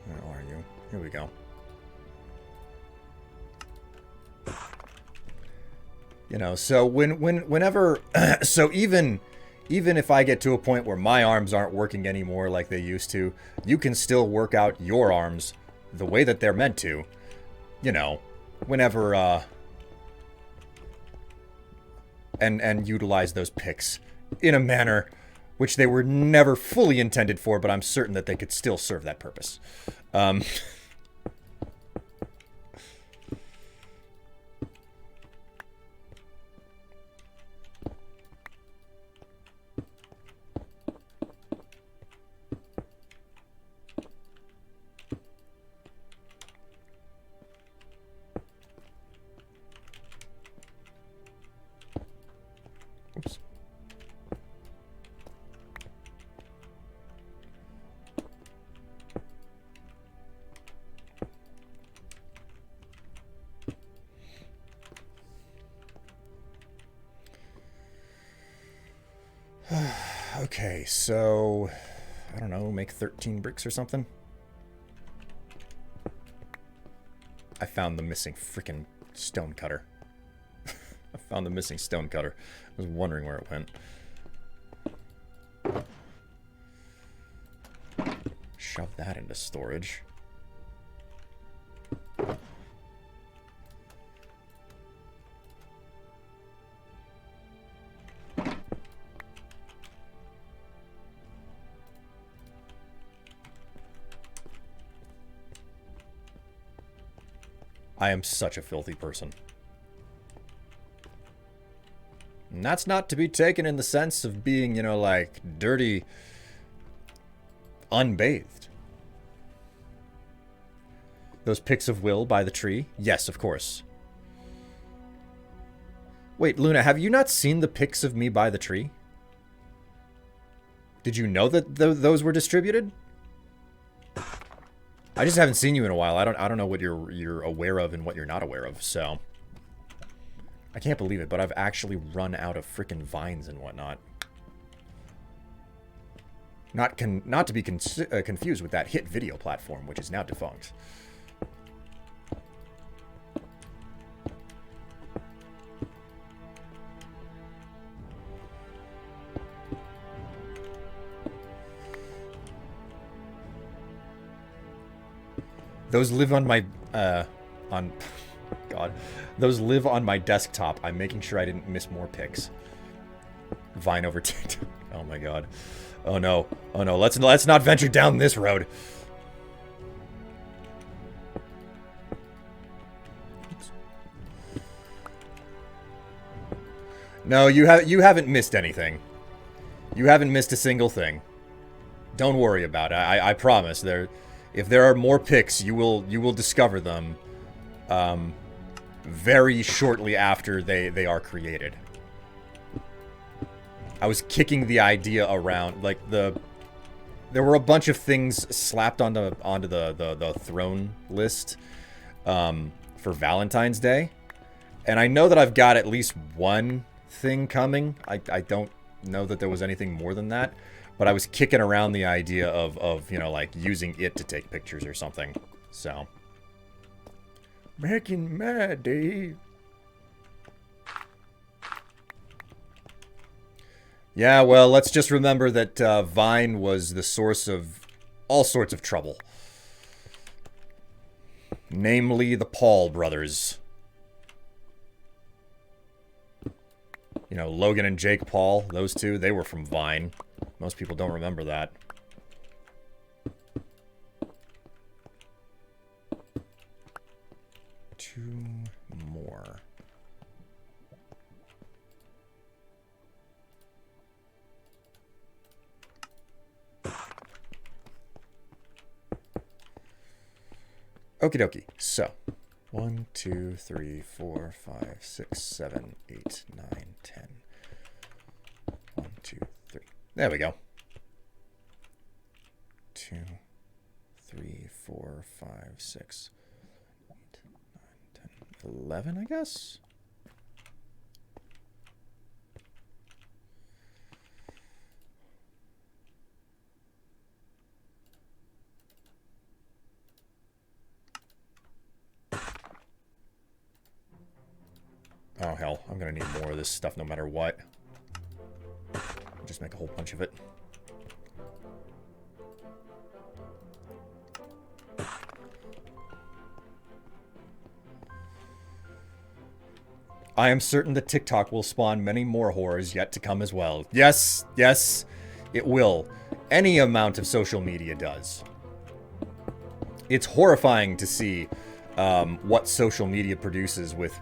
Where are you? Here we go. You know, so whenever, so even if I get to a point where my arms aren't working anymore like they used to, you can still work out your arms the way that they're meant to. You know, whenever, and utilize those picks in a manner which they were never fully intended for, but I'm certain that they could still serve that purpose. Oops. Okay, so I don't know, make 13 bricks or something. I found the missing freaking stone cutter. I found the missing stone cutter. I was wondering where it went. Shove that into storage. I am such a filthy person. And that's not to be taken in the sense of being, you know, like, dirty, unbathed. Those pics of Will by the tree? Yes, of course. Wait, Luna, have you not seen the pics of me by the tree? Did you know that those were distributed? I just haven't seen you in a while. I don't know what you're aware of and what you're not aware of, so I can't believe it, but I've actually run out of freaking vines and whatnot. Not to be confused with that hit video platform, which is now defunct. Those live on my, God. Those live on my desktop. I'm making sure I didn't miss more pics. Vine over TikTok. Oh my God. Oh no. Oh no. Let's not venture down this road. Oops. No, you haven't missed anything. You haven't missed a single thing. Don't worry about it. I promise. If there are more pics, you will discover them very shortly after they are created. I was kicking the idea around, like there were a bunch of things slapped onto the throne list for Valentine's Day, and I know that I've got at least one thing coming. I don't know that there was anything more than that, but I was kicking around the idea of you know, like using it to take pictures or something. So making mad, Dave. Yeah, well, let's just remember that Vine was the source of all sorts of trouble. Namely, the Paul brothers. You know, Logan and Jake Paul, those two, they were from Vine. Most people don't remember that. Two more. Okie dokie. So, 1, 2, 3, 4, 5, 6, 7, 8, 9, 10. 1, 2, 3. There we go. 2, 3, 4, 5, 6, 8, 9, 10, 11, I guess? Oh, hell. I'm gonna need more of this stuff no matter what. I'll just make a whole bunch of it. I am certain that TikTok will spawn many more horrors yet to come as well. Yes, yes, it will. Any amount of social media does. It's horrifying to see what social media produces with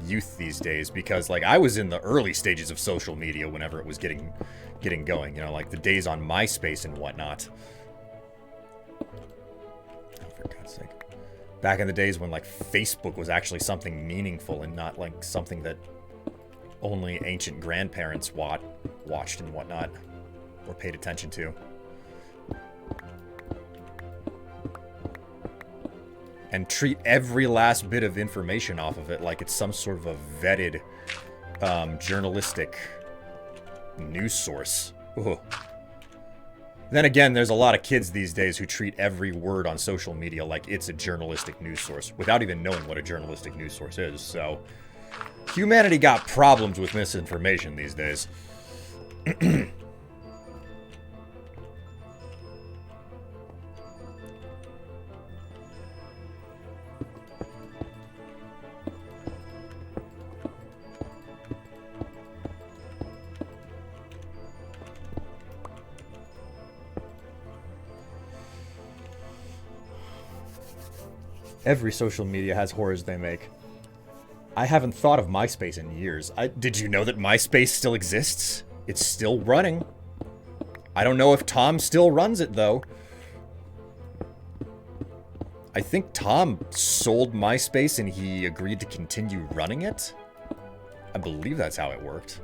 youth these days, because like I was in the early stages of social media whenever it was getting going, you know, like the days on MySpace and whatnot. Oh, for God's sake. Back in the days when like Facebook was actually something meaningful and not like something that only ancient grandparents watched and whatnot, or paid attention to. And treat every last bit of information off of it like it's some sort of a vetted journalistic news source. Ugh. Then again, there's a lot of kids these days who treat every word on social media like it's a journalistic news source without even knowing what a journalistic news source is. So, humanity got problems with misinformation these days. Every social media has horrors they make. I haven't thought of MySpace in years. Did you know that MySpace still exists? It's still running. I don't know if Tom still runs it, though. I think Tom sold MySpace and he agreed to continue running it. I believe that's how it worked.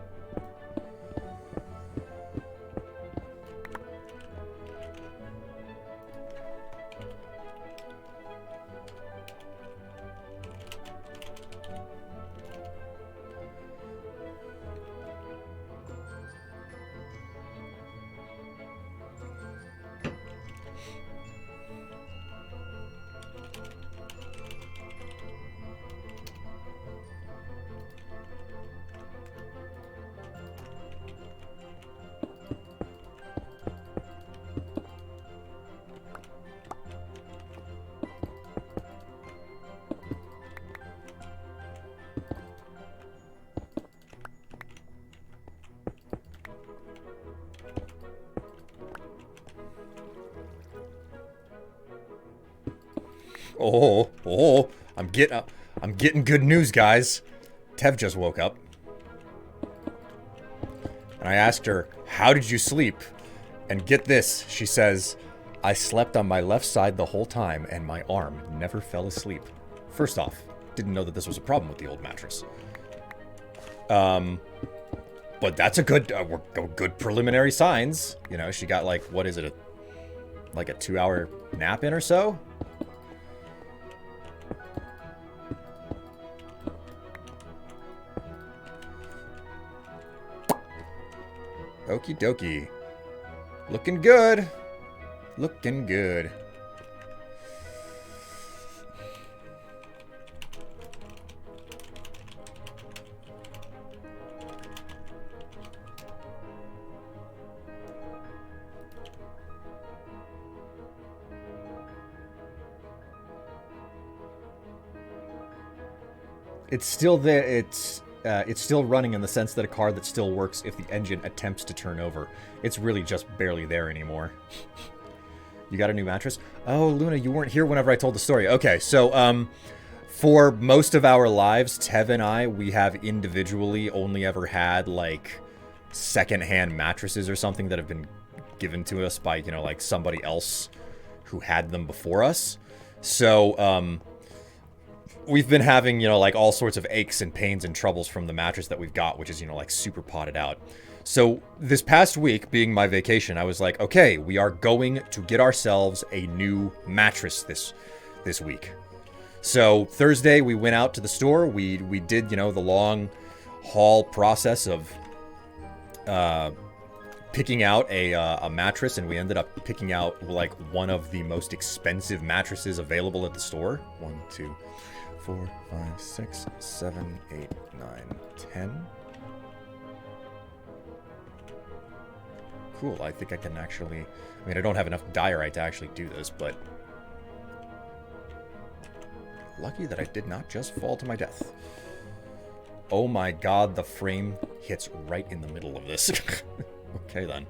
Oh, I'm getting good news, guys. Tev just woke up. And I asked her, "How did you sleep?" And get this, she says, I slept on my left side the whole time and my arm never fell asleep. First off, didn't know that this was a problem with the old mattress. But that's a good preliminary signs. You know, she got like, what is it, like a 2-hour nap in or so? Okie dokie. Looking good. Looking good. It's still there. It's still running in the sense that a car that still works if the engine attempts to turn over. It's really just barely there anymore. You got a new mattress? Oh, Luna, you weren't here whenever I told the story. Okay, so for most of our lives, Tev and I, we have individually only ever had like secondhand mattresses or something that have been given to us by, you know, like somebody else who had them before us. So we've been having, you know, like all sorts of aches and pains and troubles from the mattress that we've got, which is, you know, like super potted out. So this past week, being my vacation, I was like, okay, we are going to get ourselves a new mattress this week. So Thursday, we went out to the store. We did, you know, the long haul process of picking out a mattress, and we ended up picking out like one of the most expensive mattresses available at the store. 1, 2, 4, 5, 6, 7, 8, 9, 10. Cool, I think I can actually... I mean, I don't have enough diorite to actually do this, but... Lucky that I did not just fall to my death. Oh my god, the frame hits right in the middle of this. Okay, then.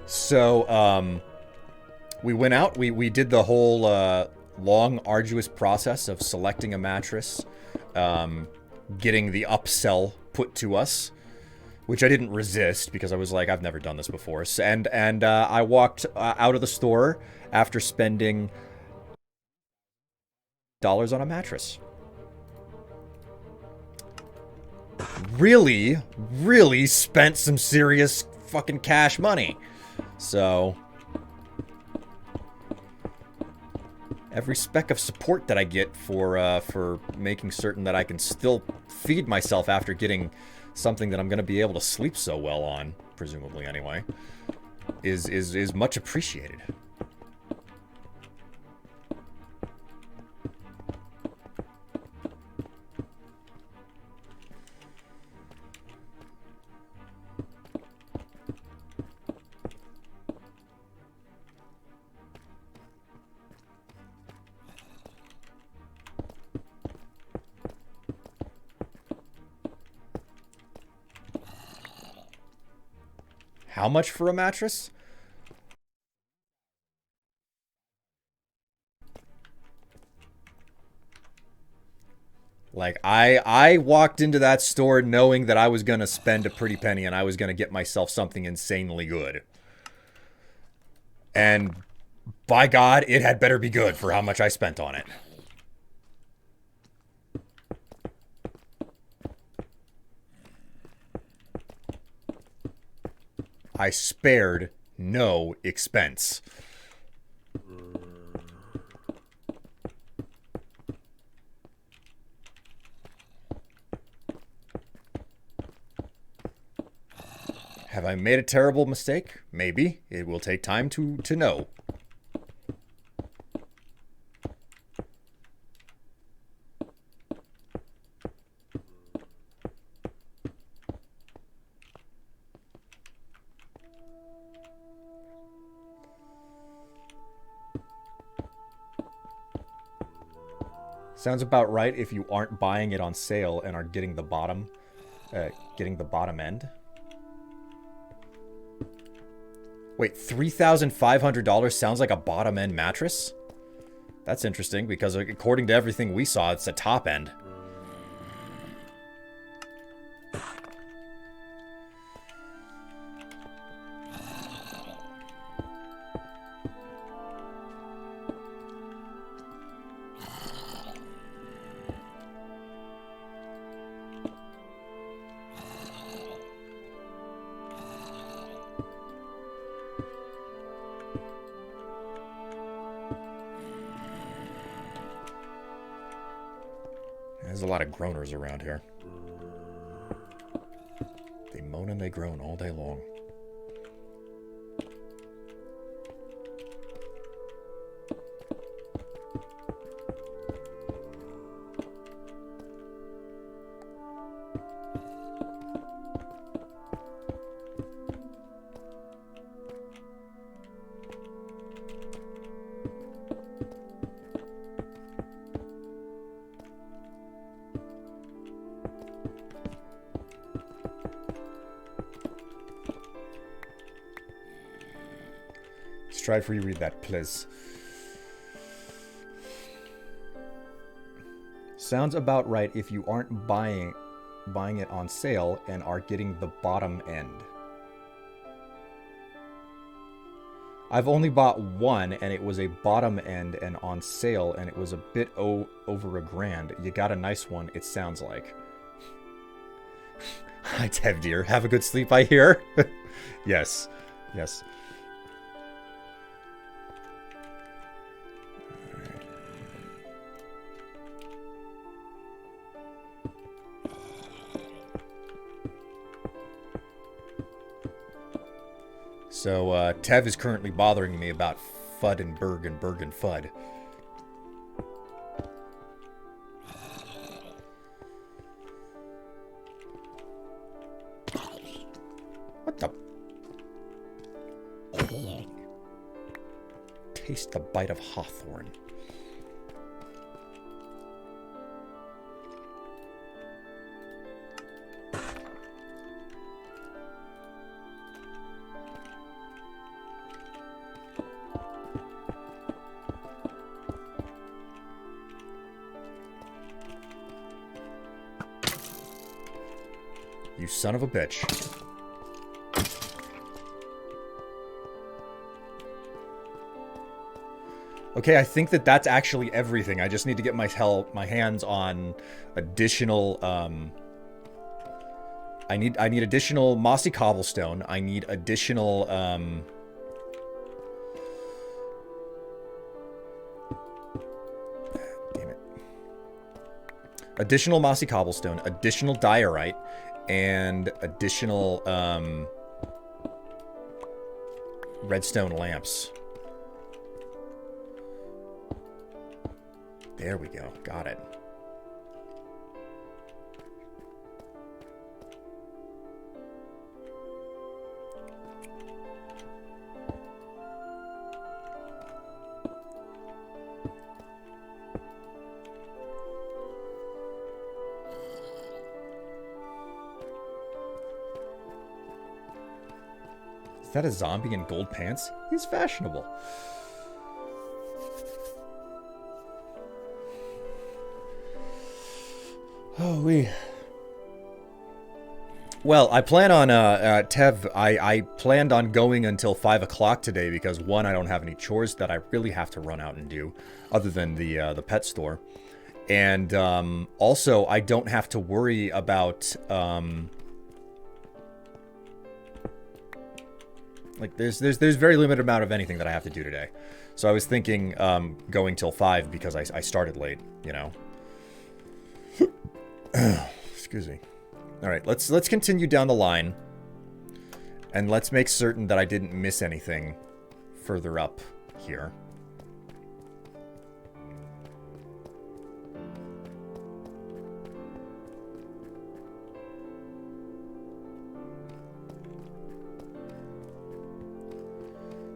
So, we went out, we did the whole, long, arduous process of selecting a mattress, getting the upsell put to us, which I didn't resist because I was like, I've never done this before. And I walked out of the store after spending $100 on a mattress. Really, really spent some serious fucking cash money. So, every speck of support that I get for making certain that I can still feed myself after getting something that I'm going to be able to sleep so well on, presumably anyway, is much appreciated. How much for a mattress? Like, I walked into that store knowing that I was going to spend a pretty penny and I was going to get myself something insanely good. And by God, it had better be good for how much I spent on it. I spared no expense. Have I made a terrible mistake? Maybe. It will take time to know. Sounds about right if you aren't buying it on sale and are getting the bottom end. Wait, $3,500 sounds like a bottom-end mattress? That's interesting, because according to everything we saw, it's a top end. There's a lot of groaners around here. They moan and they groan all day long. Strife, reread that, please. Sounds about right if you aren't buying it on sale and are getting the bottom end. I've only bought one and it was a bottom end and on sale and it was a bit over $1,000. You got a nice one, it sounds like. Hi, Tev dear. Have a good sleep, I hear. Yes. Yes. So, Tev is currently bothering me about Fud and Berg and Fud. What the? Taste the bite of hawthorn. You son of a bitch. Okay, I think that's actually everything. I just need to get my hands on additional, I need additional mossy cobblestone. I need additional, damn it. Additional mossy cobblestone, additional diorite, and additional, redstone lamps. There we go. Got it. Is that a zombie in gold pants? He's fashionable. Oh, well, I plan on, Tev, I planned on going until 5 o'clock today because, one, I don't have any chores that I really have to run out and do, other than the pet store. And, also, I don't have to worry about, like, there's very limited amount of anything that I have to do today. So I was thinking, going till 5 because I started late, you know. Excuse me. All right, let's continue down the line, and let's make certain that I didn't miss anything further up here.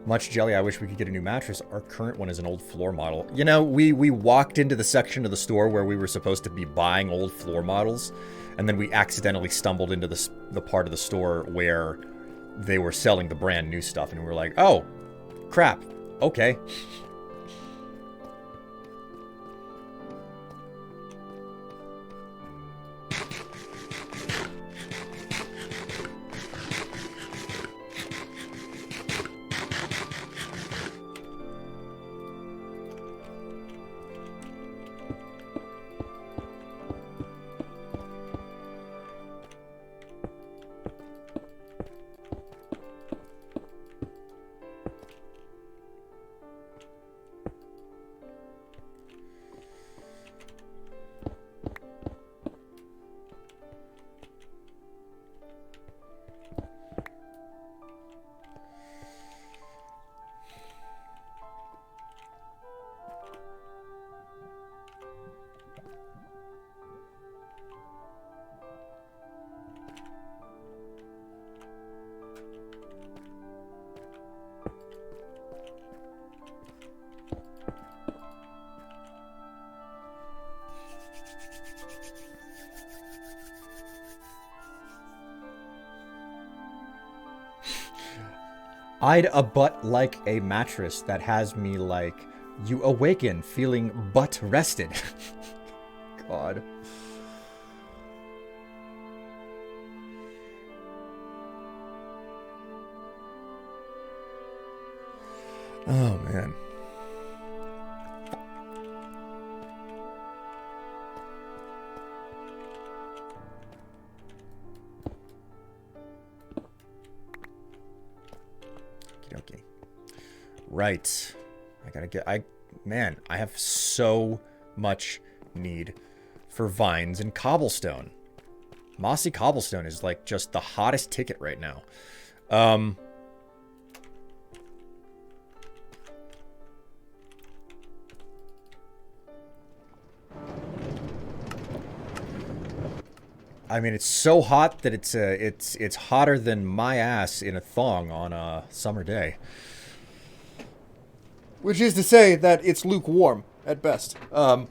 Much jelly, I wish we could get a new mattress. Our current one is an old floor model. You know, we walked into the section of the store where we were supposed to be buying old floor models, and then we accidentally stumbled into the part of the store where they were selling the brand new stuff, and we were like, oh, crap, okay. I'd but like a mattress that has me like, you awaken feeling but rested. God. Oh, man. Okay. Right. Man, I have so much need for vines and cobblestone. Mossy cobblestone is like just the hottest ticket right now. I mean, it's so hot that it's hotter than my ass in a thong on a summer day. Which is to say that it's lukewarm at best. Hello,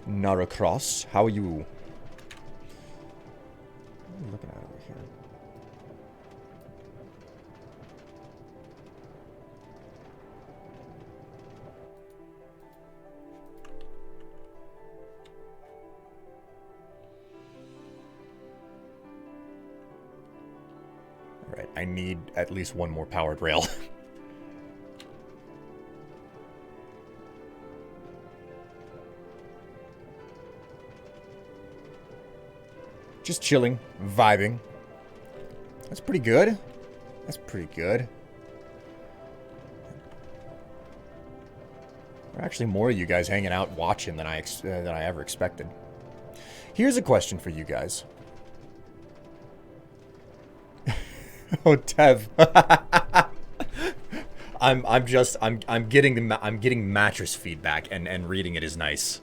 Naracross. How are you? What are you looking at over here? Alright, I need at least one more powered rail. Just chilling, vibing. That's pretty good. That's pretty good. There are actually more of you guys hanging out watching than I ever expected. Here's a question for you guys. Oh, Tev. I'm getting mattress feedback, and reading it is nice.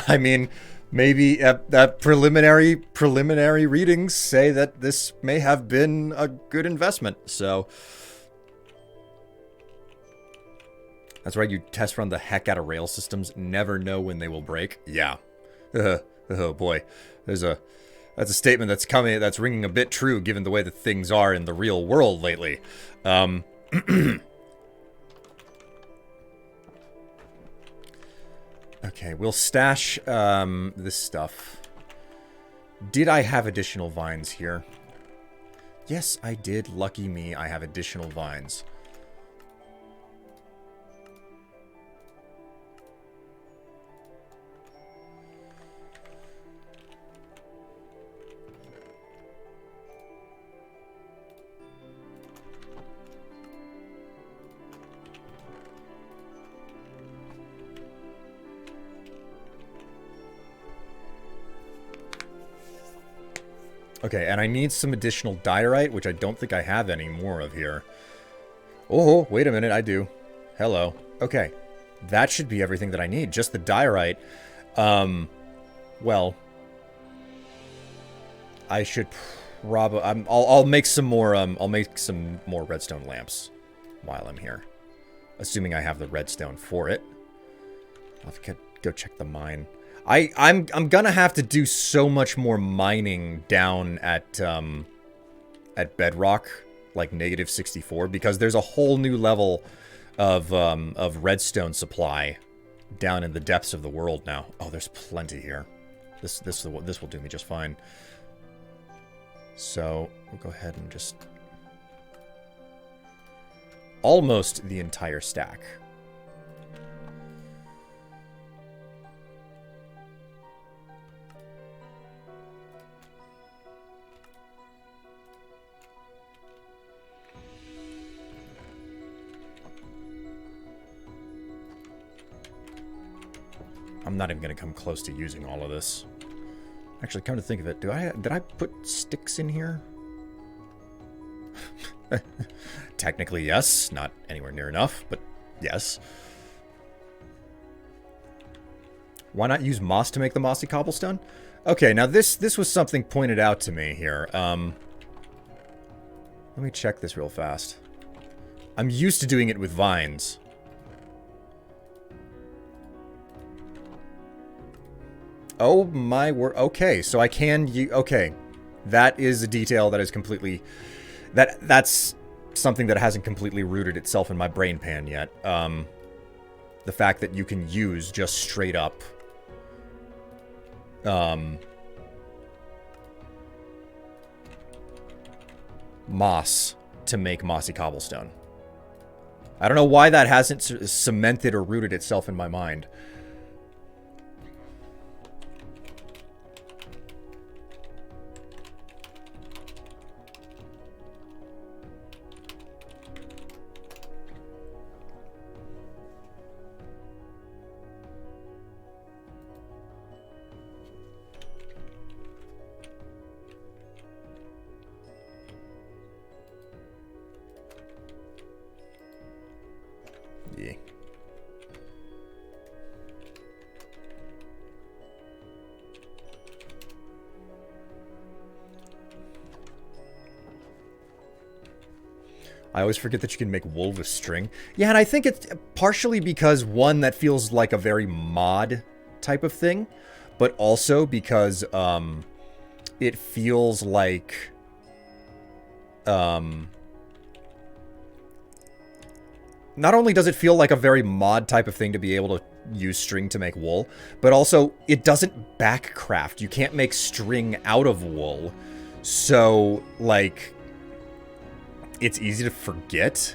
I mean, maybe that preliminary readings say that this may have been a good investment. So that's right. You test run the heck out of rail systems. Never know when they will break. Yeah. Oh boy. That's a statement that's ringing a bit true given the way that things are in the real world lately. Okay, we'll stash this stuff. Did I have additional vines here? Yes, I did. Lucky me, I have additional vines. Okay, and I need some additional diorite, which I don't think I have any more of here. Oh, wait a minute, I do. Hello. Okay, that should be everything that I need, just the diorite. Well, I should probably... I'll make some more, I'll make some more redstone lamps while I'm here. Assuming I have the redstone for it. I'll have to go check the mine. I'm gonna have to do so much more mining down at Bedrock, like -64, because there's a whole new level of redstone supply down in the depths of the world now. Oh, there's plenty here. This will do me just fine. So we'll go ahead and just almost the entire stack. I'm not even going to come close to using all of this. Actually, come to think of it, did I put sticks in here? Technically, yes. Not anywhere near enough, but yes. Why not use moss to make the mossy cobblestone? Okay, now this was something pointed out to me here. Let me check this real fast. I'm used to doing it with vines. Oh my word. Okay, so I can use... Okay. That is a detail that is completely... That's something that hasn't completely rooted itself in my brain pan yet. The fact that you can use just straight up... moss to make mossy cobblestone. I don't know why that hasn't cemented or rooted itself in my mind. Yeah. I always forget that you can make wool with string. Yeah, and I think it's partially because, one, that feels like a very mod type of thing, but also because it feels like not only does it feel like a very mod type of thing to be able to use string to make wool, but also it doesn't backcraft. You can't make string out of wool. So, like, it's easy to forget.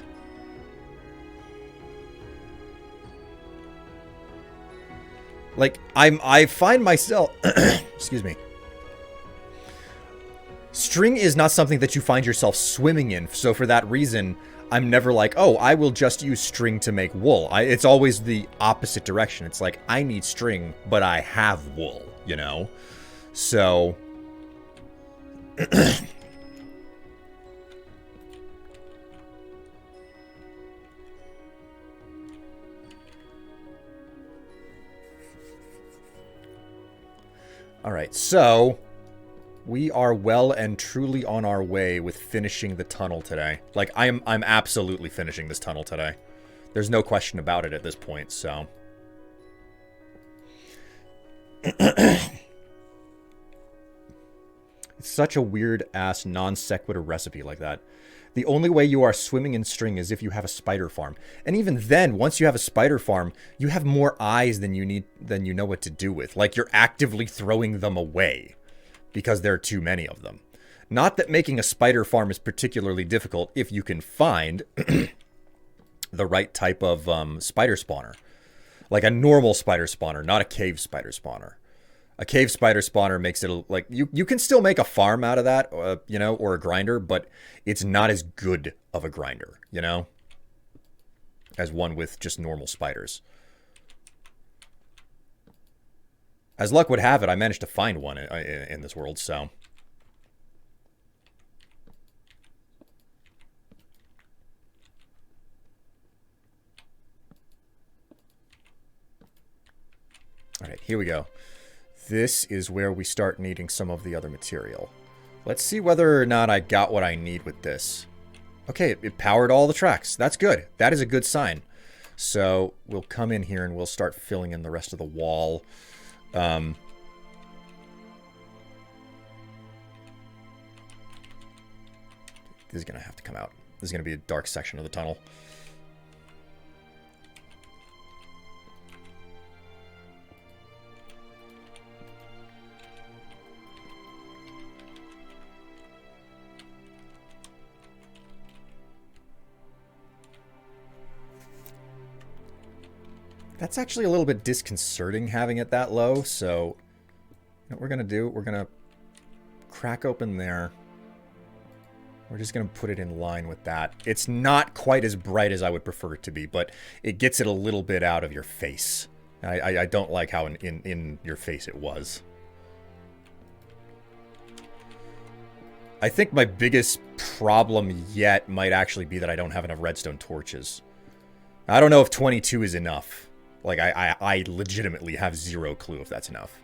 Like, I find myself... excuse me. String is not something that you find yourself swimming in, so for that reason, I'm never like, oh, I will just use string to make wool. It's always the opposite direction. It's like, I need string, but I have wool, you know? So... Alright, so... we are well and truly on our way with finishing the tunnel today. Like, I'm absolutely finishing this tunnel today. There's no question about it at this point, so... It's such a weird-ass non-sequitur recipe like that. The only way you are swimming in string is if you have a spider farm. And even then, once you have a spider farm, you have more eyes than you know what to do with. Like, you're actively throwing them away because there are too many of them. Not that making a spider farm is particularly difficult if you can find the right type of spider spawner. Like a normal spider spawner, not a cave spider spawner. A cave spider spawner makes it, like, you can still make a farm out of that, you know, or a grinder, but it's not as good of a grinder, you know, as one with just normal spiders. As luck would have it, I managed to find one in this world, so... Alright, here we go. This is where we start needing some of the other material. Let's see whether or not I got what I need with this. Okay, it powered all the tracks. That's good. That is a good sign. So we'll come in here and we'll start filling in the rest of the wall. This is going to have to come out. This is going to be a dark section of the tunnel. That's actually a little bit disconcerting having it that low, so what we're going to do, we're going to crack open there. We're just going to put it in line with that. It's not quite as bright as I would prefer it to be, but it gets it a little bit out of your face. I don't like how in your face it was. I think my biggest problem yet might actually be that I don't have enough redstone torches. I don't know if 22 is enough. Like, I legitimately have zero clue if that's enough.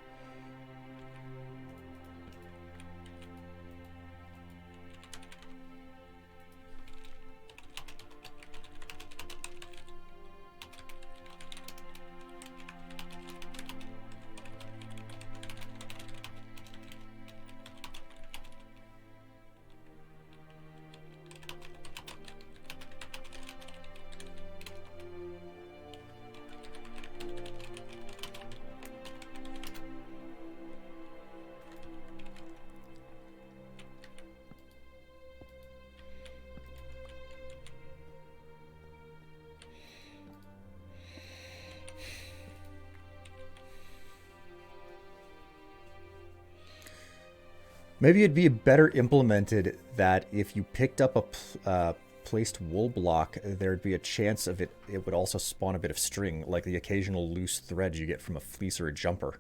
Maybe it'd be better implemented that if you picked up a placed wool block, there'd be a chance of it would also spawn a bit of string, like the occasional loose thread you get from a fleece or a jumper.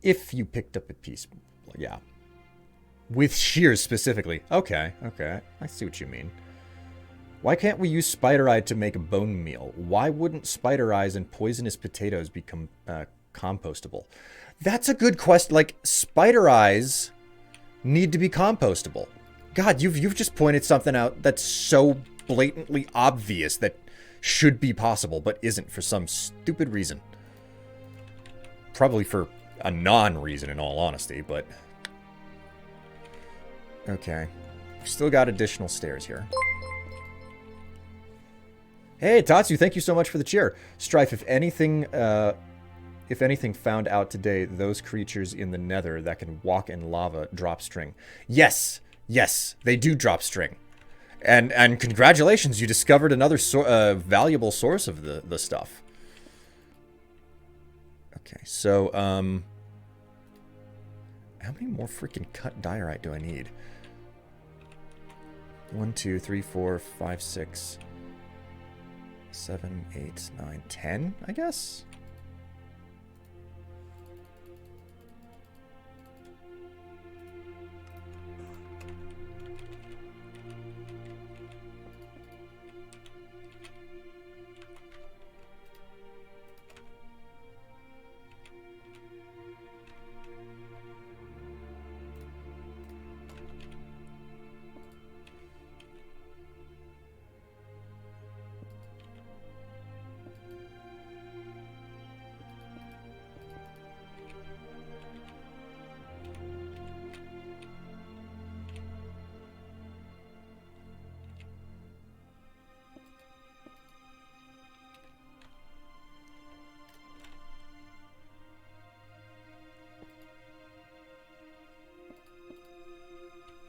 If you picked up a piece, yeah. With shears specifically. Okay, okay. I see what you mean. Why can't we use spider eye to make a bone meal? Why wouldn't spider eyes and poisonous potatoes become compostable? That's a good question. Like, spider eyes need to be compostable. God, you've just pointed something out that's so blatantly obvious that should be possible, but isn't for some stupid reason. Probably for a non-reason, in all honesty, but... Okay. We've still got additional stairs here. Hey, Tatsu, thank you so much for the cheer. Strife, if anything found out today, those creatures in the nether that can walk in lava drop string. Yes, yes, they do drop string. And congratulations, you discovered another valuable source of the stuff. Okay, so, how many more freaking cut diorite do I need? 1, 2, 3, 4, 5, 6, 7, 8, 9, 10, I guess?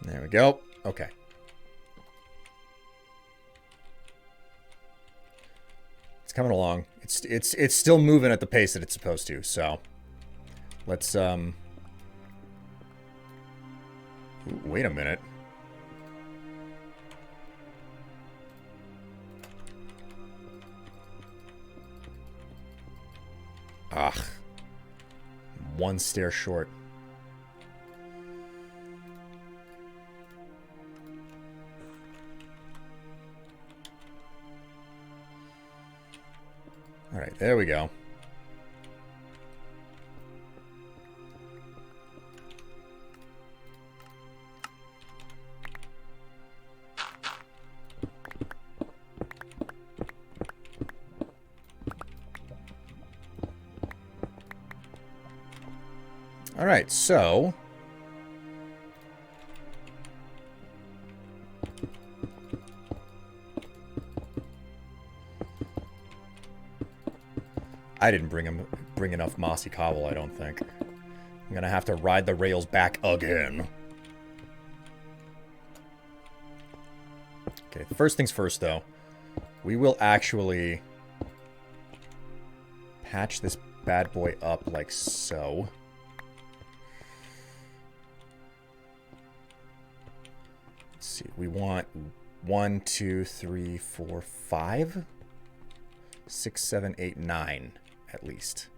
There we go. Okay. It's coming along. It's still moving at the pace that it's supposed to, so let's Ooh, wait a minute. Ugh. One stair short. All right, there we go. Alright, so... I didn't bring enough mossy cobble, I don't think. I'm gonna have to ride the rails back again. Okay, first things first, though. We will actually patch this bad boy up like so. Let's see, we want 1, 2, 3, 4, 5, 6, 7, 8, 9 at least.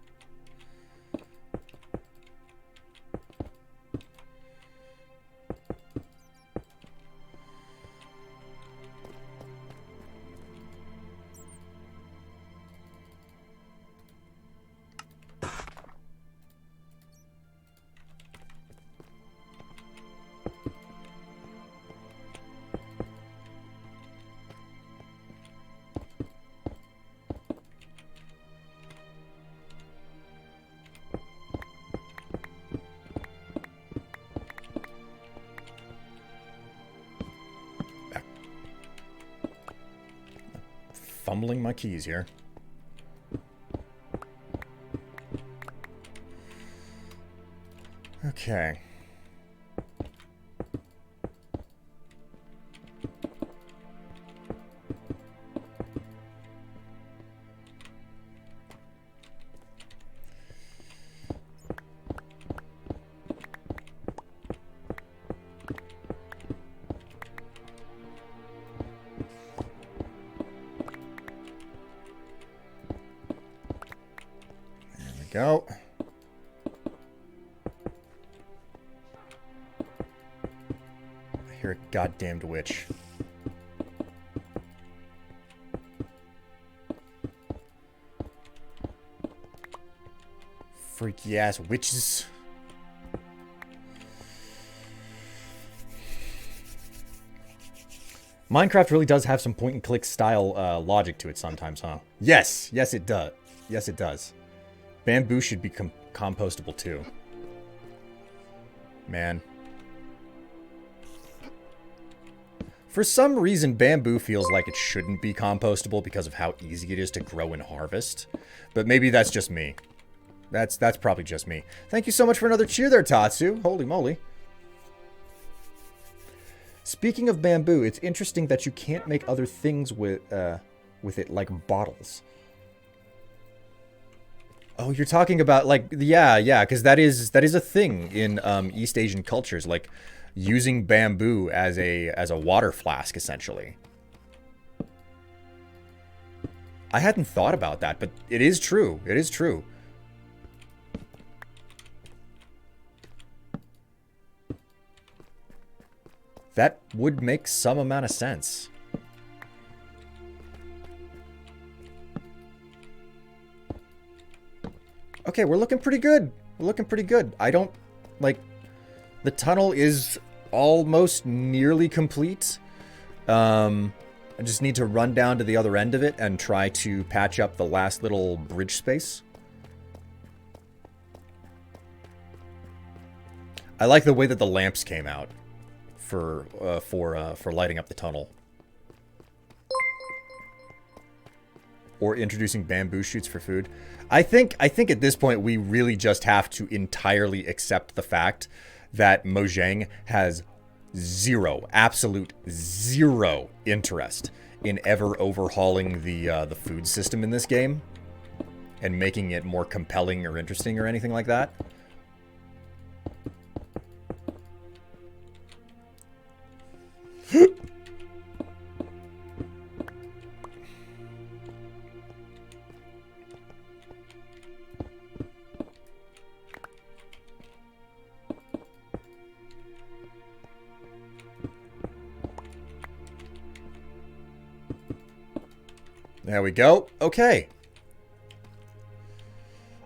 Fumbling my keys here. Okay. Go. I hear a goddamned witch. Freaky ass witches. Minecraft really does have some point and click style logic to it sometimes, huh? Yes, yes it does. Yes it does. Bamboo should be compostable too. Man. For some reason, bamboo feels like it shouldn't be compostable because of how easy it is to grow and harvest. But maybe that's just me. That's probably just me. Thank you so much for another cheer there, Tatsu. Holy moly. Speaking of bamboo, it's interesting that you can't make other things with it, like bottles. Oh, you're talking about, like, yeah, because that is a thing in East Asian cultures, like using bamboo as a water flask, essentially. I hadn't thought about that, but it is true. It is true. That would make some amount of sense. Okay, we're looking pretty good. We're looking pretty good. I don't, like, the tunnel is almost nearly complete. I just need to run down to the other end of it and try to patch up the last little bridge space. I like the way that the lamps came out for lighting up the tunnel. Or introducing bamboo shoots for food. I think at this point we really just have to entirely accept the fact that Mojang has absolute zero interest in ever overhauling the food system in this game and making it more compelling or interesting or anything like that. There we go. Okay.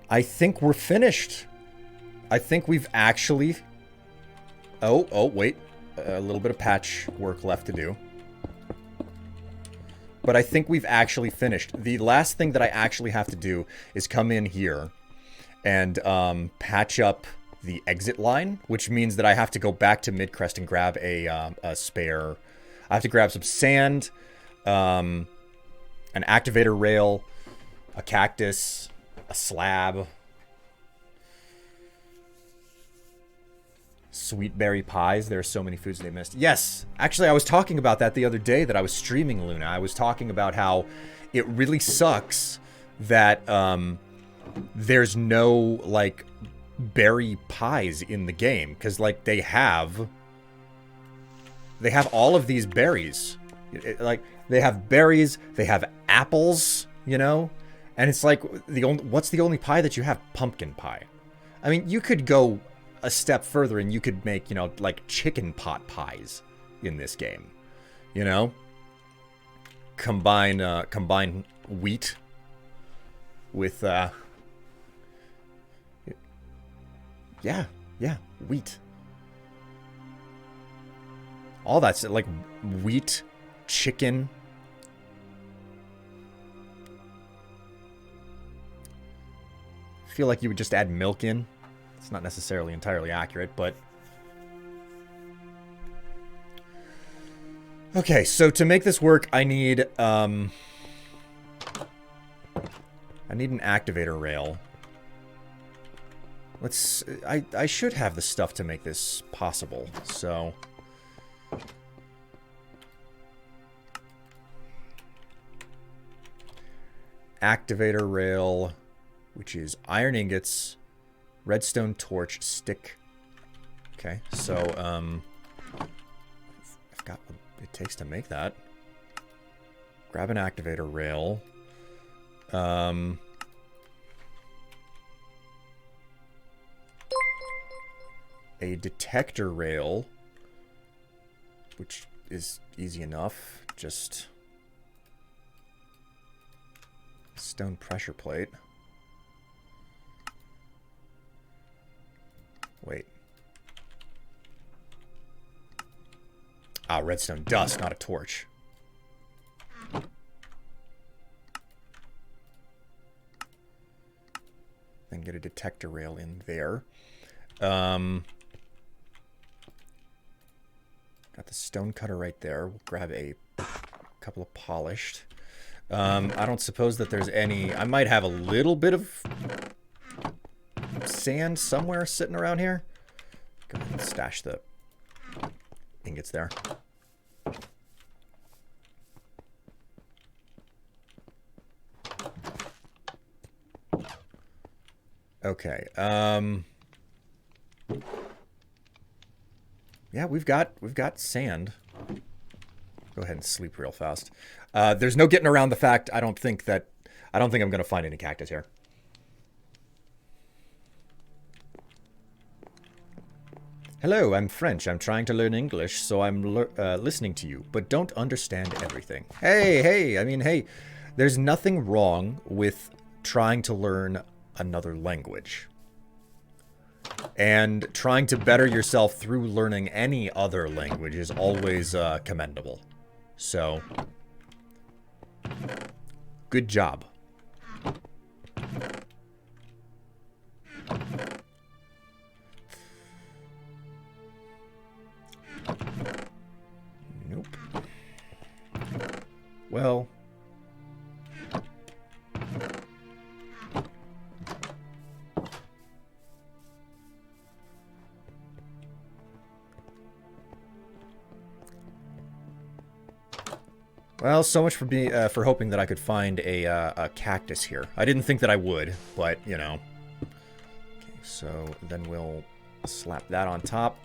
I think we're finished. I think we've actually... Oh, wait. A little bit of patch work left to do. But I think we've actually finished. The last thing that I actually have to do is come in here and patch up the exit line, which means that I have to go back to Midcrest and grab a spare. I have to grab some sand, an activator rail, a cactus, a slab, sweet berry pies. There are so many foods they missed. Yes, actually, I was talking about that the other day that I was streaming Luna. I was talking about how it really sucks that there's no like berry pies in the game, because like they have all of these berries. Like they have berries, they have apples, you know, and it's like what's the only pie that you have? Pumpkin pie. I mean, you could go a step further and you could make, you know, like chicken pot pies in this game, you know, combine wheat with yeah, wheat. All that's like wheat, chicken. I feel like you would just add milk in. It's not necessarily entirely accurate, but... Okay, so to make this work, I need an activator rail. I should have the stuff to make this possible, so... Activator rail, which is iron ingots, redstone torch, stick. Okay, so, I've got what it takes to make that. Grab an activator rail. A detector rail, which is easy enough. Just stone pressure plate. Wait. Ah, redstone dust, not a torch. Then get a detector rail in there. Got the stone cutter right there. We'll grab a couple of polished. I don't suppose that there's any... I might have a little bit of sand somewhere sitting around here. Go ahead and stash the ingots there. Okay. Yeah, we've got sand. Go ahead and sleep real fast. There's no getting around the fact I don't think I'm going to find any cactus here. Hello, I'm French. I'm trying to learn English, so I'm listening to you, but don't understand everything. Hey, I mean, hey, there's nothing wrong with trying to learn another language. And trying to better yourself through learning any other language is always commendable. So, good job. Nope. Well... Well, so much for hoping that I could find a cactus here. I didn't think that I would, but, you know. Okay, so then we'll slap that on top.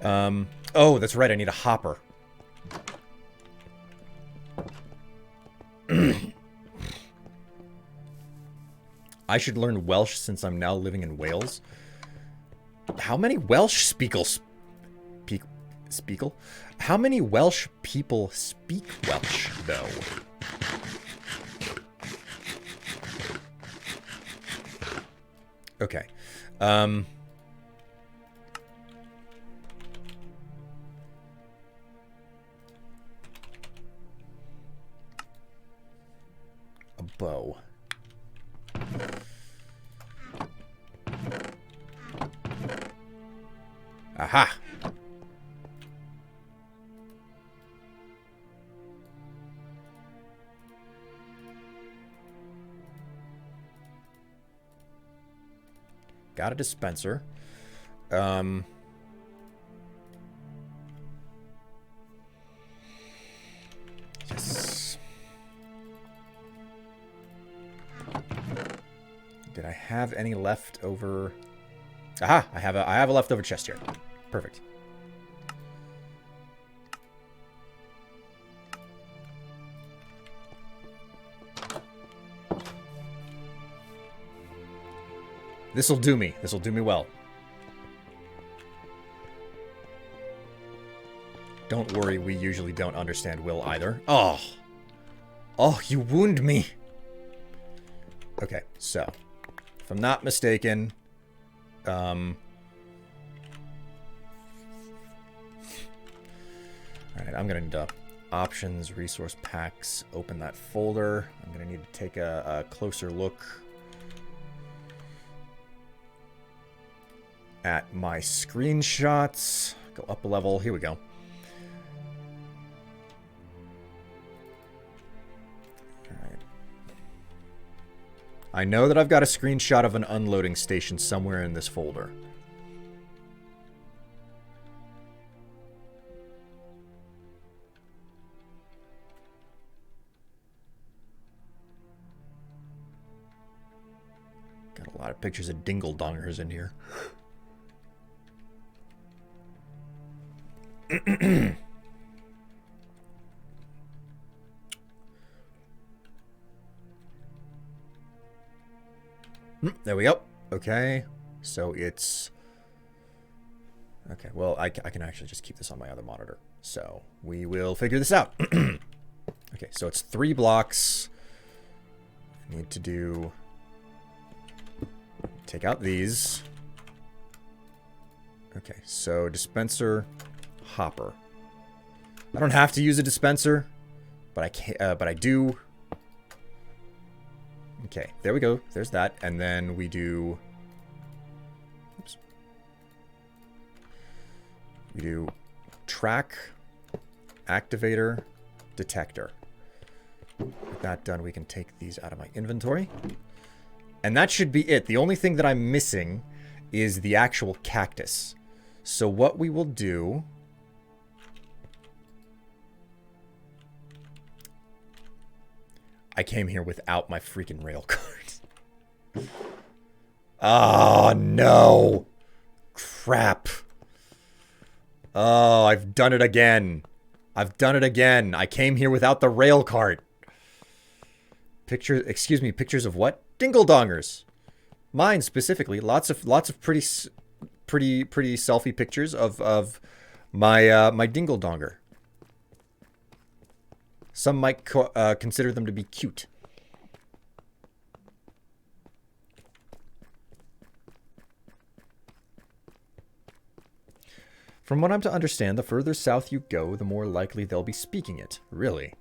Oh, that's right, I need a hopper. I should learn Welsh since I'm now living in Wales. How many Welsh speakle? How many Welsh people speak Welsh, though? Okay. A bow. Aha! Got a dispenser. Yes. Did I have any left over? Aha! I have a leftover chest here. Perfect. This'll do me. This'll do me well. Don't worry, we usually don't understand will either. Oh! Oh, you wound me! Okay, so. If I'm not mistaken... Alright, I'm gonna need options, resource packs, open that folder. I'm gonna need to take a closer look at my screenshots. Go up a level. Here we go. Alright. I know that I've got a screenshot of an unloading station somewhere in this folder. Got a lot of pictures of dingle-dongers in here. There we go. Okay. So it's... Okay, well, I can actually just keep this on my other monitor. So we will figure this out. Okay, so it's 3 blocks. I need to do... Take out these. Okay, so dispenser... Hopper. I don't have to use a dispenser, but I can, but I do. Okay, there we go. There's that, and then we do. Oops. We do track, activator, detector. With that done, we can take these out of my inventory, and that should be it. The only thing that I'm missing is the actual cactus. So what we will do. I came here without my freaking rail card. Oh, no. Crap. Oh, I've done it again. I've done it again. I came here without the rail cart. Pictures, excuse me, pictures of what? Dingle-dongers. Mine specifically. Lots of pretty selfie pictures of my my dingle-donger. Some might consider them to be cute. From what I'm to understand, the further south you go, the more likely they'll be speaking it. Really?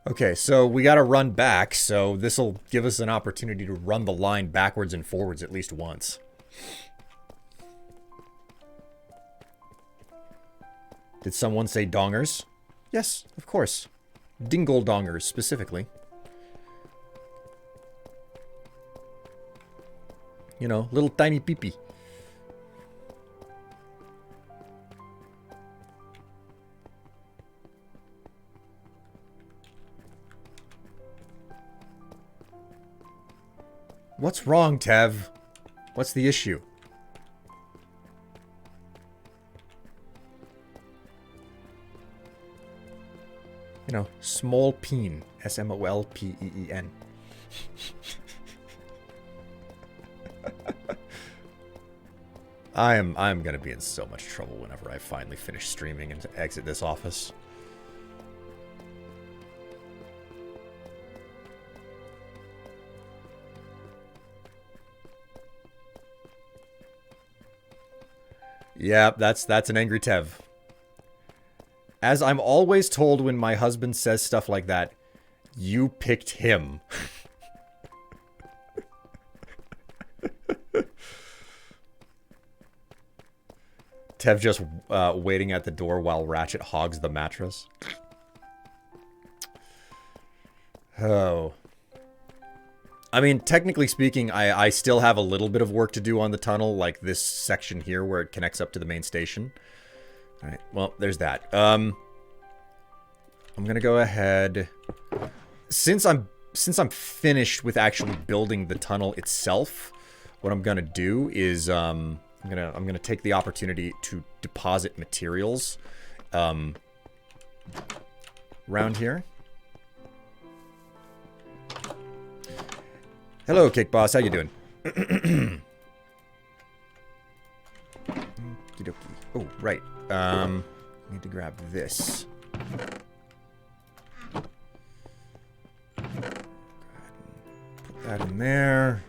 Okay, so we gotta run back, so this'll give us an opportunity to run the line backwards and forwards at least once. Did someone say dongers? Yes, of course. Dingle-dongers, specifically. You know, little tiny pee-pee. What's wrong, Tev? What's the issue? You know, small peen. S-M-O-L-P-E-E-N. I'm gonna be in so much trouble whenever I finally finish streaming and exit this office. Yeah, that's an angry Tev. As I'm always told when my husband says stuff like that, you picked him. Tev just waiting at the door while Ratchet hogs the mattress. Oh. I mean, technically speaking, I still have a little bit of work to do on the tunnel, like this section here where it connects up to the main station. Alright, well, there's that. I'm gonna go ahead... Since I'm finished with actually building the tunnel itself, what I'm gonna do is, I'm gonna take the opportunity to deposit materials, around here. Hello, Cake Boss. How you doing? Oh, right. Need to grab this. Go ahead and put that in there.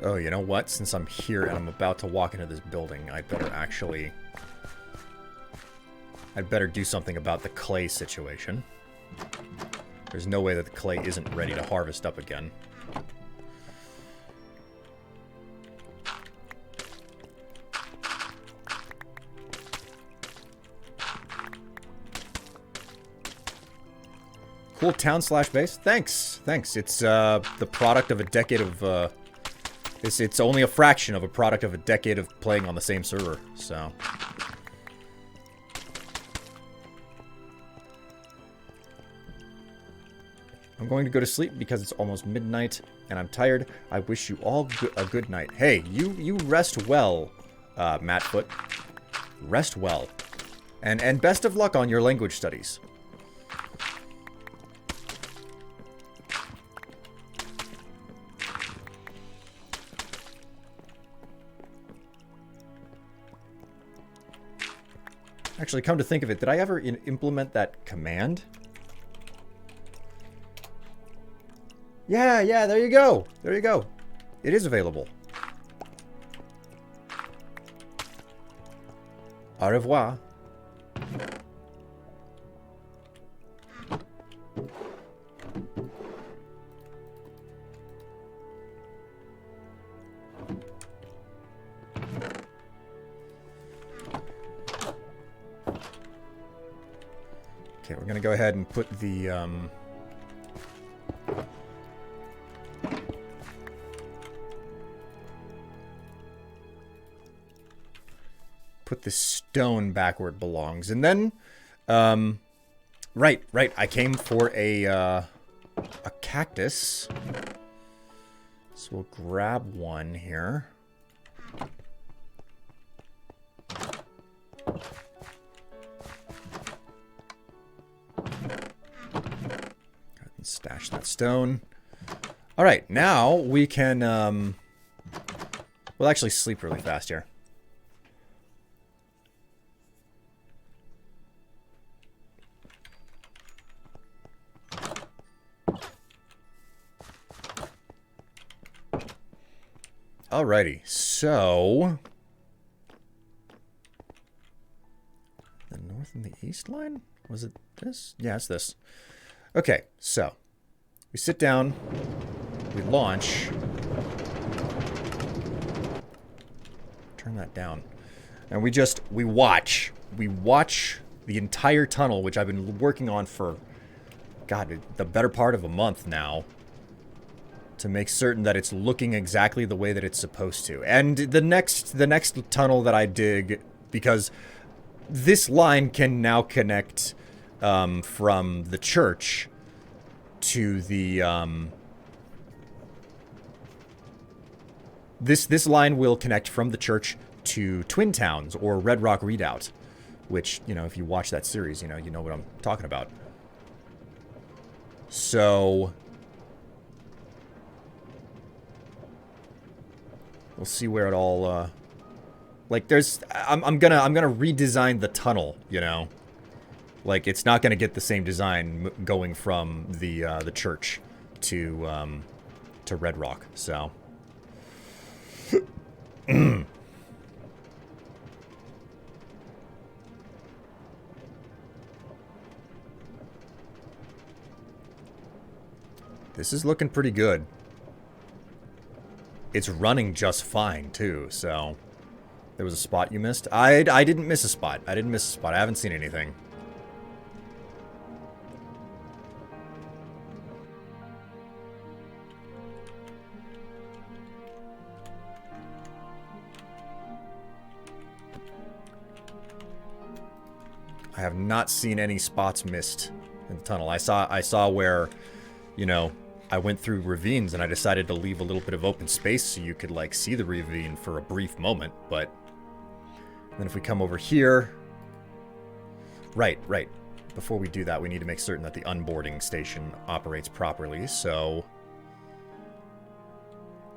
Oh, you know what? Since I'm here and I'm about to walk into this building, I'd better do something about the clay situation. There's no way that the clay isn't ready to harvest up again. Cool town slash base. Thanks. Thanks. It's the product of a decade of it's only a fraction of a product of a decade of playing on the same server, so. I'm going to go to sleep because it's almost midnight and I'm tired. I wish you all a good night. Hey, you rest well, Mattfoot. Rest well. And best of luck on your language studies. Actually, come to think of it, did I ever implement that command? Yeah, there you go. There you go. It is available. Au revoir. Okay, we're gonna go ahead and put the, put the stone back where it belongs. And then, right, I came for a cactus. So we'll grab one here. Stash that stone. Alright, now we can, we'll actually sleep really fast here. Alrighty, so... The north and the east line? Was it this? Yeah, it's this. Okay, so we sit down, we launch, turn that down, and we watch the entire tunnel, which I've been working on for, God, the better part of a month now, to make certain that it's looking exactly the way that it's supposed to. And the next tunnel that I dig, because this line can now connect from the church to the This line will connect from the church to Twin Towns or Red Rock Redoubt, which, you know, if you watch that series, you know what I'm talking about. So we'll see where it all like there's I'm gonna redesign the tunnel, you know. Like it's not gonna get the same design going from the church to Red Rock, so this is looking pretty good. It's running just fine, too, so... There was a spot you missed? I didn't miss a spot. I haven't seen anything. I have not seen any spots missed in the tunnel. I saw where, you know, I went through ravines and I decided to leave a little bit of open space so you could, like, see the ravine for a brief moment, but... Then if we come over here... Right. Before we do that, we need to make certain that the unboarding station operates properly, so...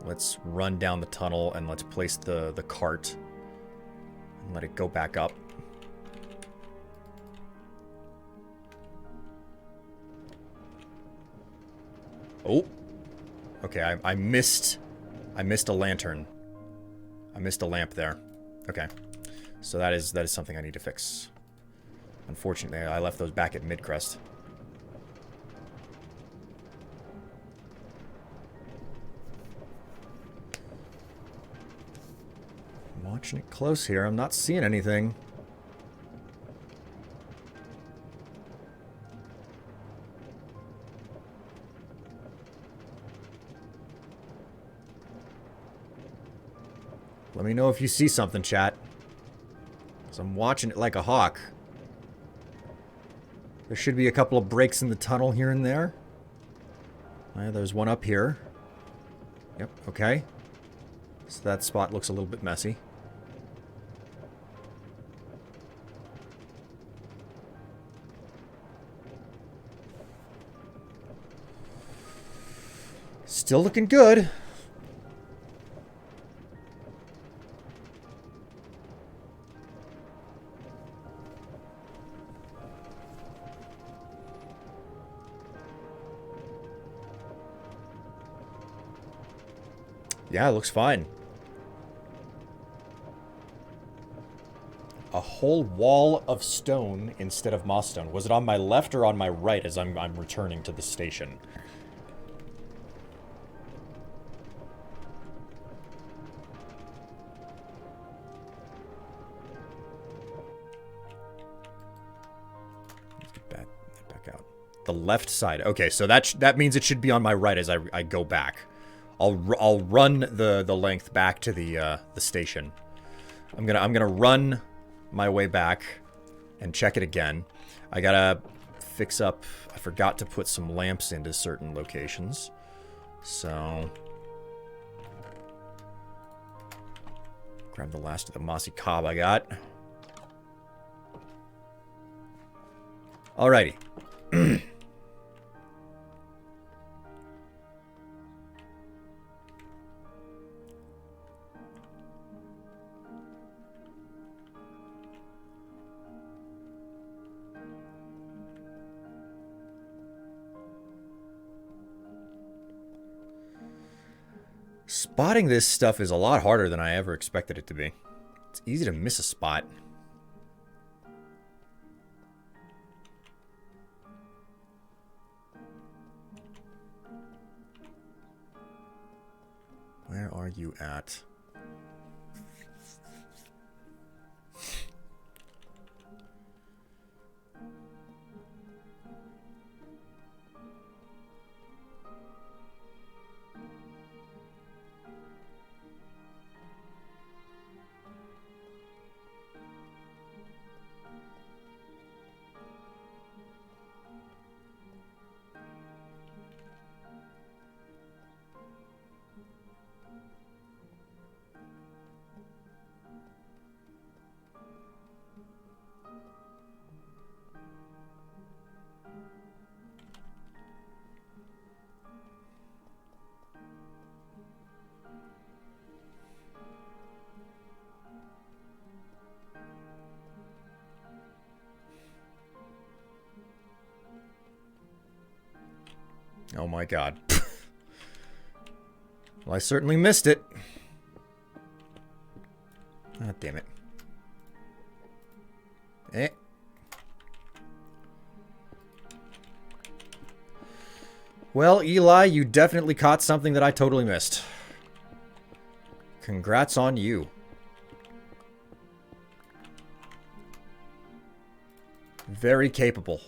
Let's run down the tunnel and let's place the cart and let it go back up. Oh. Okay, I missed a lantern. I missed a lamp there. Okay. So that is something I need to fix. Unfortunately, I left those back at Midcrest. I'm watching it close here. I'm not seeing anything. Let me know if you see something, chat. Because I'm watching it like a hawk. There should be a couple of breaks in the tunnel here and there. There's one up here. Yep, okay. So that spot looks a little bit messy. Still looking good. Yeah, it looks fine. A whole wall of stone instead of moss stone. Was it on my left or on my right as I'm returning to the station? Get back out. The left side. Okay, so that means it should be on my right as I go back. I'll run the length back to the station. I'm gonna run my way back and check it again. I gotta fix up. I forgot to put some lamps into certain locations, so grab the last of the mossy cob I got. Alrighty. Spotting this stuff is a lot harder than I ever expected it to be. It's easy to miss a spot. Where are you at? Oh my god. Well, I certainly missed it. Ah, damn it. Eh. Well, Eli, you definitely caught something that I totally missed. Congrats on you. Very capable.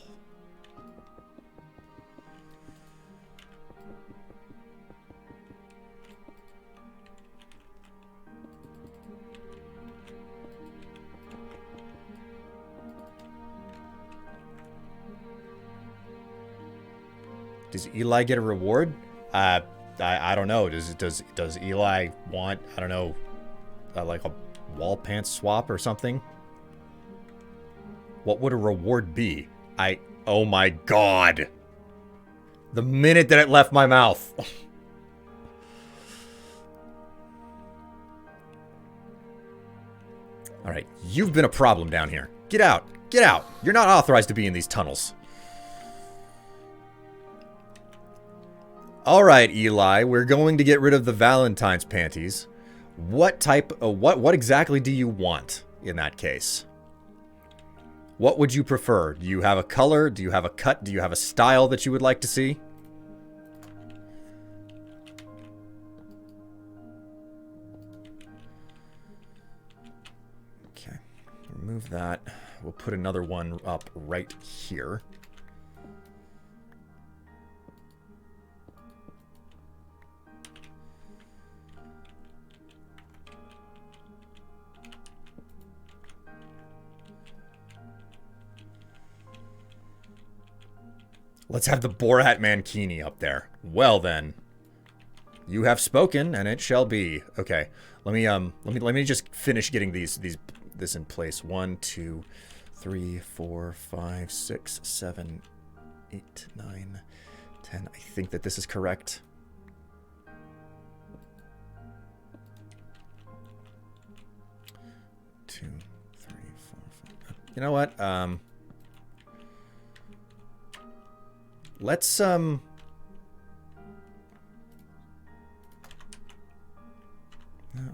Does Eli get a reward? I don't know. Does Eli want, I don't know, like a wall pants swap or something? What would a reward be? Oh my god. The minute that it left my mouth. Alright, you've been a problem down here. Get out. Get out. You're not authorized to be in these tunnels. Alright, Eli, we're going to get rid of the Valentine's panties. What exactly do you want in that case? What would you prefer? Do you have a color? Do you have a cut? Do you have a style that you would like to see? Okay, remove that. We'll put another one up right here. Let's have the Borat Mankini up there. Well then, you have spoken, and it shall be. Okay, let me just finish getting this in place. 1, 2, 3, 4, 5, 6, 7, 8, 9, 10. I think that this is correct. Two, 3, 4, 5. You know what? Let's, no,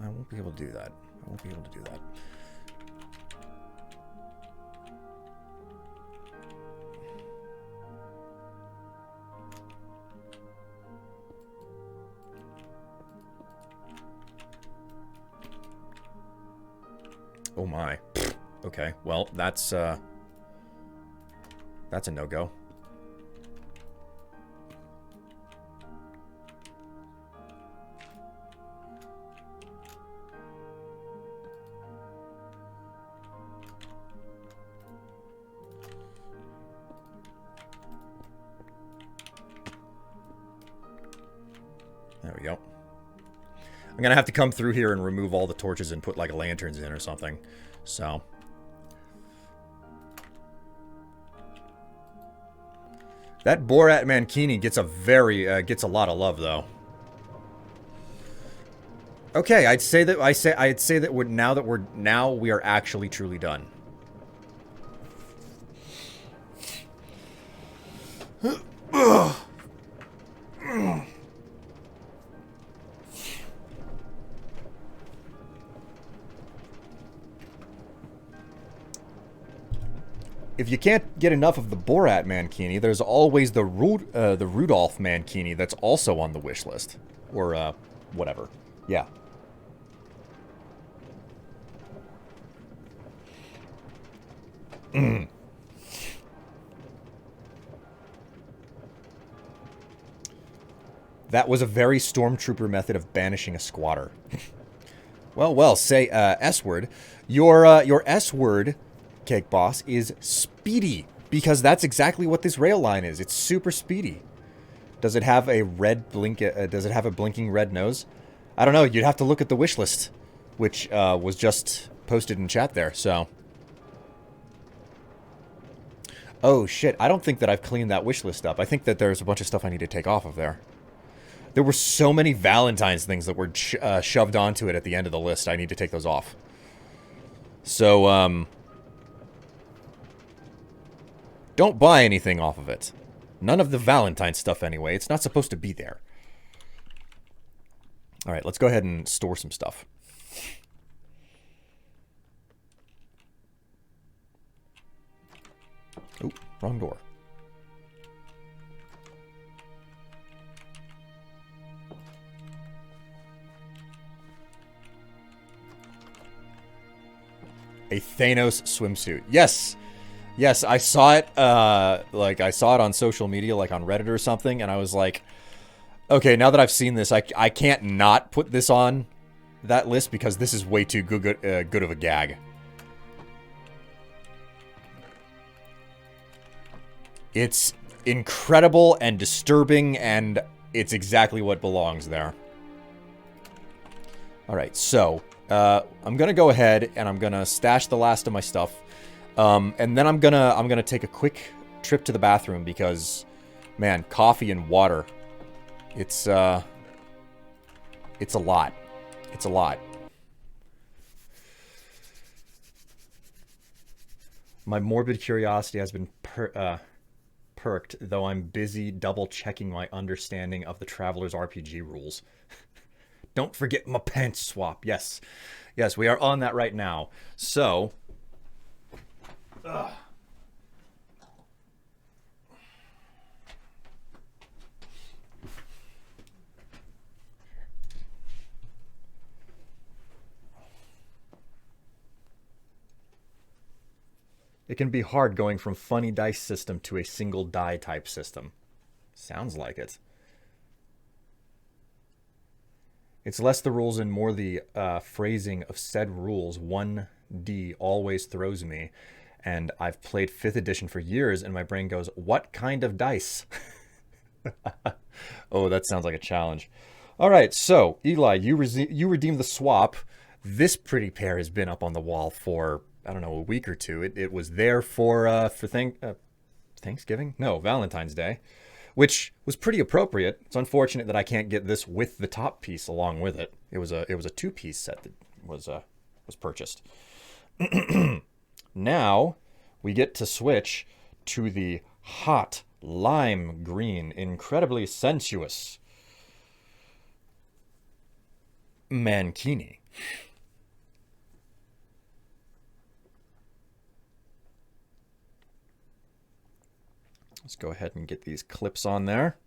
I won't be able to do that. I won't be able to do that. Oh my. Okay, well, that's a no-go. There we go. I'm gonna have to come through here and remove all the torches and put like lanterns in or something. So that Borat Mankini gets a lot of love though. Okay, I'd say that we are actually truly done. If you can't get enough of the Borat Mankini, there's always the Rudolph Mankini that's also on the wish list. Or, whatever. Yeah. That was a very stormtrooper method of banishing a squatter. Well, say, S-word. Your S-word, Cake Boss, is speedy, because that's exactly what this rail line is. It's super speedy. Does it have a red blink? Does it have a blinking red nose? I don't know. You'd have to look at the wish list, which was just posted in chat there. So, oh shit! I don't think that I've cleaned that wish list up. I think that there's a bunch of stuff I need to take off of there. There were so many Valentine's things that were shoved onto it at the end of the list. I need to take those off. So, don't buy anything off of it. None of the Valentine stuff anyway. It's not supposed to be there. All right, let's go ahead and store some stuff. Oh, wrong door. A Thanos swimsuit. Yes. Yes, I saw it, like, I saw it on social media, like on Reddit or something, and I was like, okay, now that I've seen this, I can't not put this on that list because this is way too good of a gag. It's incredible and disturbing, and it's exactly what belongs there. Alright, so, I'm gonna go ahead and I'm gonna stash the last of my stuff. And then I'm gonna take a quick trip to the bathroom because, man, coffee and water, it's a lot. It's a lot. My morbid curiosity has been perked, though I'm busy double-checking my understanding of the Traveler's RPG rules. Don't forget my pants swap. Yes. Yes, we are on that right now. So... It can be hard going from funny dice system to a single die type system. Sounds like it. It's less the rules and more the phrasing of said rules. 1D always throws me. And I've played 5th edition for years and my brain goes, what kind of dice? Oh, that sounds like a challenge. All right, so Eli, you redeemed the swap. This pretty pair has been up on the wall for, I don't know, a week or two. It was there for Thanksgiving? No, Valentine's Day, which was pretty appropriate. It's unfortunate that I can't get this with the top piece along with it. It was a 2-piece set that was purchased. Now we get to switch to the hot lime green, incredibly sensuous mankini. Let's go ahead and get these clips on there.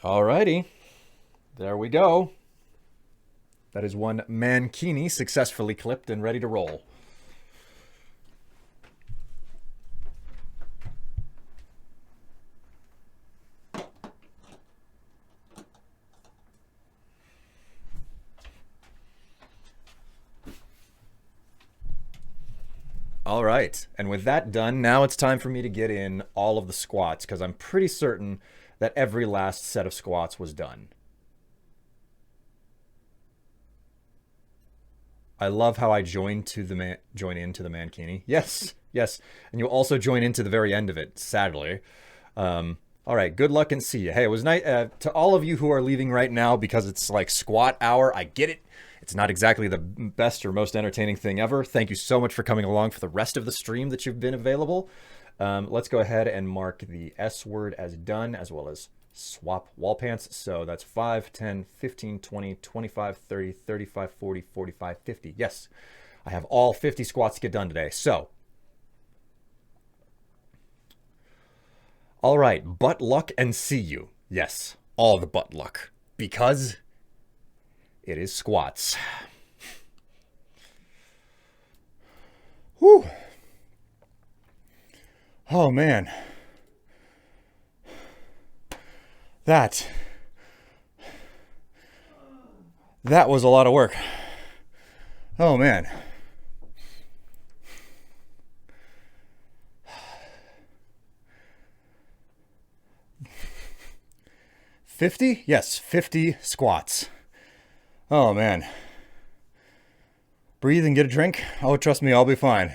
Alrighty. There we go. That is one mankini successfully clipped and ready to roll. All right, and with that done, now it's time for me to get in all of the squats, because I'm pretty certain that every last set of squats was done. I love how I join into the mankini. Yes, yes, and you'll also join into the very end of it, sadly. All right, good luck and see you. Hey, it was nice to all of you who are leaving right now because it's like squat hour. I get it. It's not exactly the best or most entertaining thing ever. Thank you so much for coming along for the rest of the stream that you've been available. Let's go ahead and mark the S word as done, as well as swap wall pants. So that's 5, 10, 15, 20, 25, 30, 35, 40, 45, 50. Yes, I have all 50 squats to get done today. So, all right, butt luck and see you. Yes, all the butt luck. Because it is squats. Whew. Oh, man. That was a lot of work. Oh, man. $50? Yes, 50 squats. Oh, man. Breathe and get a drink. Oh, trust me, I'll be fine.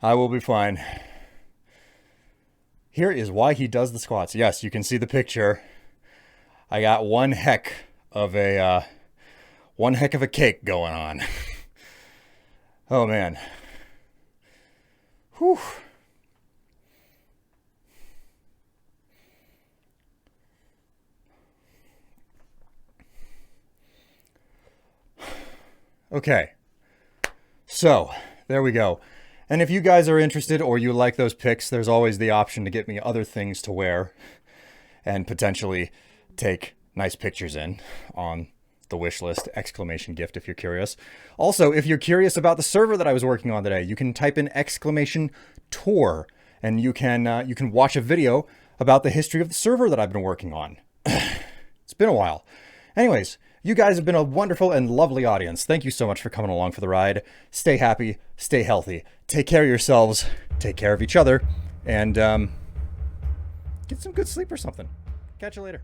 I will be fine. Here is why he does the squats. Yes, you can see the picture. I got one heck of a cake going on. Oh, man. Whew. Okay. So, there we go. And if you guys are interested or you like those pics, there's always the option to get me other things to wear and potentially take nice pictures in on the wish list, exclamation gift if you're curious. Also, if you're curious about the server that I was working on today, you can type in exclamation tour and you can watch a video about the history of the server that I've been working on. It's been a while. Anyways, you guys have been a wonderful and lovely audience. Thank you so much for coming along for the ride. Stay happy, stay healthy, take care of yourselves, take care of each other, and get some good sleep or something. Catch you later.